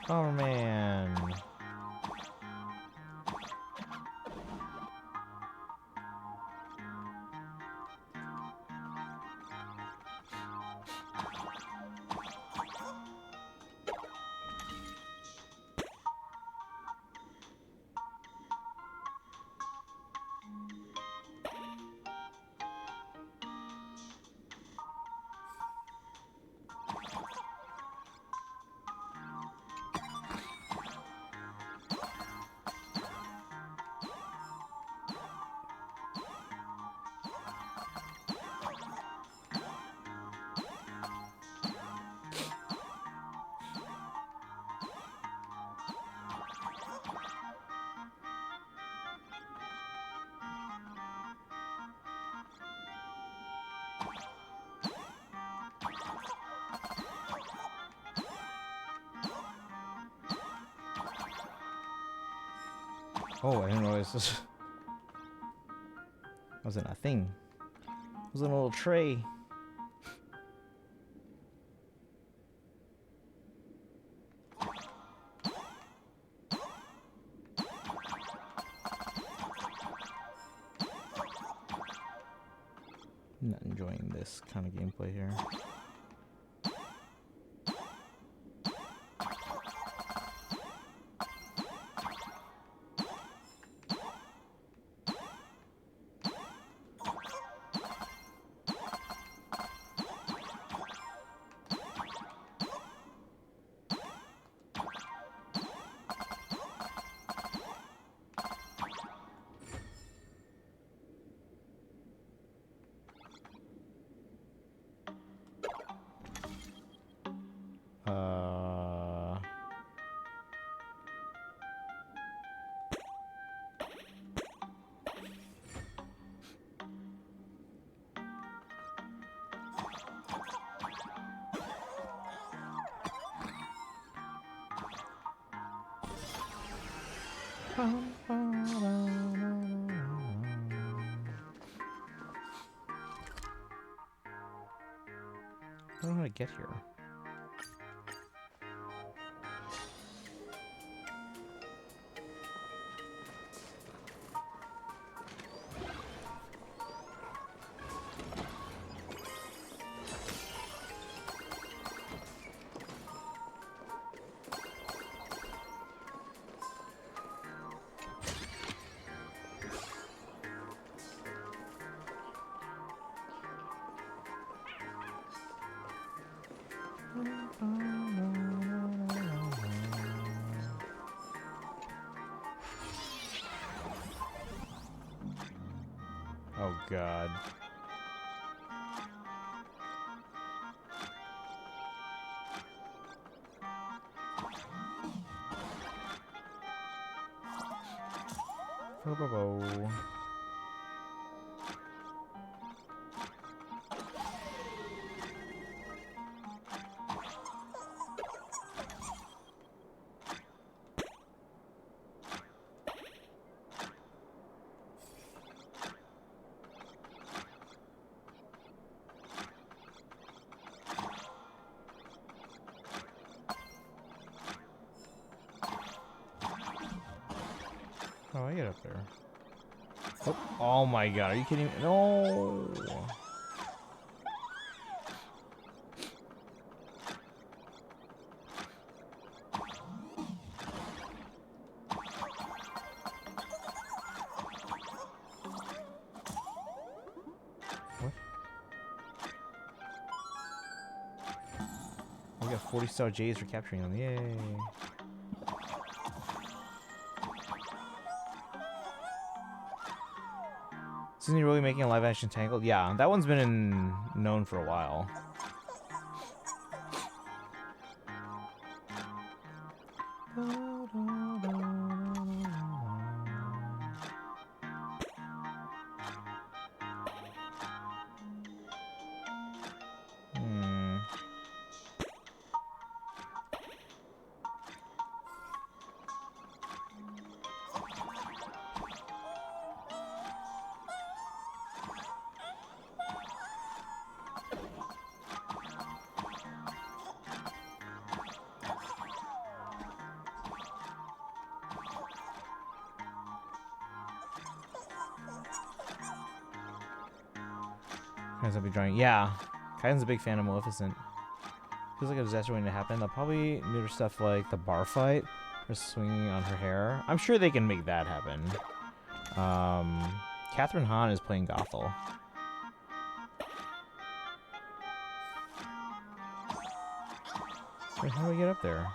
A: Oh man. Oh, I didn't realize this wasn't a thing. It was in a little tray. I'm not enjoying this kind of gameplay here. I don't know how to get here. Oh God. Bo. How do I get up there? Oh, oh my God, are you kidding me? No! What? We got 40-star Jades for capturing them, yay! Isn't he really making a live-action Tangled? Yeah, that one's been known for a while. Kaizen's be drawing. Yeah, Kaizen's a big fan of Maleficent. Feels like a disaster waiting to happen. They'll probably neuter stuff like the bar fight or swinging on her hair. I'm sure they can make that happen. Catherine Hahn is playing Gothel. Wait, how do we get up there?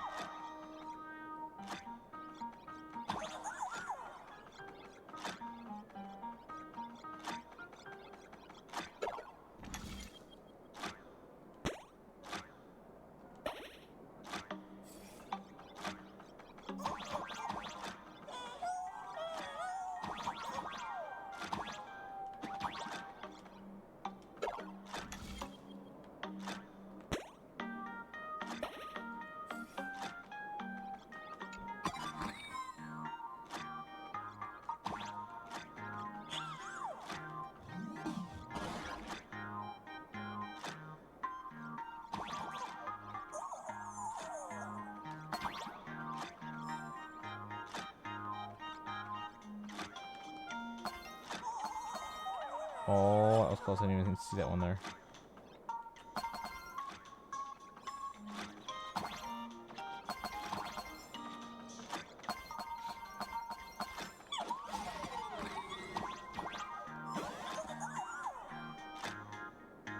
A: Oh, that was close. I didn't even see that one there.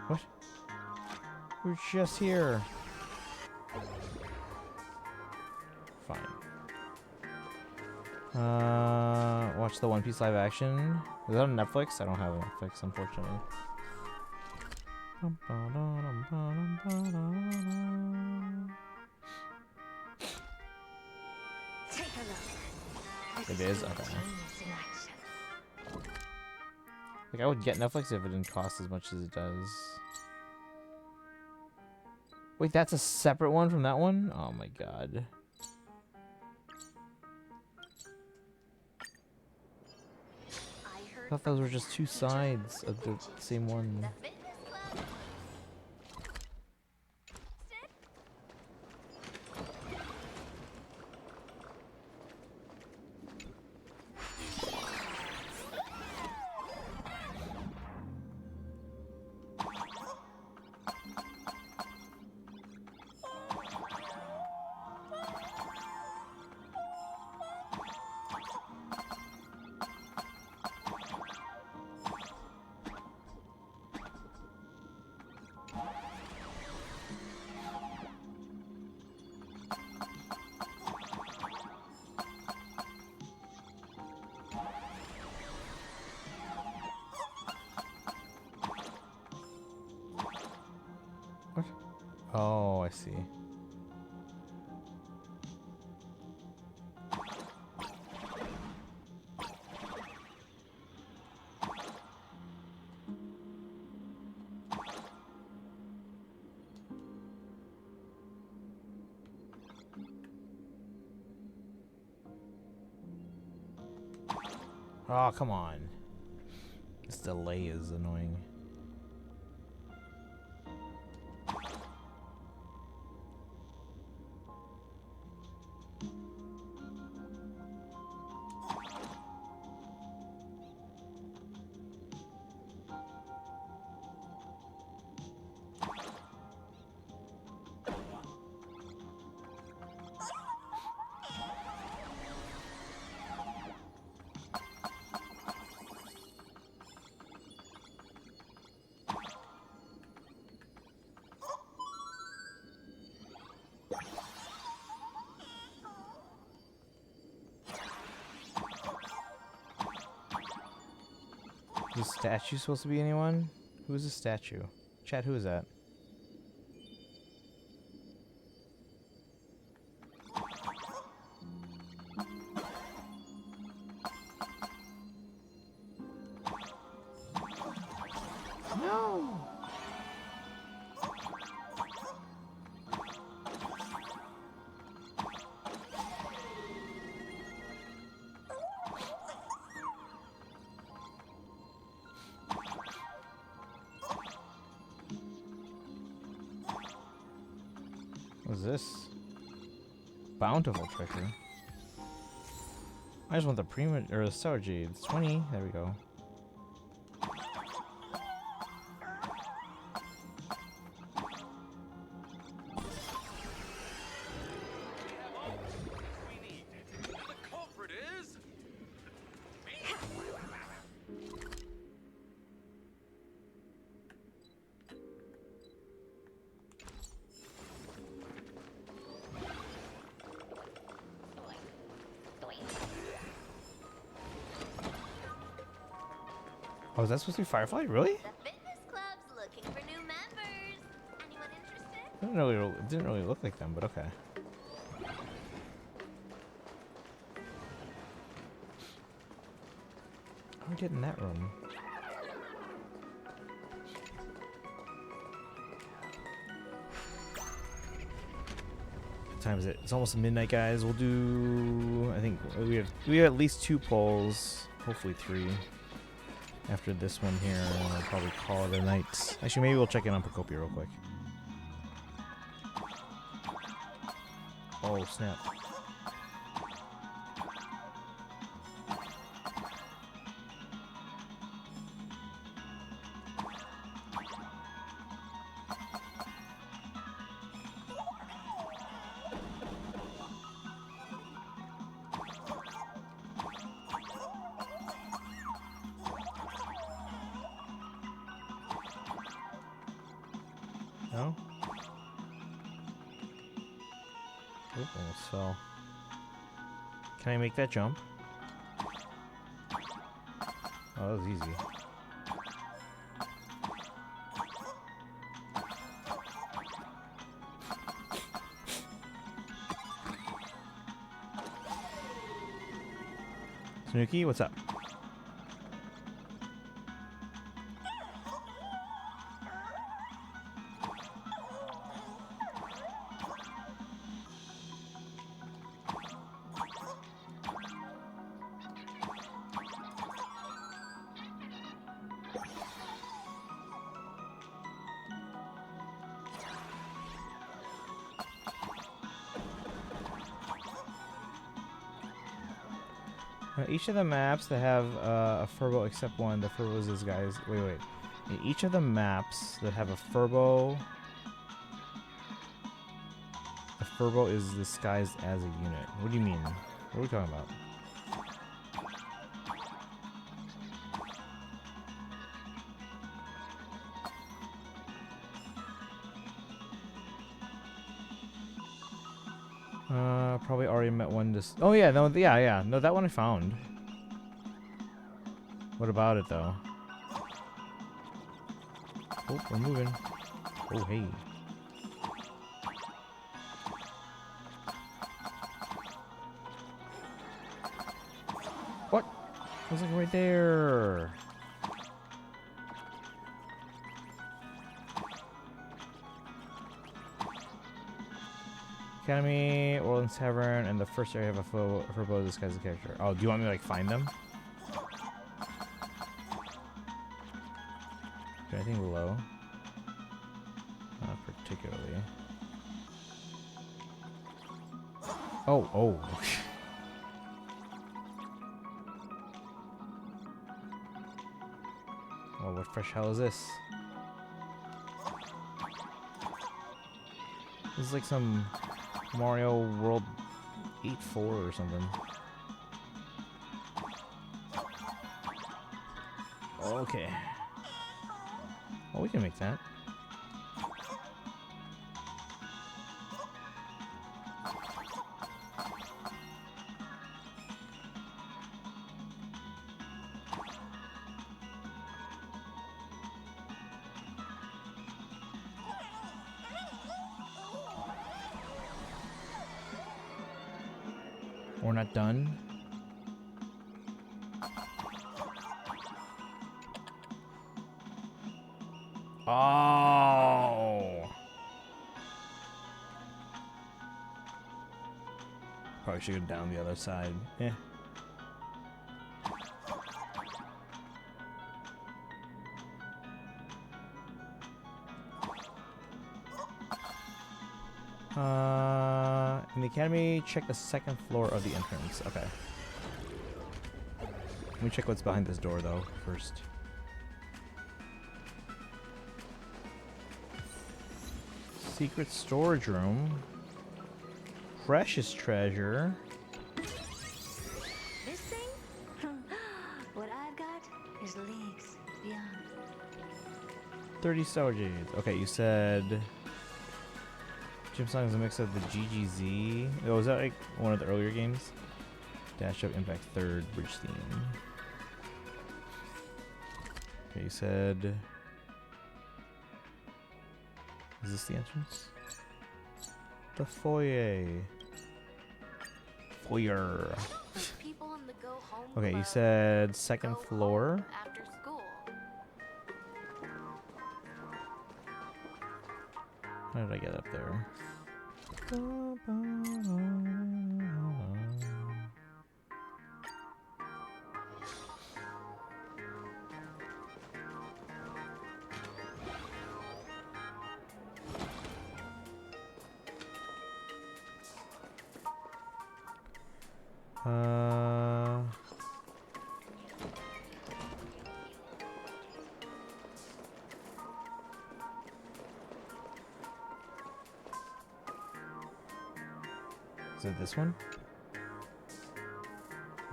A: What? We're just here. Fine. Watch the One Piece live action. Is that on Netflix? I don't have Netflix, unfortunately.
F: Take a look.
A: It is? Okay. Like, I would get Netflix if it didn't cost as much as it does. Wait, that's a separate one from that one? Oh my god. I thought those were just two sides of the same one. What? Oh, I see. Oh, come on. This delay is annoying. Is the statue supposed to be anyone? Who is the statue? Chat, who is that? No! What's this? Bountiful treasure. I just want the Prima or the Sour Jades. 20. There we go. Oh, is that supposed to be Firefly? Really?
B: The fitness club's looking for new members. Anyone interested?
A: It didn't really look like them, but okay. How do we get in that room? What time is it? It's almost midnight, guys. We'll do. I think we have at least 2 polls, hopefully 3. After this one here, and I'll probably call it a night. Actually, maybe we'll check in on Procopia real quick. Oh snap! No? Oop, almost fell. Can I make that jump? Oh, that was easy. Snooki, what's up? Each of the maps that have a furbo except one, the furbo is this guy's. Wait. In each of the maps that have a furbo, the furbo is disguised as a unit. What do you mean? What are we talking about? Probably already met one. Oh yeah, no, yeah. No, that one I found. What about it though? Oh, we're moving. Oh hey. What? I was like right there. Academy, Orleans Tavern, and the first area have a furbo disguised as a character. Oh, do you want me to like find them? Anything below? Not particularly. Oh. Oh, what fresh hell is this? This is like some Mario World 8-4 or something. Okay. Well, we can make that. We're not done. Oh. Probably should go down the other side. Yeah. In the academy, check the second floor of the entrance. Okay. Let me check what's behind this door, though, first. Secret storage room. Precious treasure.
F: This thing? What I've got is leagues beyond.
A: 30 Sour Jades. Okay, you said... Gym Song is a mix of the GGZ. Oh, is that like one of the earlier games? Dash Up Impact 3rd Bridge Theme. Okay, you said. Is this the entrance? The foyer. Foyer.
B: People on the go home
A: Okay, you
B: club
A: said second
B: go
A: floor.
B: home after school.
A: How did I get up there? Is it this one?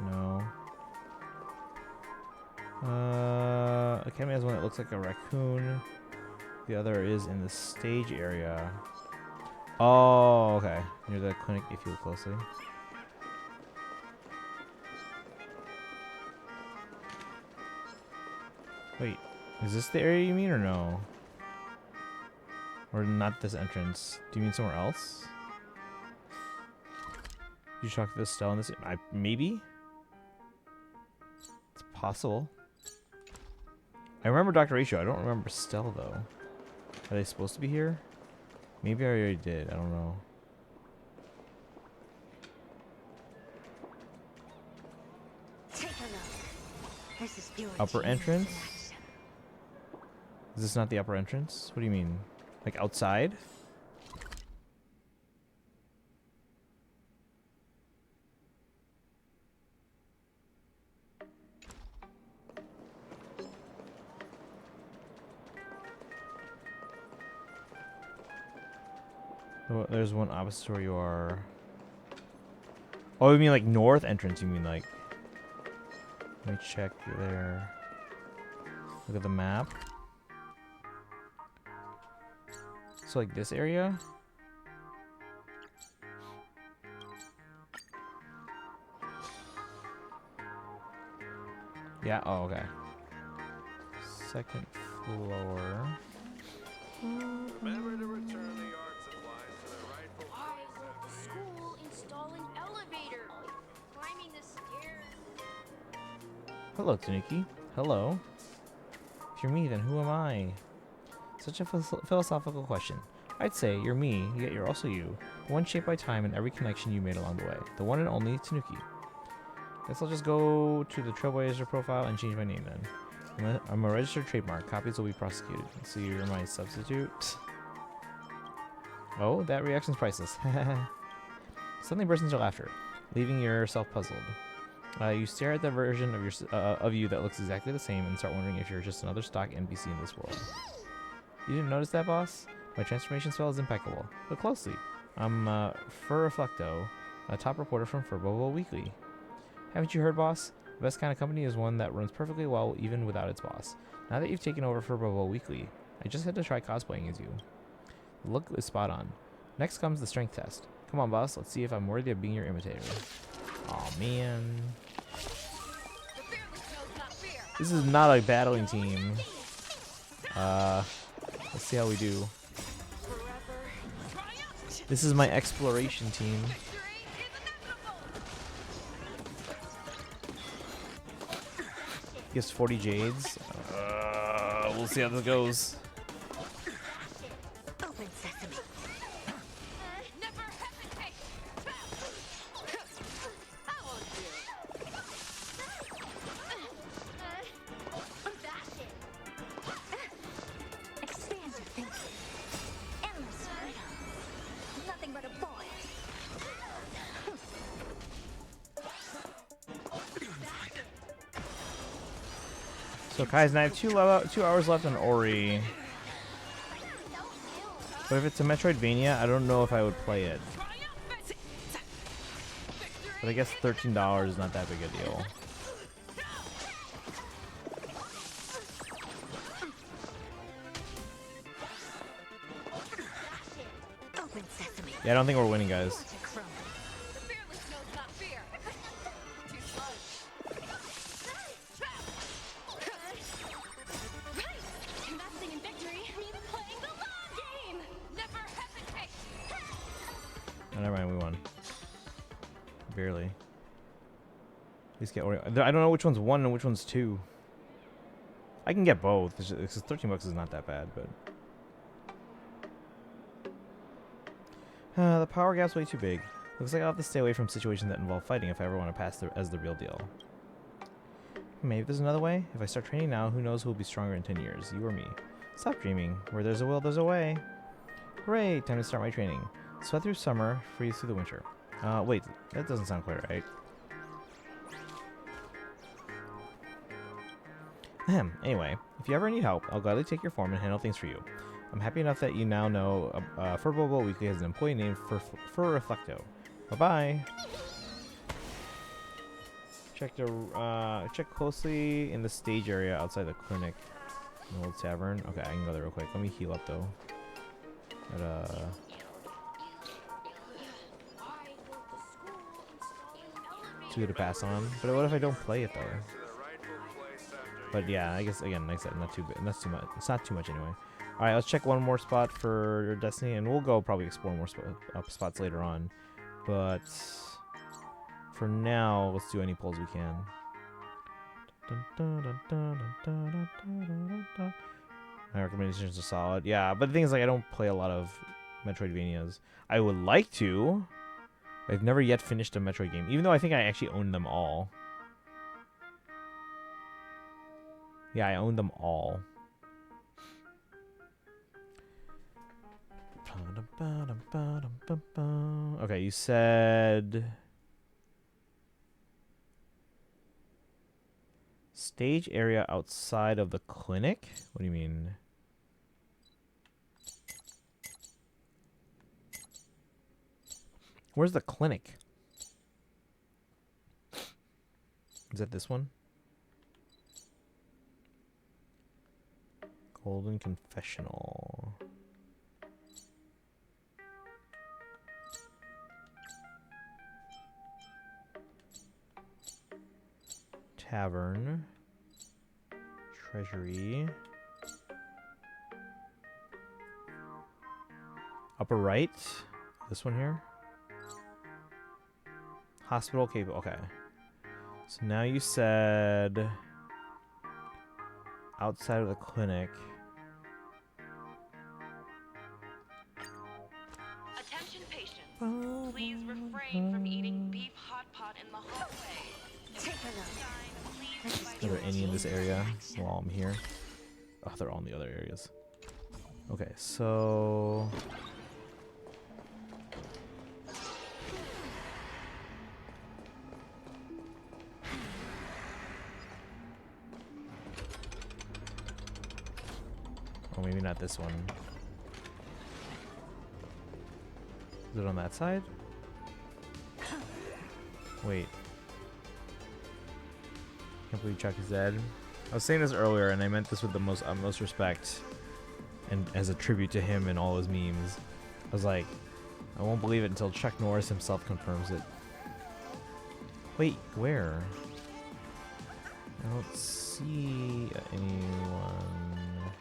A: No. Academy has one that looks like a raccoon. The other is in the stage area. Oh, okay. Near the clinic if you look closely. Wait, is this the area you mean or no? Or not this entrance? Do you mean somewhere else? You shocked this Stella in this? Maybe? It's possible. I remember Dr. Ratio. I don't remember Stella though. Are they supposed to be here? Maybe I already did. I don't know.
F: Take a look. This is pure
A: Upper
F: genius
A: entrance?
F: in action.
A: Is this not the upper entrance? What do you mean? Like outside? Oh, there's one opposite where you are. Oh, you mean like north entrance? You mean like? Let me check there. Look at the map. So like this area? Yeah, oh okay. Second floor.
E: Remember to return the art supplies to their rightful
B: I
E: place
B: work
E: after
B: the
E: use.
B: school installing elevator. Climbing the stairs.
A: Hello, Tanuki. Hello. If you're me, then who am I? Such a philosophical question. I'd say you're me, yet you're also you. The one shaped by time and every connection you made along the way. The one and only Tanuki. Guess I'll just go to the Trailblazer profile and change my name then. I'm a registered trademark. Copies will be prosecuted. So you're my substitute? Oh, that reaction's priceless. Suddenly bursts into laughter, leaving yourself puzzled. You stare at the version of you that looks exactly the same and start wondering if you're just another stock NPC in this world. You didn't notice that, boss? My transformation spell is impeccable. Look closely. I'm Fur Reflecto, a top reporter from Furbobo Weekly. Haven't you heard, boss? The best kind of company is one that runs perfectly well even without its boss. Now that you've taken over Furbobo Weekly, I just had to try cosplaying as you. The look is spot on. Next comes the strength test. Come on, boss. Let's see if I'm worthy of being your imitator. Aw, man. This is not a battling team. Let's see how we do. This is my exploration team. Gives 40 Jades. We'll see how this goes.
F: Open sesame.
D: Never hesitate.
F: Expand your thinking. Endless freedom. Nothing but a boy.
A: So guys, and I have 2 hours left on Ori. But if it's a Metroidvania, I don't know if I would play it. But I guess $13 is not that big a deal.
F: Open sesame.
A: Yeah, I don't think we're winning, guys.
F: Watch it crumble.
D: The fearless knows not fear. Too slow.
A: barely. At least get Oreo. I don't know which one's 1 and which one's 2. I can get both. It's just, 13 bucks is not that bad, but the power gap's way too big. Looks like I'll have to stay away from situations that involve fighting if I ever want to pass as the real deal. Maybe there's another way? If I start training now, who knows who will be stronger in 10 years, you or me. Stop dreaming. Where there's a will, there's a way. Hooray, time to start my training. Sweat through summer, freeze through the winter. Wait, that doesn't sound quite right. Anyway, if you ever need help, I'll gladly take your form and handle things for you. I'm happy enough that you now know Furball Weekly has an employee named Reflecto. Bye-bye. Check closely in the stage area outside the clinic. An old tavern. Okay, I can go there real quick. Let me heal up though. Too good to pass on. But what if I don't play it though? But yeah, I guess again, like I said, not too big. That's too much. It's not too much anyway. All right, let's check one more spot for Destiny, and we'll go probably explore more spots later on. But for now, let's do any pulls we can. My recommendations are solid. Yeah, but the thing is, like, I don't play a lot of Metroidvanias. I would like to. I've never yet finished a Metroid game, even though I think I actually own them all. Yeah, I own them all. Okay, you said stage area outside of the clinic? What do you mean? Where's the clinic? Is that this one? Golden Confessional. Tavern. Treasury. Upper right. This one here. Hospital cable. Okay. So now you said outside of the clinic.
H: Attention patients. Please refrain from eating beef hot pot in the hallway.
F: Take a look.
A: Are there any in this area while I'm here? Oh, they're all in the other areas. Okay, so oh, maybe not this one. Is it on that side? Wait. Can't believe Chuck is dead. I was saying this earlier, and I meant this with the most utmost respect, and as a tribute to him and all his memes. I was like, I won't believe it until Chuck Norris himself confirms it. Wait, where? I don't see anyone.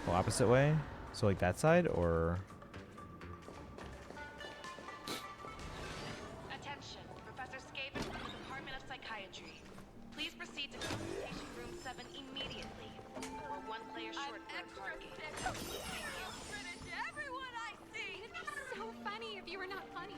A: Oh, opposite way? So like that side, or?
H: Attention, Professor Skaven from the Department of Psychiatry. Please proceed to consultation room 7 immediately. We're one player short for a card game.
D: Everyone I see! It'd be so funny if you were not funny.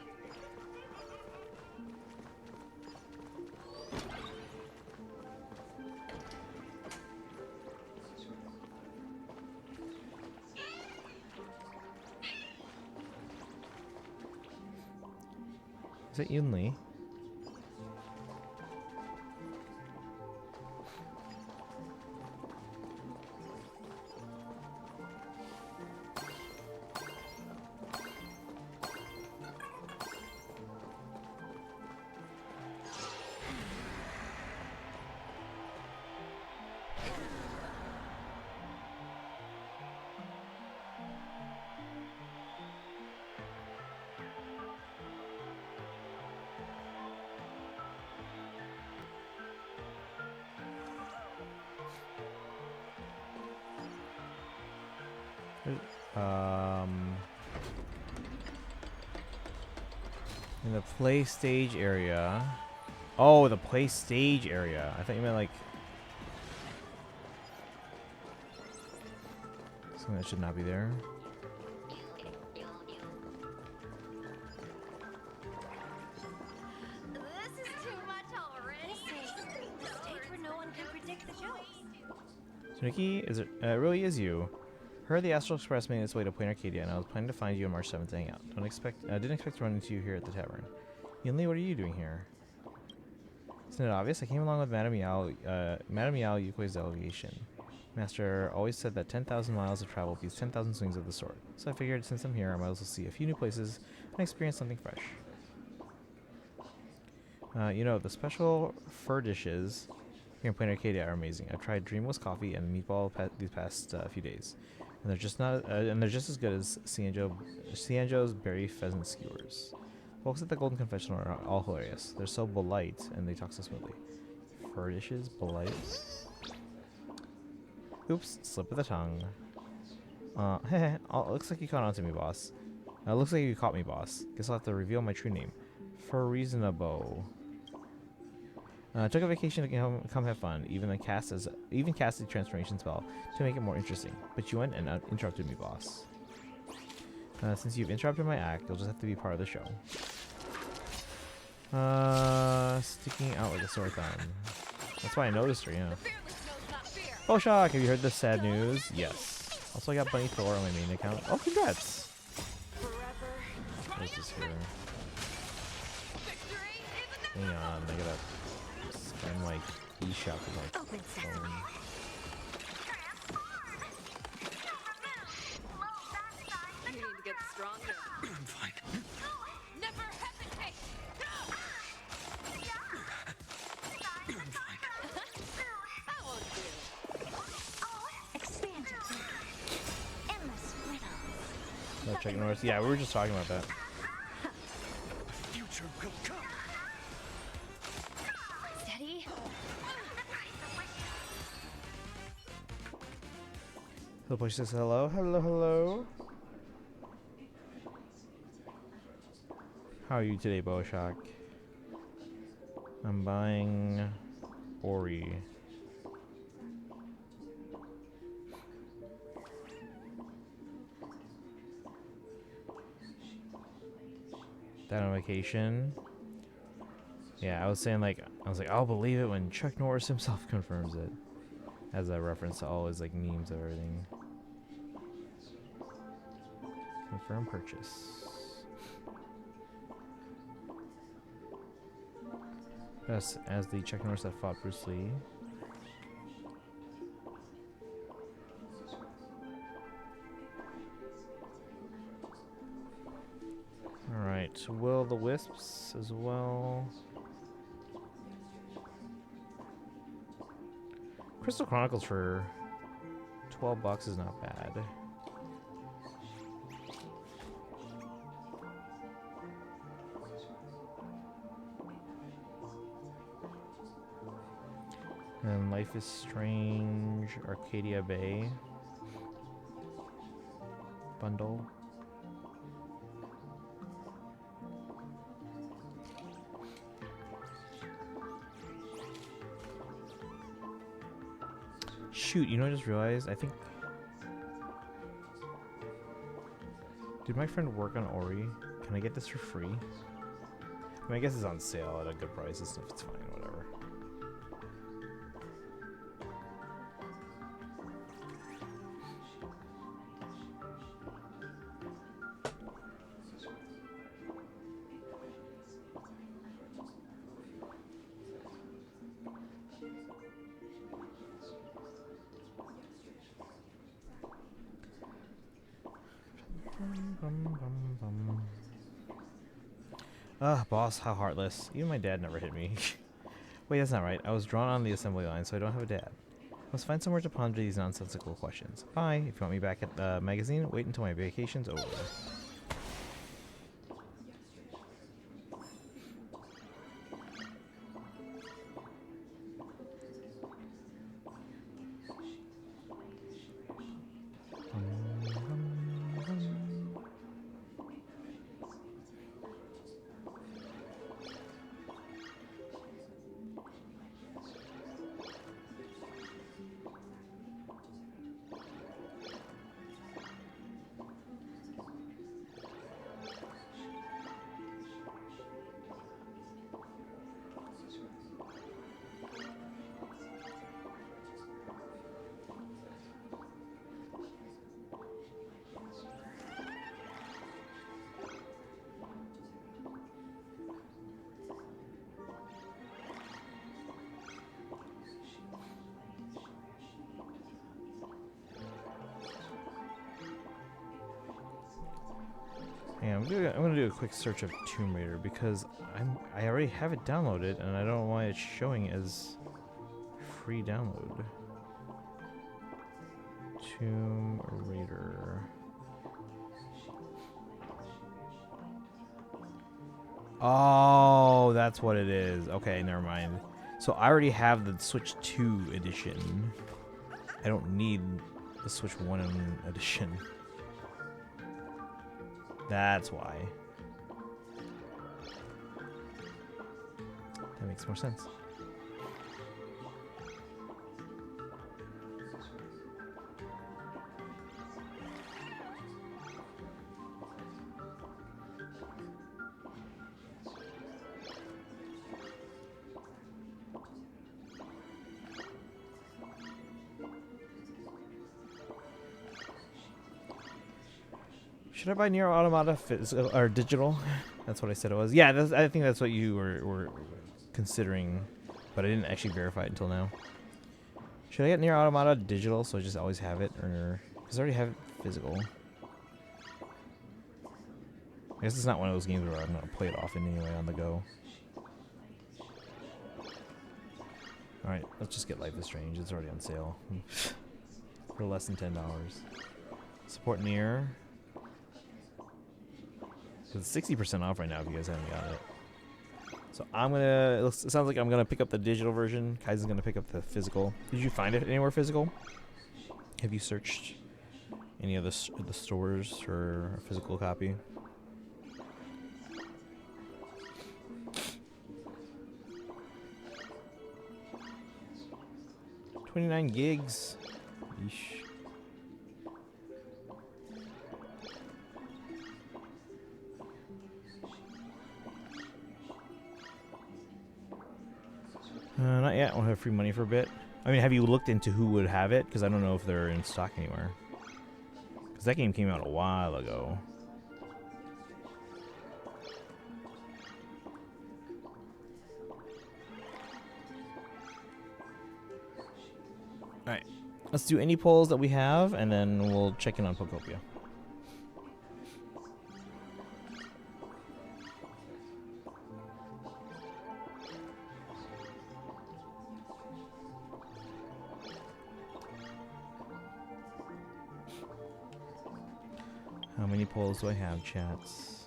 A: Is it Yunli? In the play stage area. Oh, the play stage area. I thought you meant like something that should not be there.
B: This is too much already. This is the stage where no one can predict the jokes.
A: So Nikki, is it really is you? Heard the Astral Express made its way to Planarcadia, and I was planning to find you on March 7th to hang out. Didn't expect to run into you here at the tavern. Yinli, what are you doing here? Isn't it obvious? I came along with Madame Yao Yukui's delegation. Master always said that 10,000 miles of travel beats 10,000 swings of the sword. So I figured since I'm here, I might as well see a few new places and experience something fresh. You know, the special fur dishes here in Planarcadia are amazing. I've tried Dreamless coffee and meatball these past few days, and they're just not and they're just as good as Cianjo's berry pheasant skewers. Folks at the Golden Confessional are all hilarious. They're so polite and they talk so smoothly. Fur dishes, polite. Oops, slip of the tongue. Heh, looks like you caught on to me, boss. Looks like you caught me, boss. Guess I'll have to reveal my true name. For reasonable. Took a vacation to come have fun. Even cast the transformation spell to make it more interesting. But you went and interrupted me, boss. Since you've interrupted my act, you'll just have to be part of the show. Sticking out like a sore thumb. That's why I noticed her, yeah. Oh, shock! Have you heard the sad news? Yes. Also, I got Bunny Thor on my main account. Oh, congrats! What's this here? Hang on, I gotta spend my eShop with my phone.
D: You need to get stronger.
C: I'm fine.
D: Never hesitate.
C: I'm fine.
D: That won't do.
F: Expansion. Endless riddles.
A: No, check north. Yeah, we were just talking about that.
C: The future will come.
B: Steady.
A: The push says hello, hello, hello. How are you today, Boshock? I'm buying Ori. That on vacation. Yeah, I was like, I'll believe it when Chuck Norris himself confirms it. As a reference to all his like memes of everything. Confirm purchase. Yes, as the Chuck Norris that fought Bruce Lee. Alright, Will the Wisps as well. Crystal Chronicles for $12 is not bad. And Life is Strange Arcadia Bay bundle. Shoot, you know, I just realized, I think... Did my friend work on Ori? Can I get this for free? I mean, I guess it's on sale at a good price and stuff, it's fine, whatever. Boss, how heartless. Even my dad never hit me. Wait, that's not right. I was drawn on the assembly line, so I don't have a dad. Must find somewhere to ponder these nonsensical questions. Bye. If you want me back at the magazine, wait until my vacation's over. Yeah, I'm gonna do a quick search of Tomb Raider because I already have it downloaded and I don't know why it's showing as free download. Tomb Raider. Oh, that's what it is. Okay, never mind. So I already have the Switch 2 edition. I don't need the Switch 1 edition. That's why. That makes more sense. Should I buy Nier Automata physical or digital? That's what I said it was. Yeah, I think that's what you were considering, but I didn't actually verify it until now. Should I get Nier Automata digital so I just always have it, or because I already have it physical? I guess it's not one of those games where I'm gonna play it often anyway on the go. All right, let's just get Life is Strange. It's already on sale for less than $10. Support Nier. It's 60% off right now if you guys haven't got it. So I'm gonna. It sounds like I'm gonna pick up the digital version. Kai's gonna pick up the physical. Did you find it anywhere physical? Have you searched any of the stores for a physical copy? $29 gigs. Yeesh. Not yet. We'll have free money for a bit. I mean, have you looked into who would have it? Because I don't know if they're in stock anywhere. Because that game came out a while ago. Alright. Let's do any polls that we have, and then we'll check in on Pokopia. How many polls do I have, chats?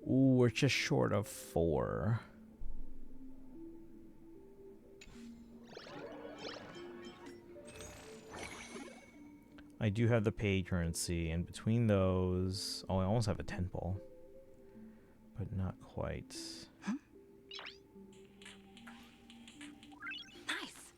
A: Ooh, we're just short of 4. I do have the pay currency, and between those... Oh, I almost have a 10 poll. But not quite.
F: Huh? Nice.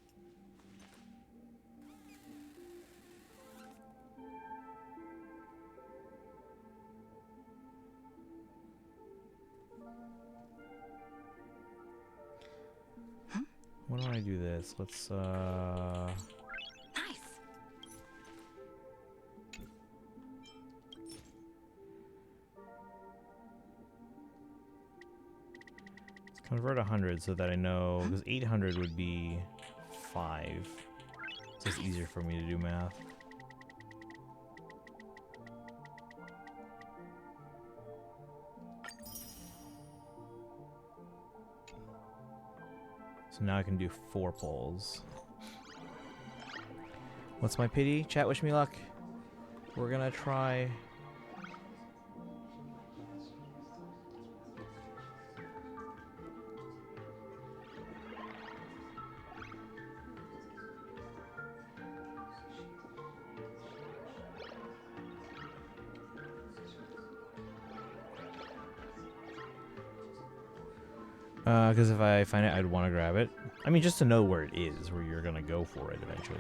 F: Huh?
A: Why don't I do this? Let's, convert 100 so that I know, because 800 would be 5. So it's easier for me to do math. So now I can do 4 polls. What's my pity? Chat, wish me luck. We're gonna try... Because if I find it, I'd want to grab it. I mean, just to know where it is, where you're going to go for it eventually.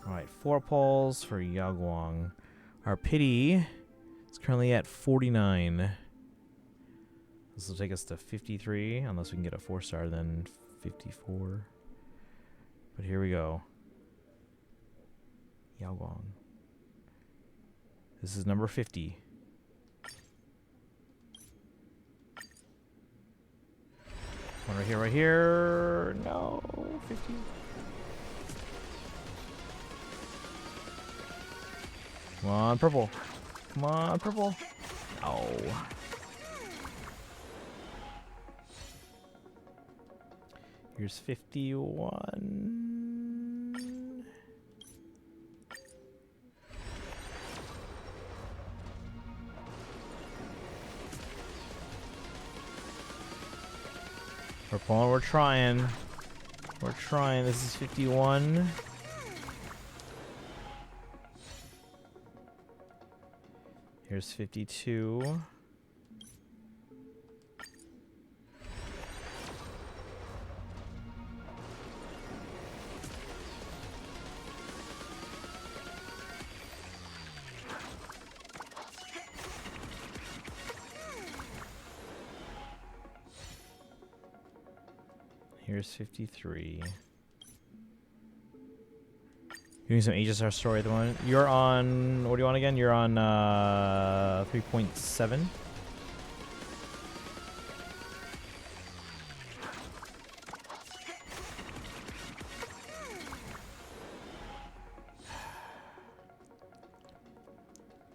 A: Alright, 4 polls for Yaguang. Our pity is currently at 49. This will take us to 53, unless we can get a 4-star, then 54. But here we go. Yaoguang. This is number 50. One right here, right here. No, 50. Come on, purple. Come on, purple. No. Here's 51. We're pulling, we're trying. We're trying. This is 51. Here's 52. Here's 53. Doing some HSR story at the moment. You're on, what do you want again? You're on 3.7.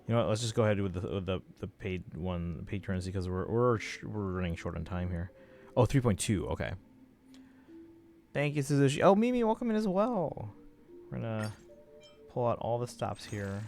A: You know what? Let's just go ahead with the paid one, paid currency, because we're running short on time here. Oh, 3.2. Okay. Thank you, Suzushi. Oh, Mimi, welcome in as well. We're gonna pull out all the stops here.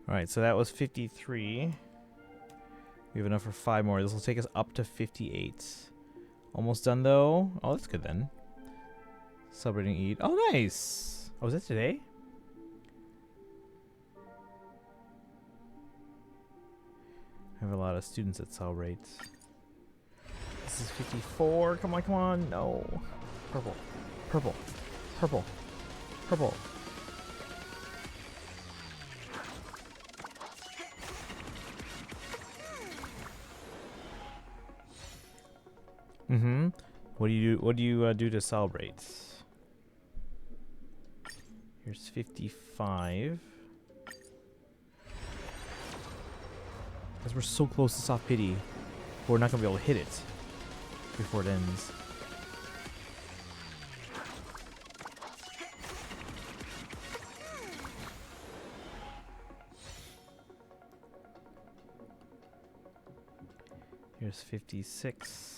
A: All right, so that was 53. We have enough for 5 more. This will take us up to 58. Almost done, though. Oh, that's good, then. Celebrating Eid. Oh, nice. Oh, is that today? I have a lot of students that celebrate. This is 54. Come on, come on. No. Purple. Purple. Purple. Purple. Mm-hmm. What do you do to celebrate? Here's 55. Because we're so close to soft pity, we're not gonna be able to hit it before it ends. Here's 56.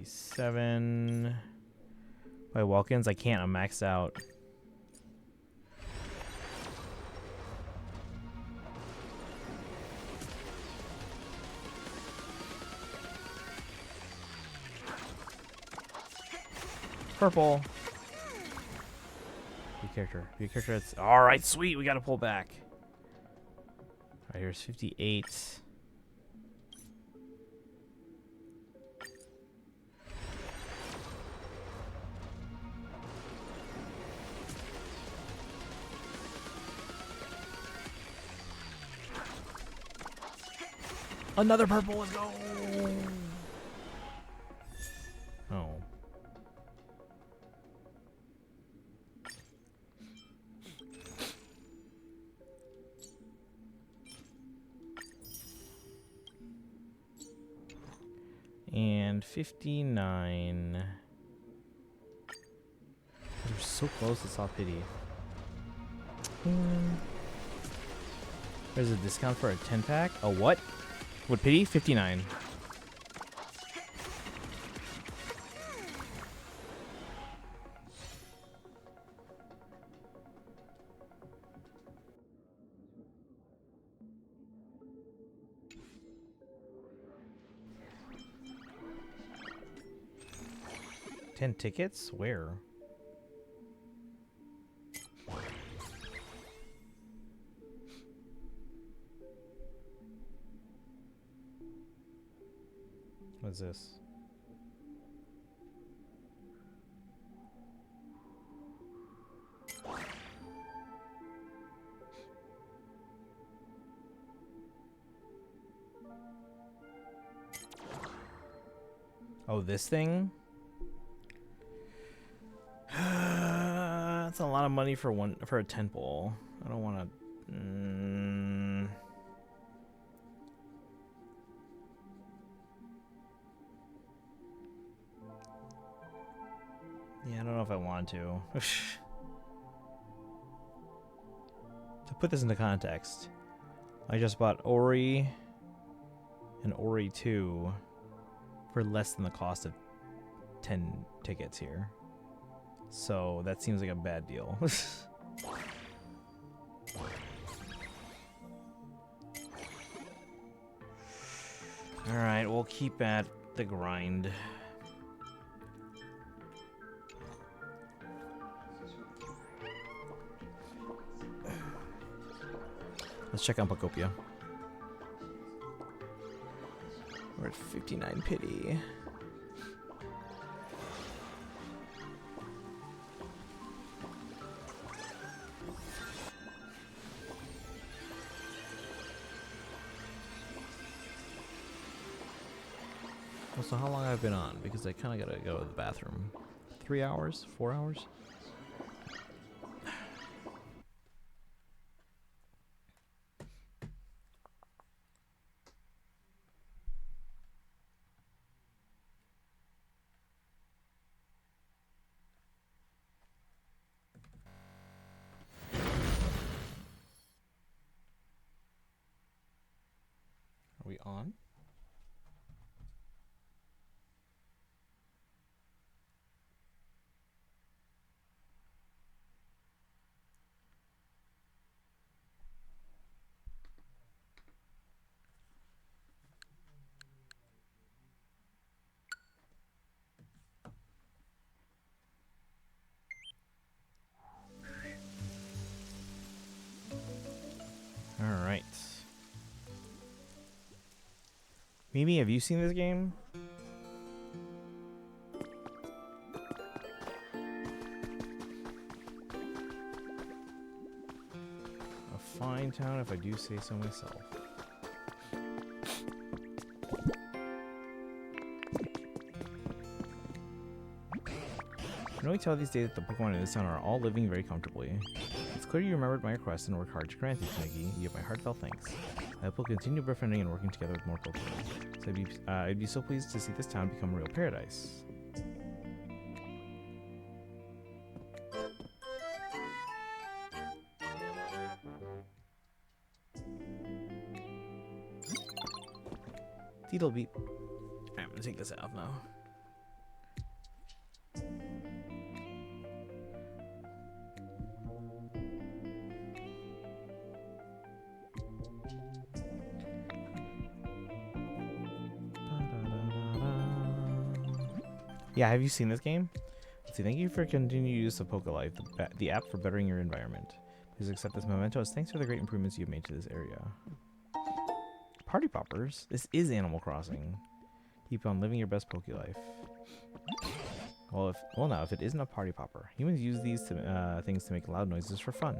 A: Seven. By walk-ins, I can't. I'm maxed out. Purple. Be a character. Be a character that's... Alright, sweet. We gotta pull back. Alright, here's 58. Another purple, let's go! Oh. And 59. We're so close to soft pity. There's a discount for a 10-pack? A what? What pity? 59. 10 tickets? Where? What's this? Oh, this thing? That's a lot of money for a tent pole. I don't want to. Yeah, I don't know if I want to. To put this into context, I just bought Ori and Ori 2 for less than the cost of 10 tickets here. So that seems like a bad deal. Alright, we'll keep at the grind. Let's check on Pacopia. We're at 59 pity. So how long I've been on? Because I kind of gotta go to the bathroom. 3 hours? 4 hours? Are we on? Alright. Mimi, have you seen this game? A fine town, if I do say so myself. I know we tell these days that the Pokemon in this town are all living very comfortably. It's clear you remembered my request and worked hard to grant it, Sniggy. You have my heartfelt thanks. I hope we'll continue befriending and working together with more Pokemon. So I'd be so pleased to see this town become a real paradise. Deedle beep. I'm gonna take this off now. Yeah, have you seen this game? Let's see, thank you for continued use of PokeLife, the app for bettering your environment. Please accept this memento as thanks for the great improvements you've made to this area. Party poppers? This is Animal Crossing. Keep on living your best PokeLife. Well, now, if it isn't a party popper, humans use these things to make loud noises for fun.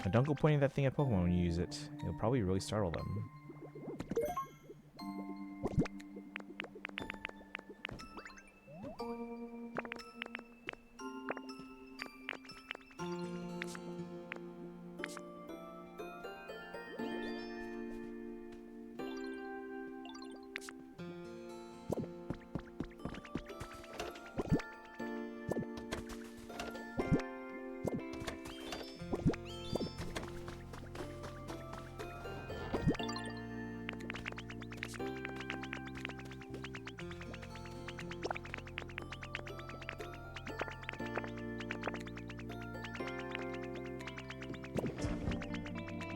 A: Now, don't go pointing that thing at Pokemon when you use it. It'll probably really startle them.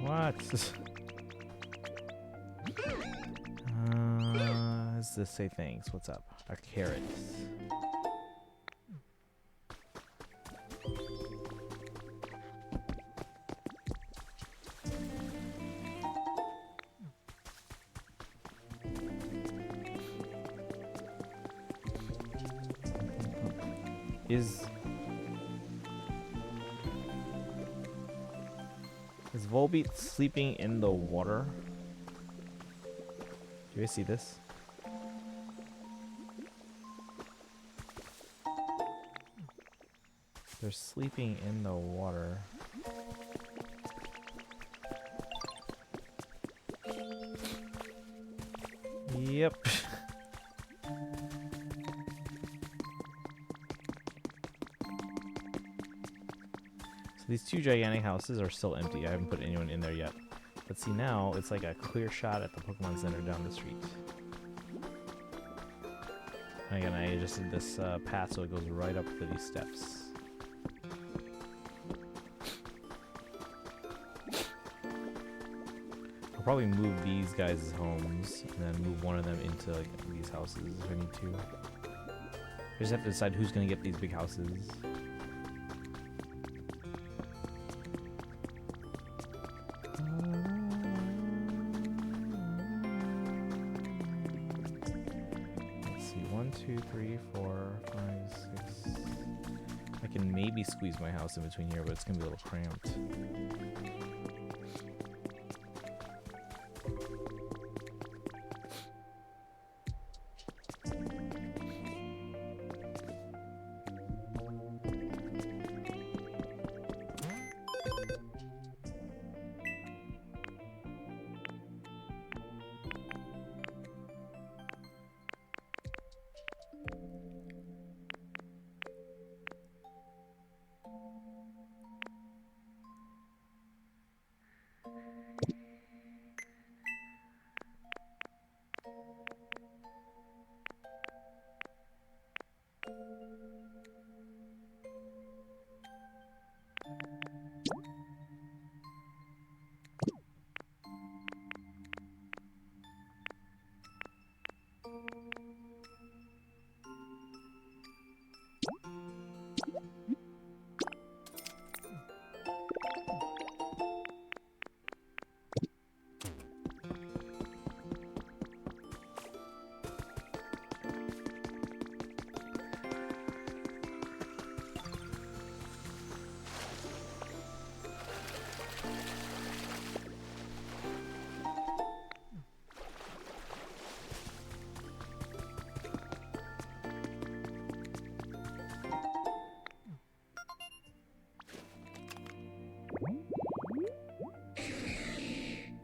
A: What? Does this say thanks? What's up? A carrot. Is Volbeat sleeping in the water? Do you see this? They're sleeping in the water. Yep. So these two gigantic houses are still empty. I haven't put anyone in there yet. But see, now it's like a clear shot at the Pokemon Center down the street. And again, I adjusted this path so it goes right up to these steps. I'll probably move these guys' homes and then move one of them into like these houses if I need to. I just have to decide who's gonna get these big houses. Let's see, 1, 2, 3, 4, 5, 6. I can maybe squeeze my house in between here, but it's gonna be a little cramped.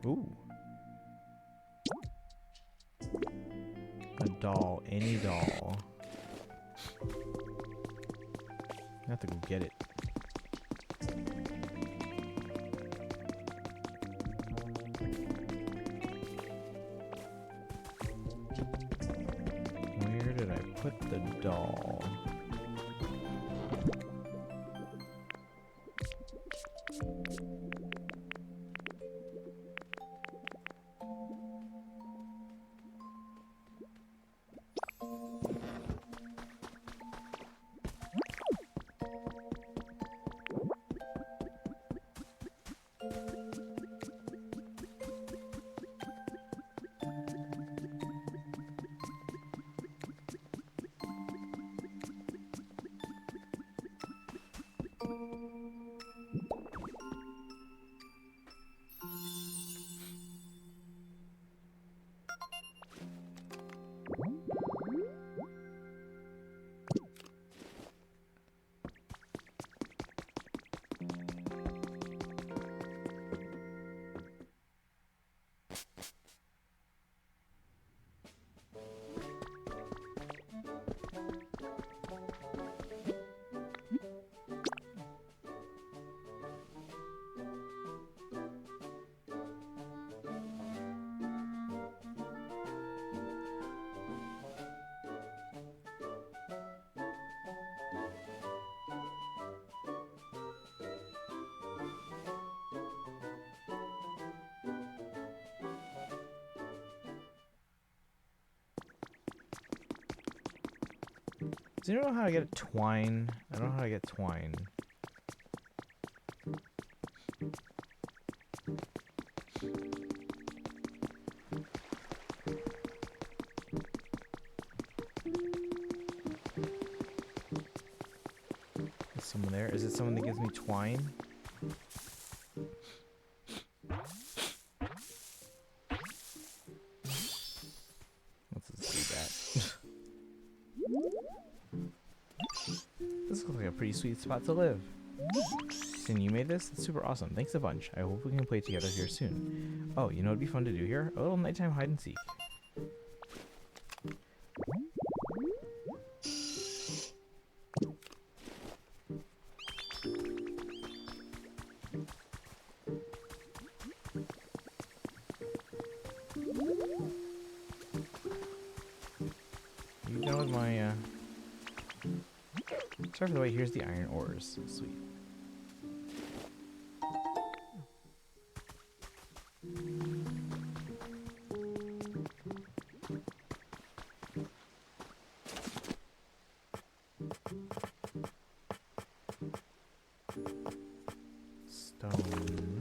A: Ooh. A doll, any doll. I have to go get it. Where did I put the doll? Do you know how to get twine? I don't know how to get twine. someone there. Is it someone that gives me twine? Let's just do that. This looks like a pretty sweet spot to live. Sin, you made this? It's super awesome. Thanks a bunch. I hope we can play together here soon. Oh, you know what'd be fun to do here? A little nighttime hide and seek. You done with my, Sorry for the wait, here's the iron ores. Sweet. Stone.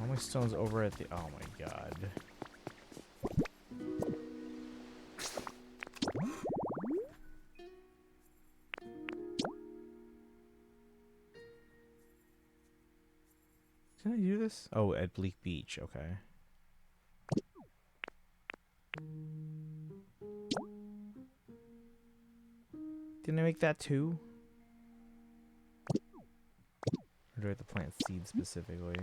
A: All my stones over at the... Oh my god. Can I do this? Oh, at Bleak Beach, okay. Didn't I make that too? Or do I have to plant seeds specifically?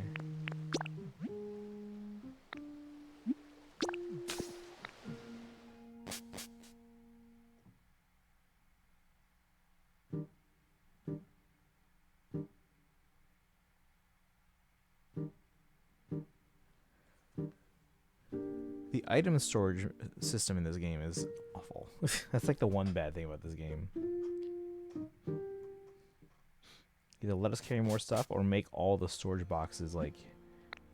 A: The item storage system in this game is awful. That's like the one bad thing about this game. Either let us carry more stuff or make all the storage boxes like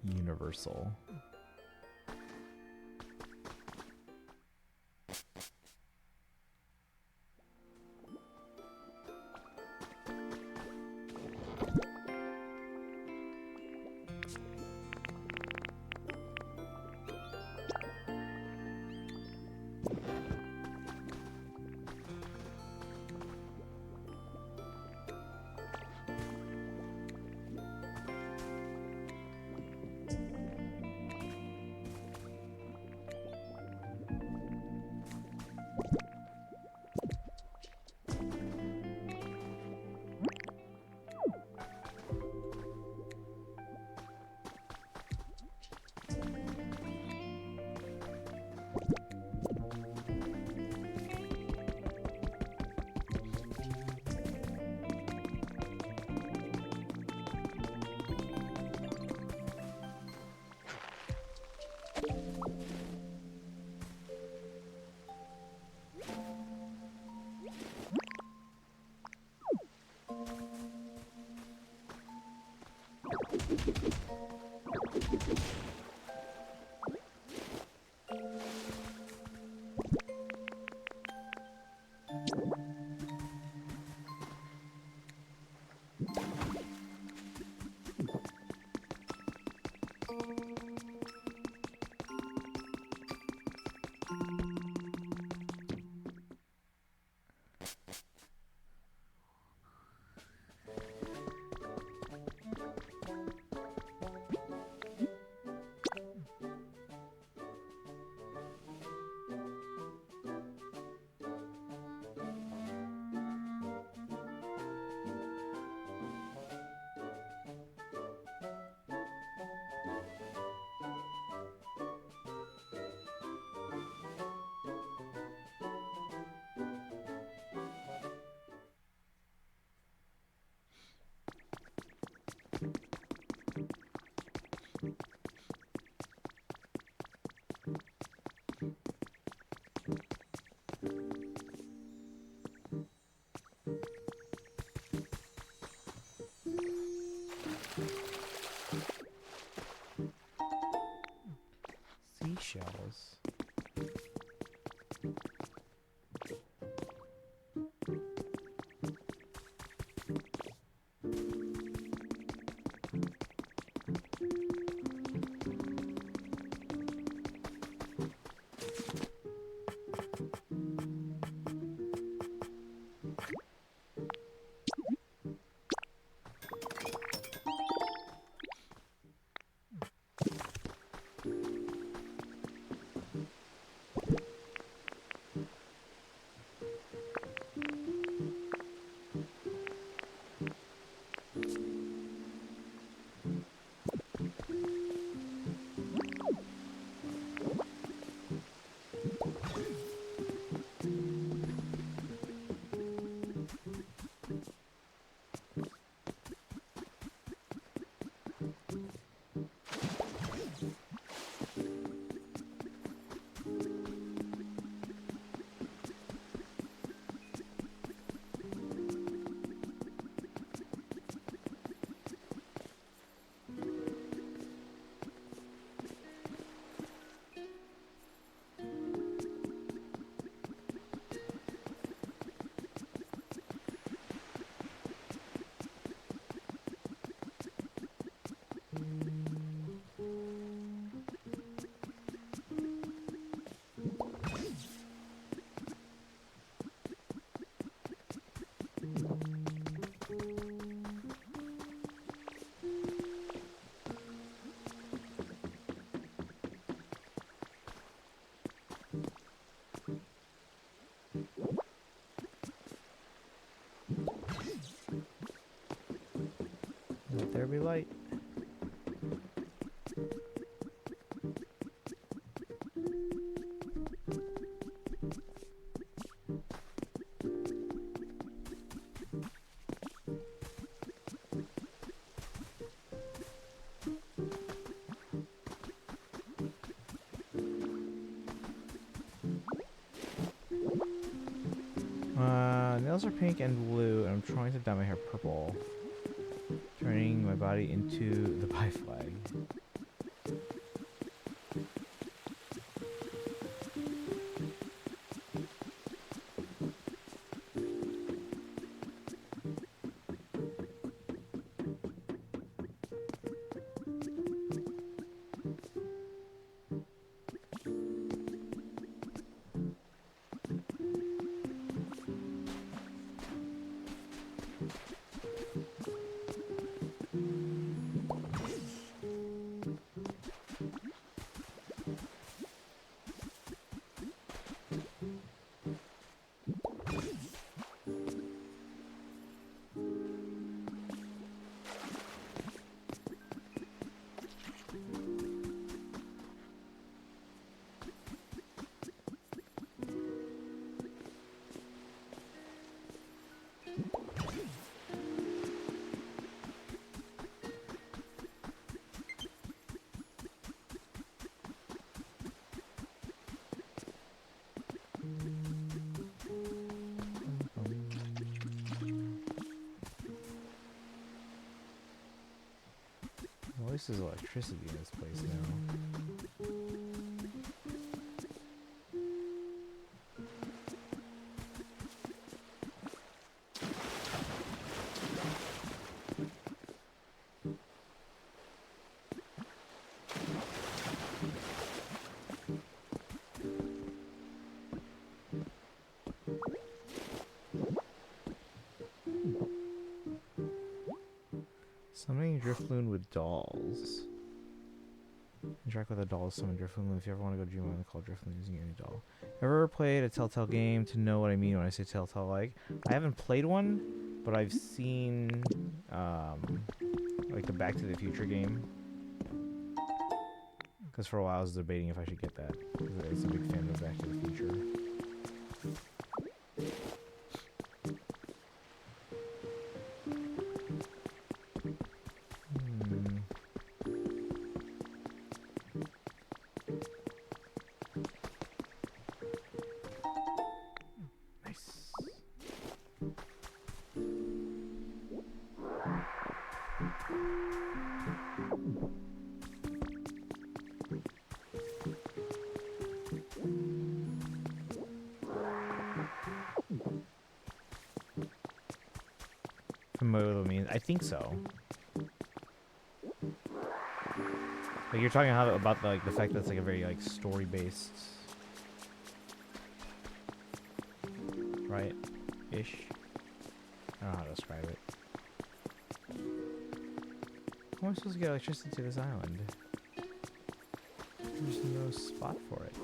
A: universal. Let there be light. Nails are pink and blue, and I'm trying to dye my hair purple. Turning my body into the pie flag. At least there's electricity in this place now. Summoning Driftloon with dolls. Interact with a doll to summon Driftloon. If you ever want to go dream on the call Driftloon using any doll. Ever played a Telltale game to know what I mean when I say Telltale like? I haven't played one, but I've seen like the Back to the Future game. Because for a while I was debating if I should get that. Because I was a big fan of Back to the Future. Familiar with what it means? I think so. Like you're talking about the fact that it's like a very like story based, right? Ish. I don't know how to describe it. How am I supposed to get electricity to this island? There's no spot for it.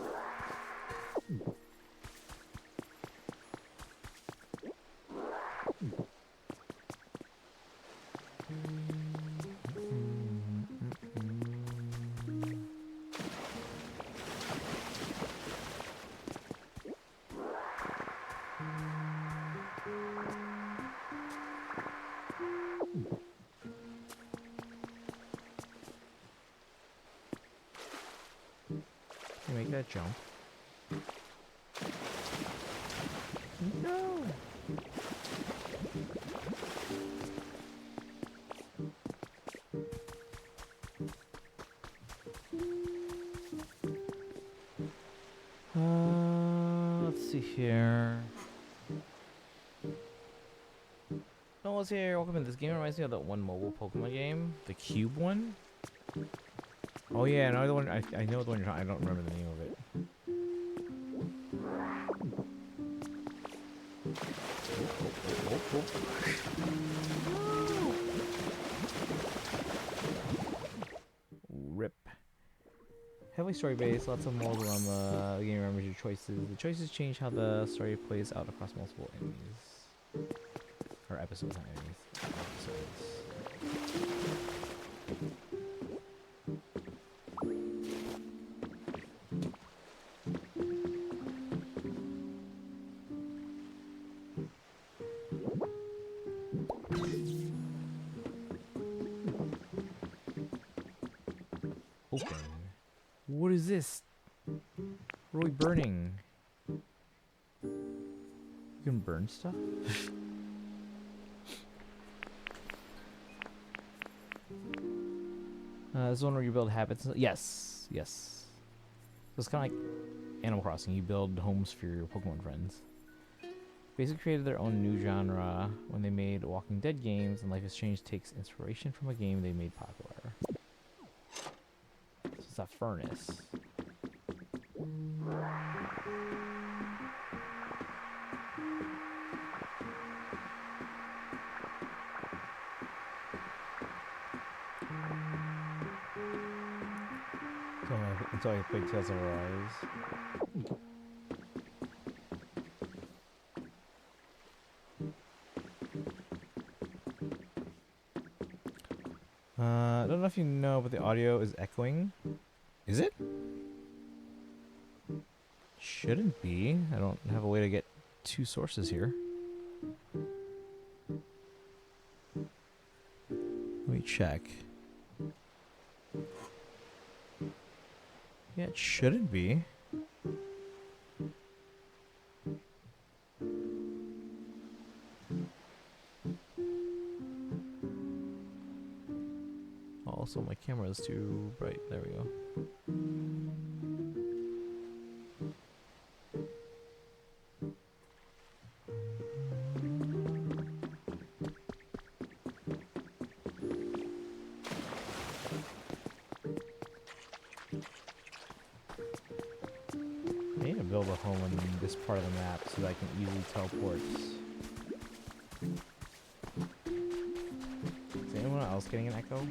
A: Make that jump. No. Let's see here. No one's here. Welcome in. This game reminds me of that one mobile Pokemon game, the Cube one. Oh yeah, another one. I know the one you're talking. I don't remember the name of it. Rip. Heavily heavily story-based, lots of mold around the game. Remembers your choices. The choices change how the story plays out across multiple enemies. Or episodes, not enemies. Episodes. Open. What is this? What are we burning? You can burn stuff? This is one where you build habits. Yes, yes. So it's kind of like Animal Crossing. You build homes for your Pokemon friends. Basically created their own new genre when they made Walking Dead games, and Life is Strange takes inspiration from a game they made popular. It's a furnace. Until I play Tales of Arise. I don't know if you know, but the audio is echoing. Is it? Shouldn't be. I don't have a way to get two sources here. Let me check. Yeah, it shouldn't be. Also, my camera is too bright. There we go. I need to build a home in this part of the map so that I can easily teleport. Is anyone else getting an echo?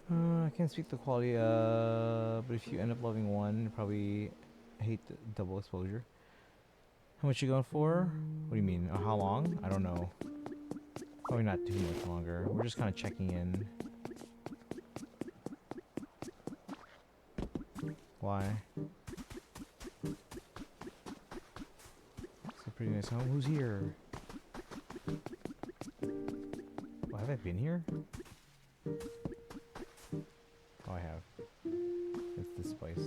A: I can't speak the quality, but if you end up loving one, you probably hate the double exposure. How much you going for? What do you mean? Or how long? I don't know. Probably not too much longer. We're just kind of checking in. Why? It's a pretty nice home. Who's here? Oh, have I been here? Oh, I have. It's this place.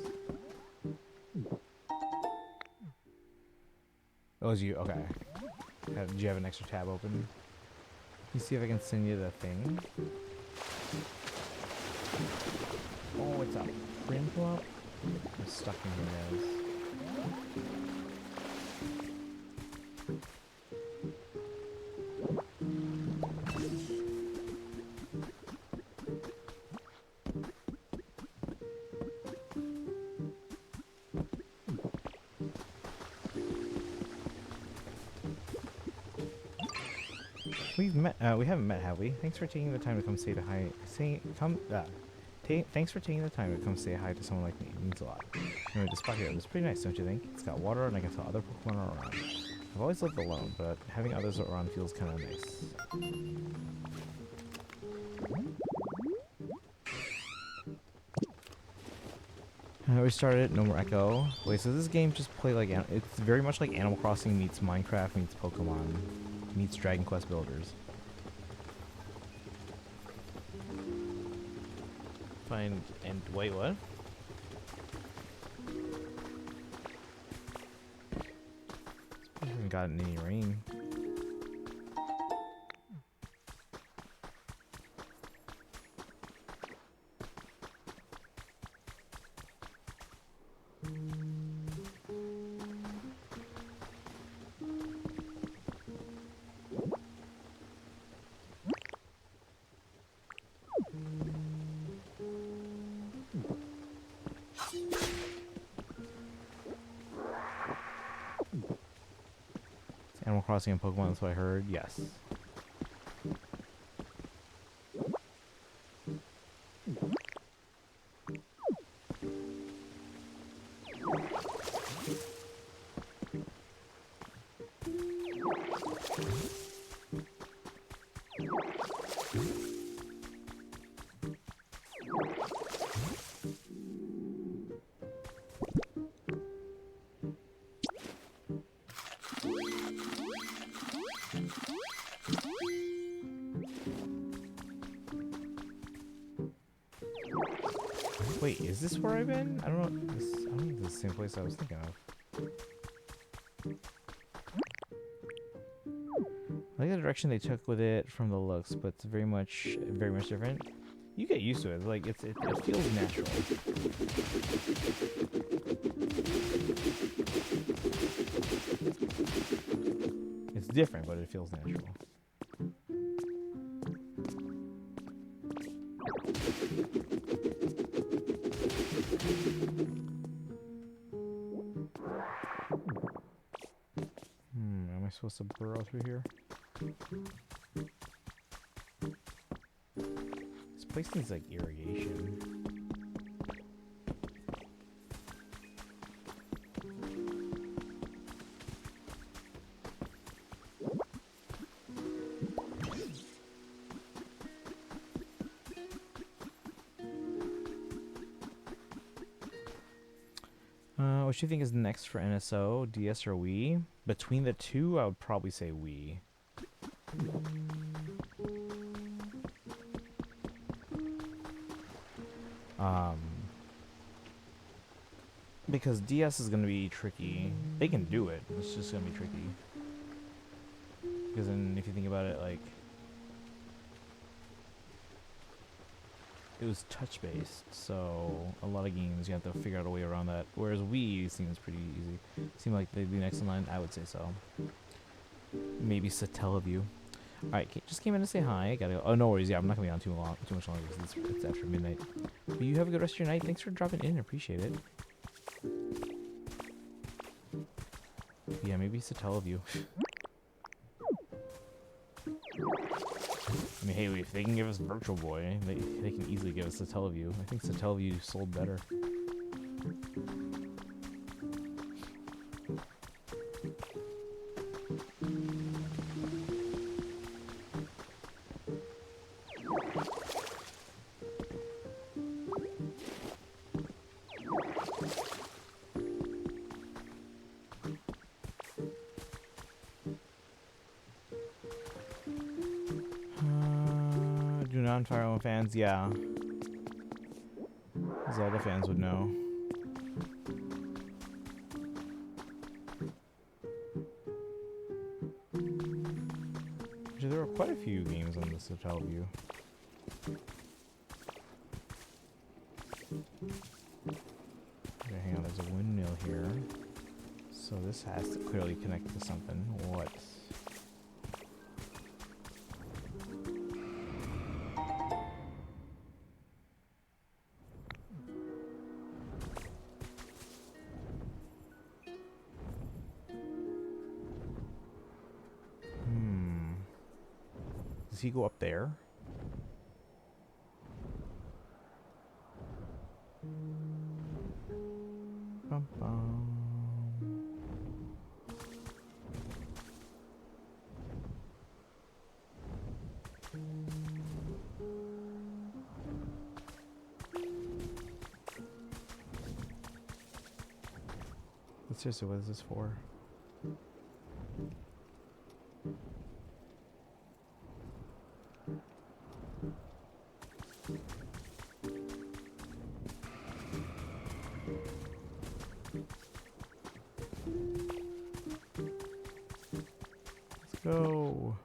A: Oh, it's you. Okay. Did you have an extra tab open? Let me see if I can send you the thing. Oh, it's a print flop? I'm stuck in here, guys. We haven't met, have we? Thanks for taking the time to come say hi. Thanks for taking the time to come say hi to someone like me. It means a lot. Anyway, this spot here is pretty nice, don't you think? It's got water, and I can tell other Pokemon are around. I've always lived alone, but having others around feels kind of nice. We started. No more echo. Wait, so this game just play like it's very much like Animal Crossing meets Minecraft meets Pokemon meets Dragon Quest Builders. Find and wait, what? haven't gotten any rain. Animal Crossing and Pokemon, that's what I heard. Yes. Wait, is this where I've been? I don't know. I don't think this is the same place I was thinking of. I like the direction they took with it from the looks, but it's very much different. You get used to it. Like it feels natural. It's different, but it feels natural. Am I supposed to burrow through here? This place needs like irrigation. What do you think is next for NSO, DS or Wii? Between the two, I would probably say Wii. Because DS is going to be tricky. They can do it. It's just going to be tricky. Because then if you think about it, like, it was touch-based, so a lot of games you have to figure out a way around that. Whereas Wii seems pretty easy. Seemed like they'd be next in line. I would say so. Maybe Satellaview. All right, just came in to say hi. Gotta go. Oh, no worries. Yeah, I'm not gonna be on too much longer because it's after midnight. But you have a good rest of your night. Thanks for dropping in. Appreciate it. Yeah, maybe Satellaview. I mean, hey, if they can give us Virtual Boy, they can easily give us Satellaview. I think Satellaview sold better. Fire Emblem fans, yeah. Zelda fans would know. Actually, there were quite a few games on this Satellaview. Okay, hang on, there's a windmill here. So this has to clearly connect to something. What? Does he go up there? Bum, bum. But seriously, what is this for? Go.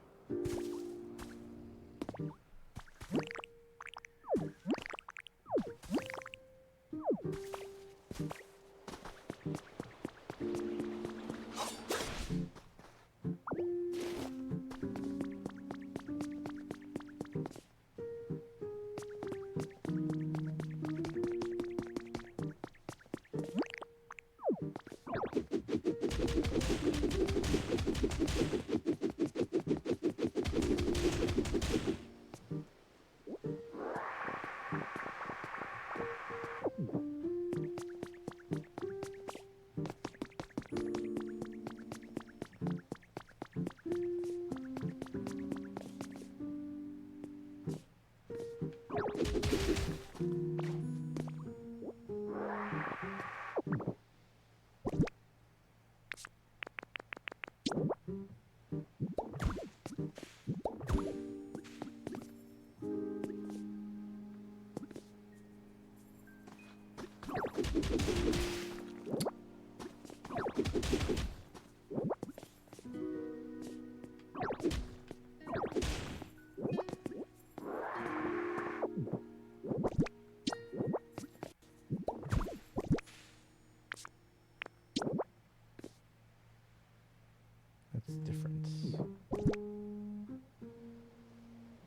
A: That's different.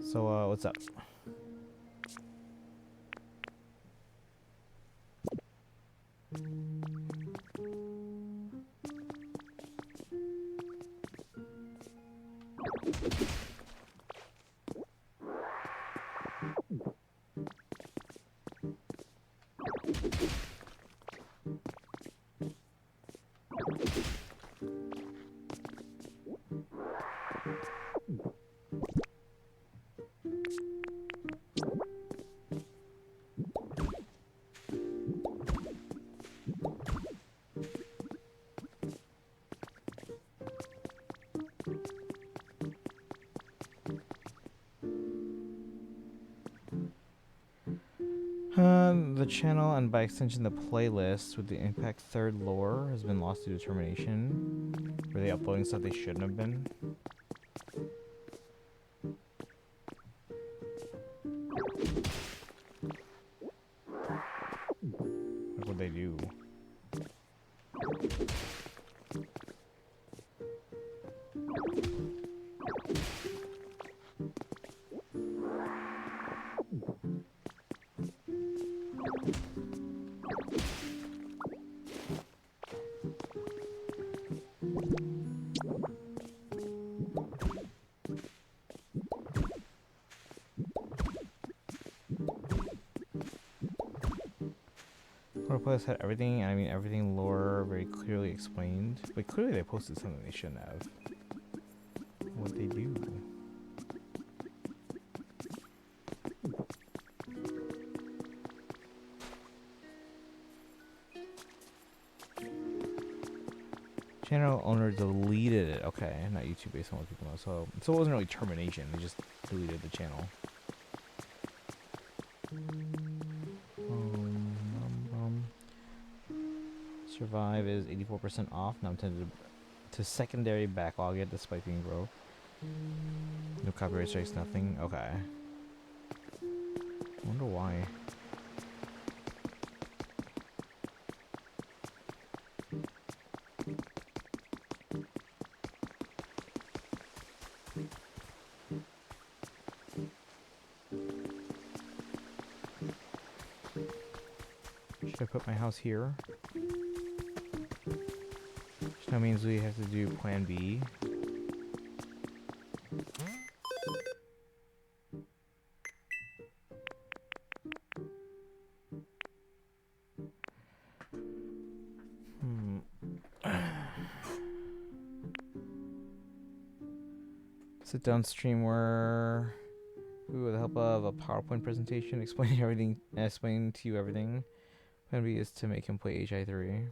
A: So, what's up? The channel and by extension the playlist with the Impact 3rd lore has been lost to termination. Were they uploading stuff they shouldn't have been? What would they do? Playlist had everything, and I mean everything lore very clearly explained. But clearly they posted something they shouldn't have. What'd they do? Channel owner deleted it. Okay, not YouTube based on what people know. So it wasn't really termination. They just deleted the channel. Survive is 84% off. Now I'm tempted to secondary backlog it despite being broke. No copyright strikes, nothing. Okay. I wonder why. Should I put my house here? Which now means we have to do plan B. Sit down stream where with the help of a PowerPoint presentation explaining everything, explaining to you everything. Plan B is to make him play HI3.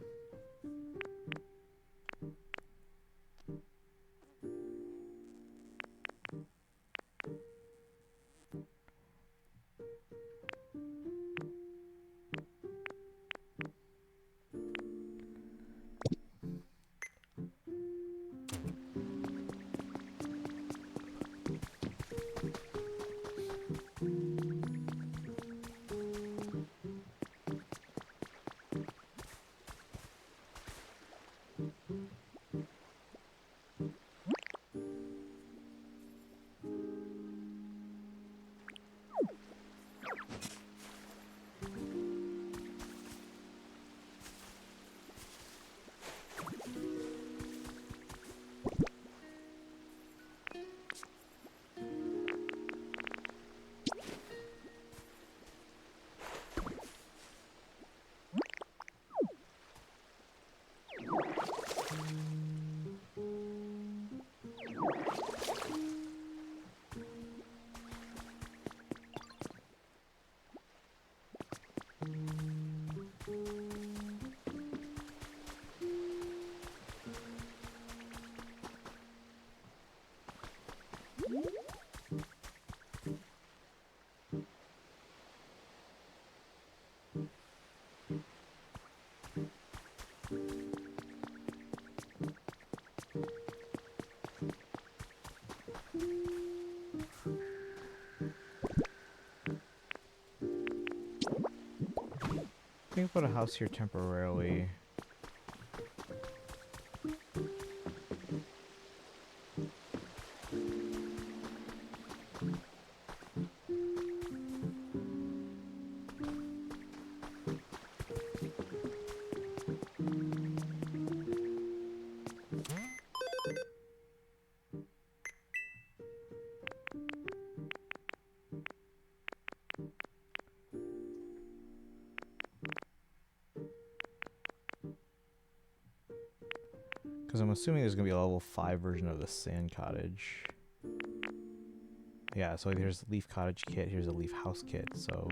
A: I think I'll put a house here temporarily. Because I'm assuming there's going to be a level 5 version of the sand cottage. Yeah, so here's the leaf cottage kit, here's a leaf house kit, so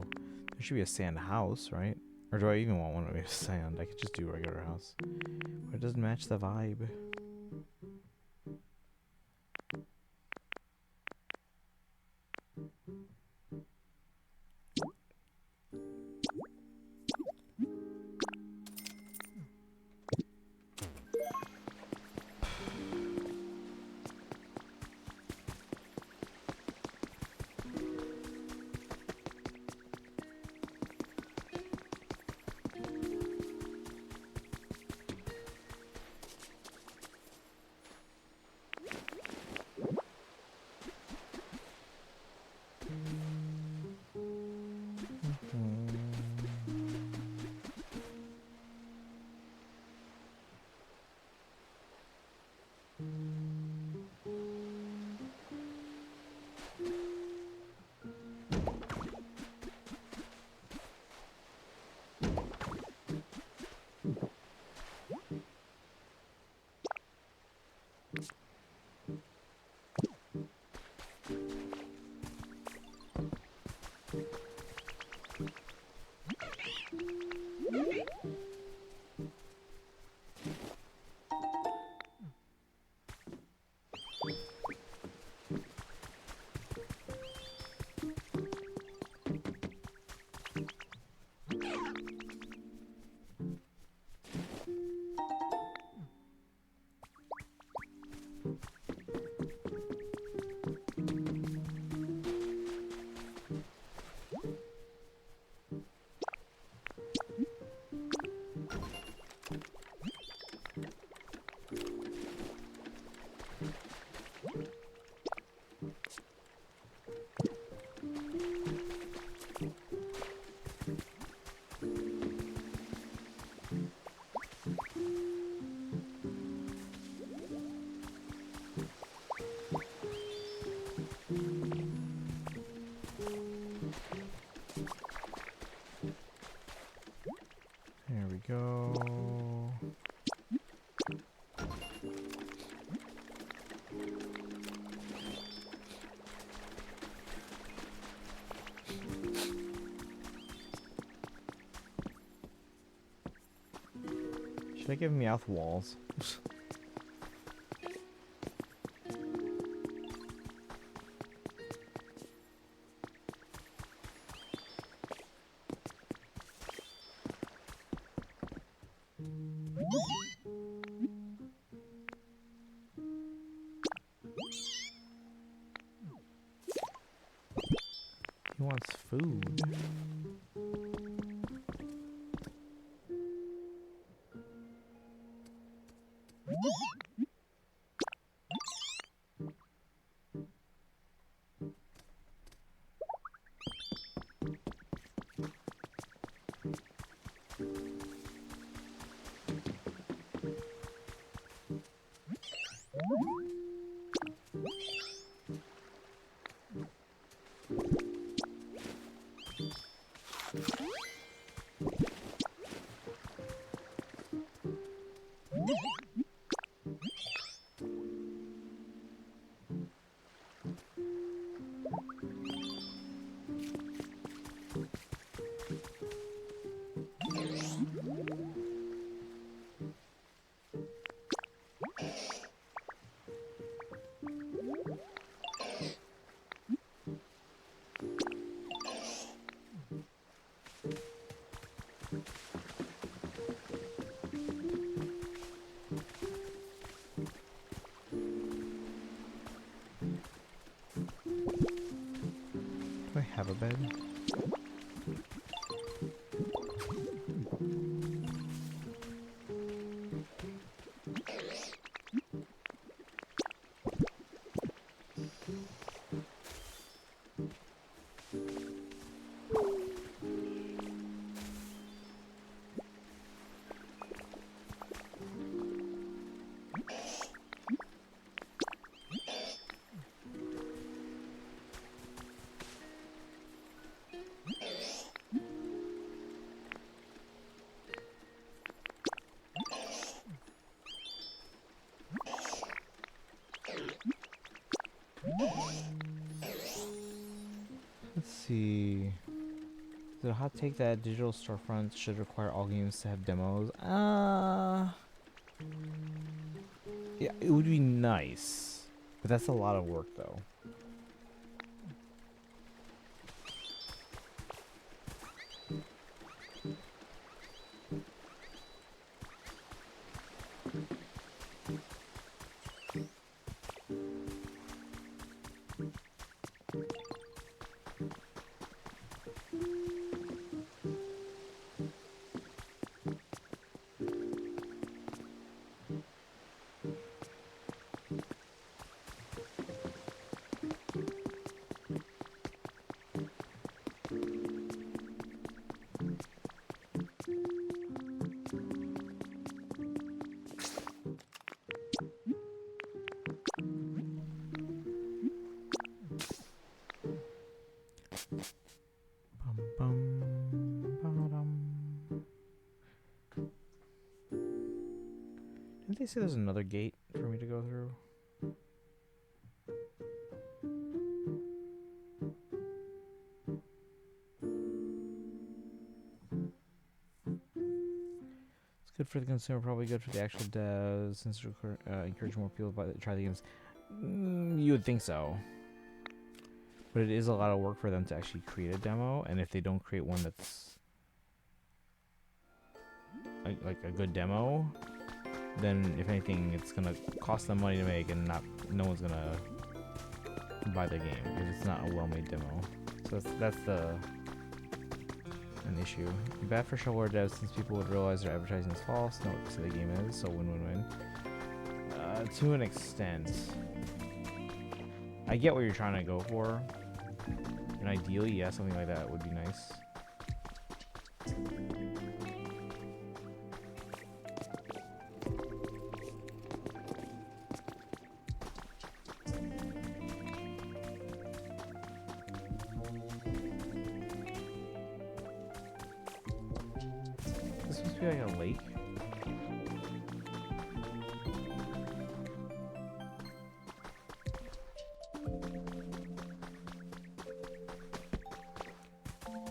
A: there should be a sand house, right? Or do I even want one with sand? I could just do a regular house. But it doesn't match the vibe. There we go. Should I give Meowth walls? He wants food. have a bed. Let's see. Is it a hot take that digital storefronts should require all games to have demos? Yeah, it would be nice, but that's a lot of work though. Didn't they say there's another gate for me to go through? It's good for the consumer, probably good for the actual devs, since it encourage more people to try the games. You would think so. But it is a lot of work for them to actually create a demo, and if they don't create one that's like a good demo, then if anything, it's gonna cost them money to make, and no one's gonna buy the game if it's not a well-made demo. So that's an issue. Bad for shovelware devs, since people would realize their advertising is false, know what the game is, so win-win-win. To an extent, I get what you're trying to go for, and ideally, yeah, something like that would be nice. This must be like a lake.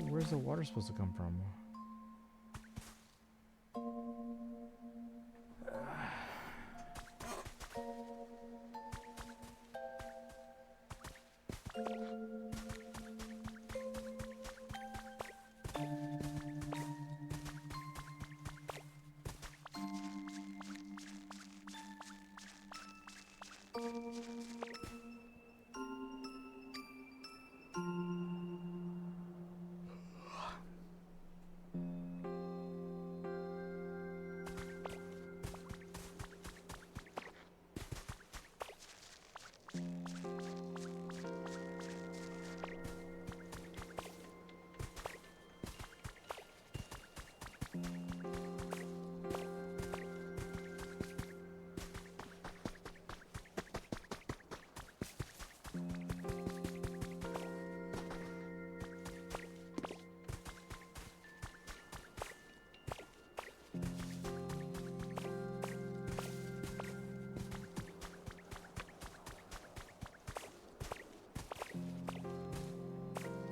A: Where's the water supposed to come from?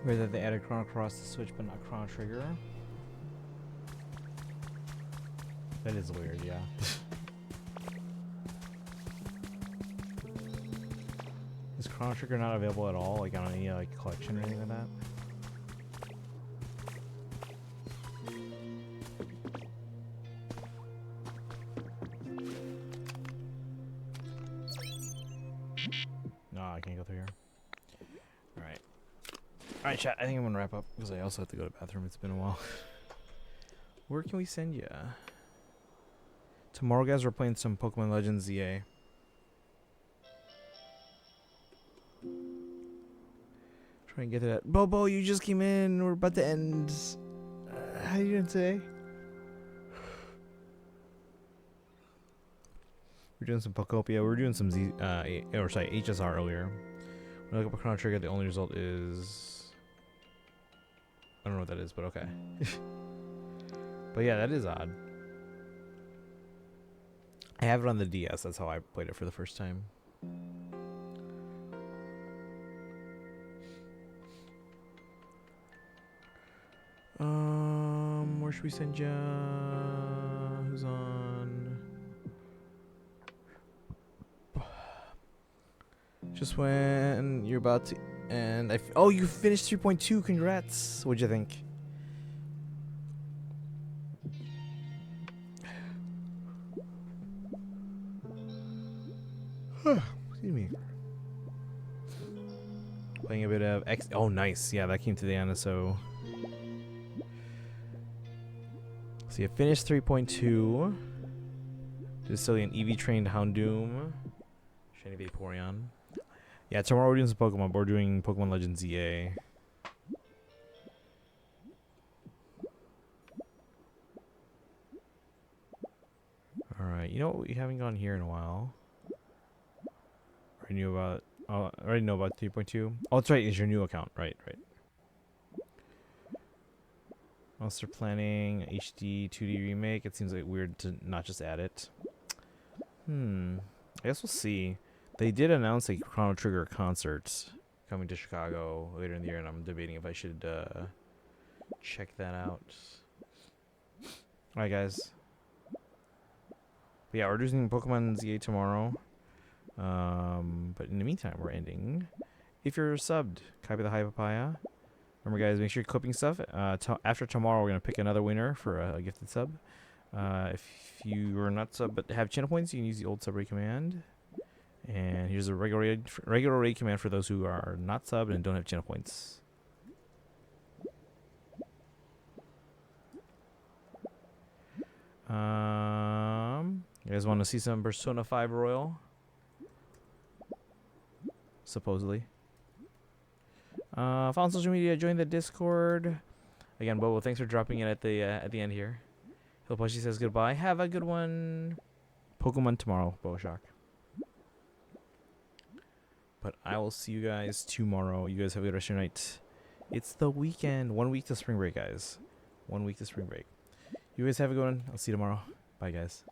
A: Weird that they added Chrono Cross to Switch but not Chrono Trigger. That is weird, yeah. Is Chrono Trigger not available at all, like on any like collection or anything like that? No, I can't go through here. Alright. Alright, chat. I think I'm gonna wrap up because I also have to go to the bathroom. It's been a while. Where can we send ya? Tomorrow, guys, we're playing some Pokemon Legends ZA. Try and get to that. Bobo, you just came in. We're about to end. How you doing today? We're doing some Pokopia. We're doing some HSR earlier. When I look up a Chrono Trigger, the only result is... I don't know what that is, but okay. But yeah, that is odd. I have it on the DS. That's how I played it for the first time. Where should we send ya? Who's on? Just when you're about to end. Oh, you finished 3.2. Congrats. What'd you think? Excuse me. Playing a bit of X. Oh, nice. Yeah, that came to the end. So you finished 3.2. Sicilian EV trained Houndoom. Shiny Vaporeon. Yeah, tomorrow we're doing some Pokemon. We're doing Pokemon Legends ZA. Alright, you know what? We haven't gone here in a while. I already know about 3.2. Oh, that's right. It's your new account. Right. Monster Planning, HD 2D remake. It seems like weird to not just add it. I guess we'll see. They did announce a Chrono Trigger concert coming to Chicago later in the year, and I'm debating if I should check that out. Alright, guys. But yeah, we're doing Pokemon ZA tomorrow. But in the meantime, we're ending. If you're subbed, copy the High Papaya. Remember, guys, make sure you're clipping stuff. After tomorrow, we're going to pick another winner for a gifted sub. If you are not sub but have channel points, you can use the old sub raid command. And here's a regular raid command for those who are not subbed and don't have channel points. You guys want to see some Persona 5 Royal? Supposedly. Follow on social media, join the Discord. Again, Bobo, thanks for dropping in at the end here. Hilposhi says goodbye. Have a good one. Pokemon tomorrow, Boshock. But I will see you guys tomorrow. You guys have a good rest of your night. It's the weekend. 1 week to spring break, guys. 1 week to spring break. You guys have a good one. I'll see you tomorrow. Bye, guys.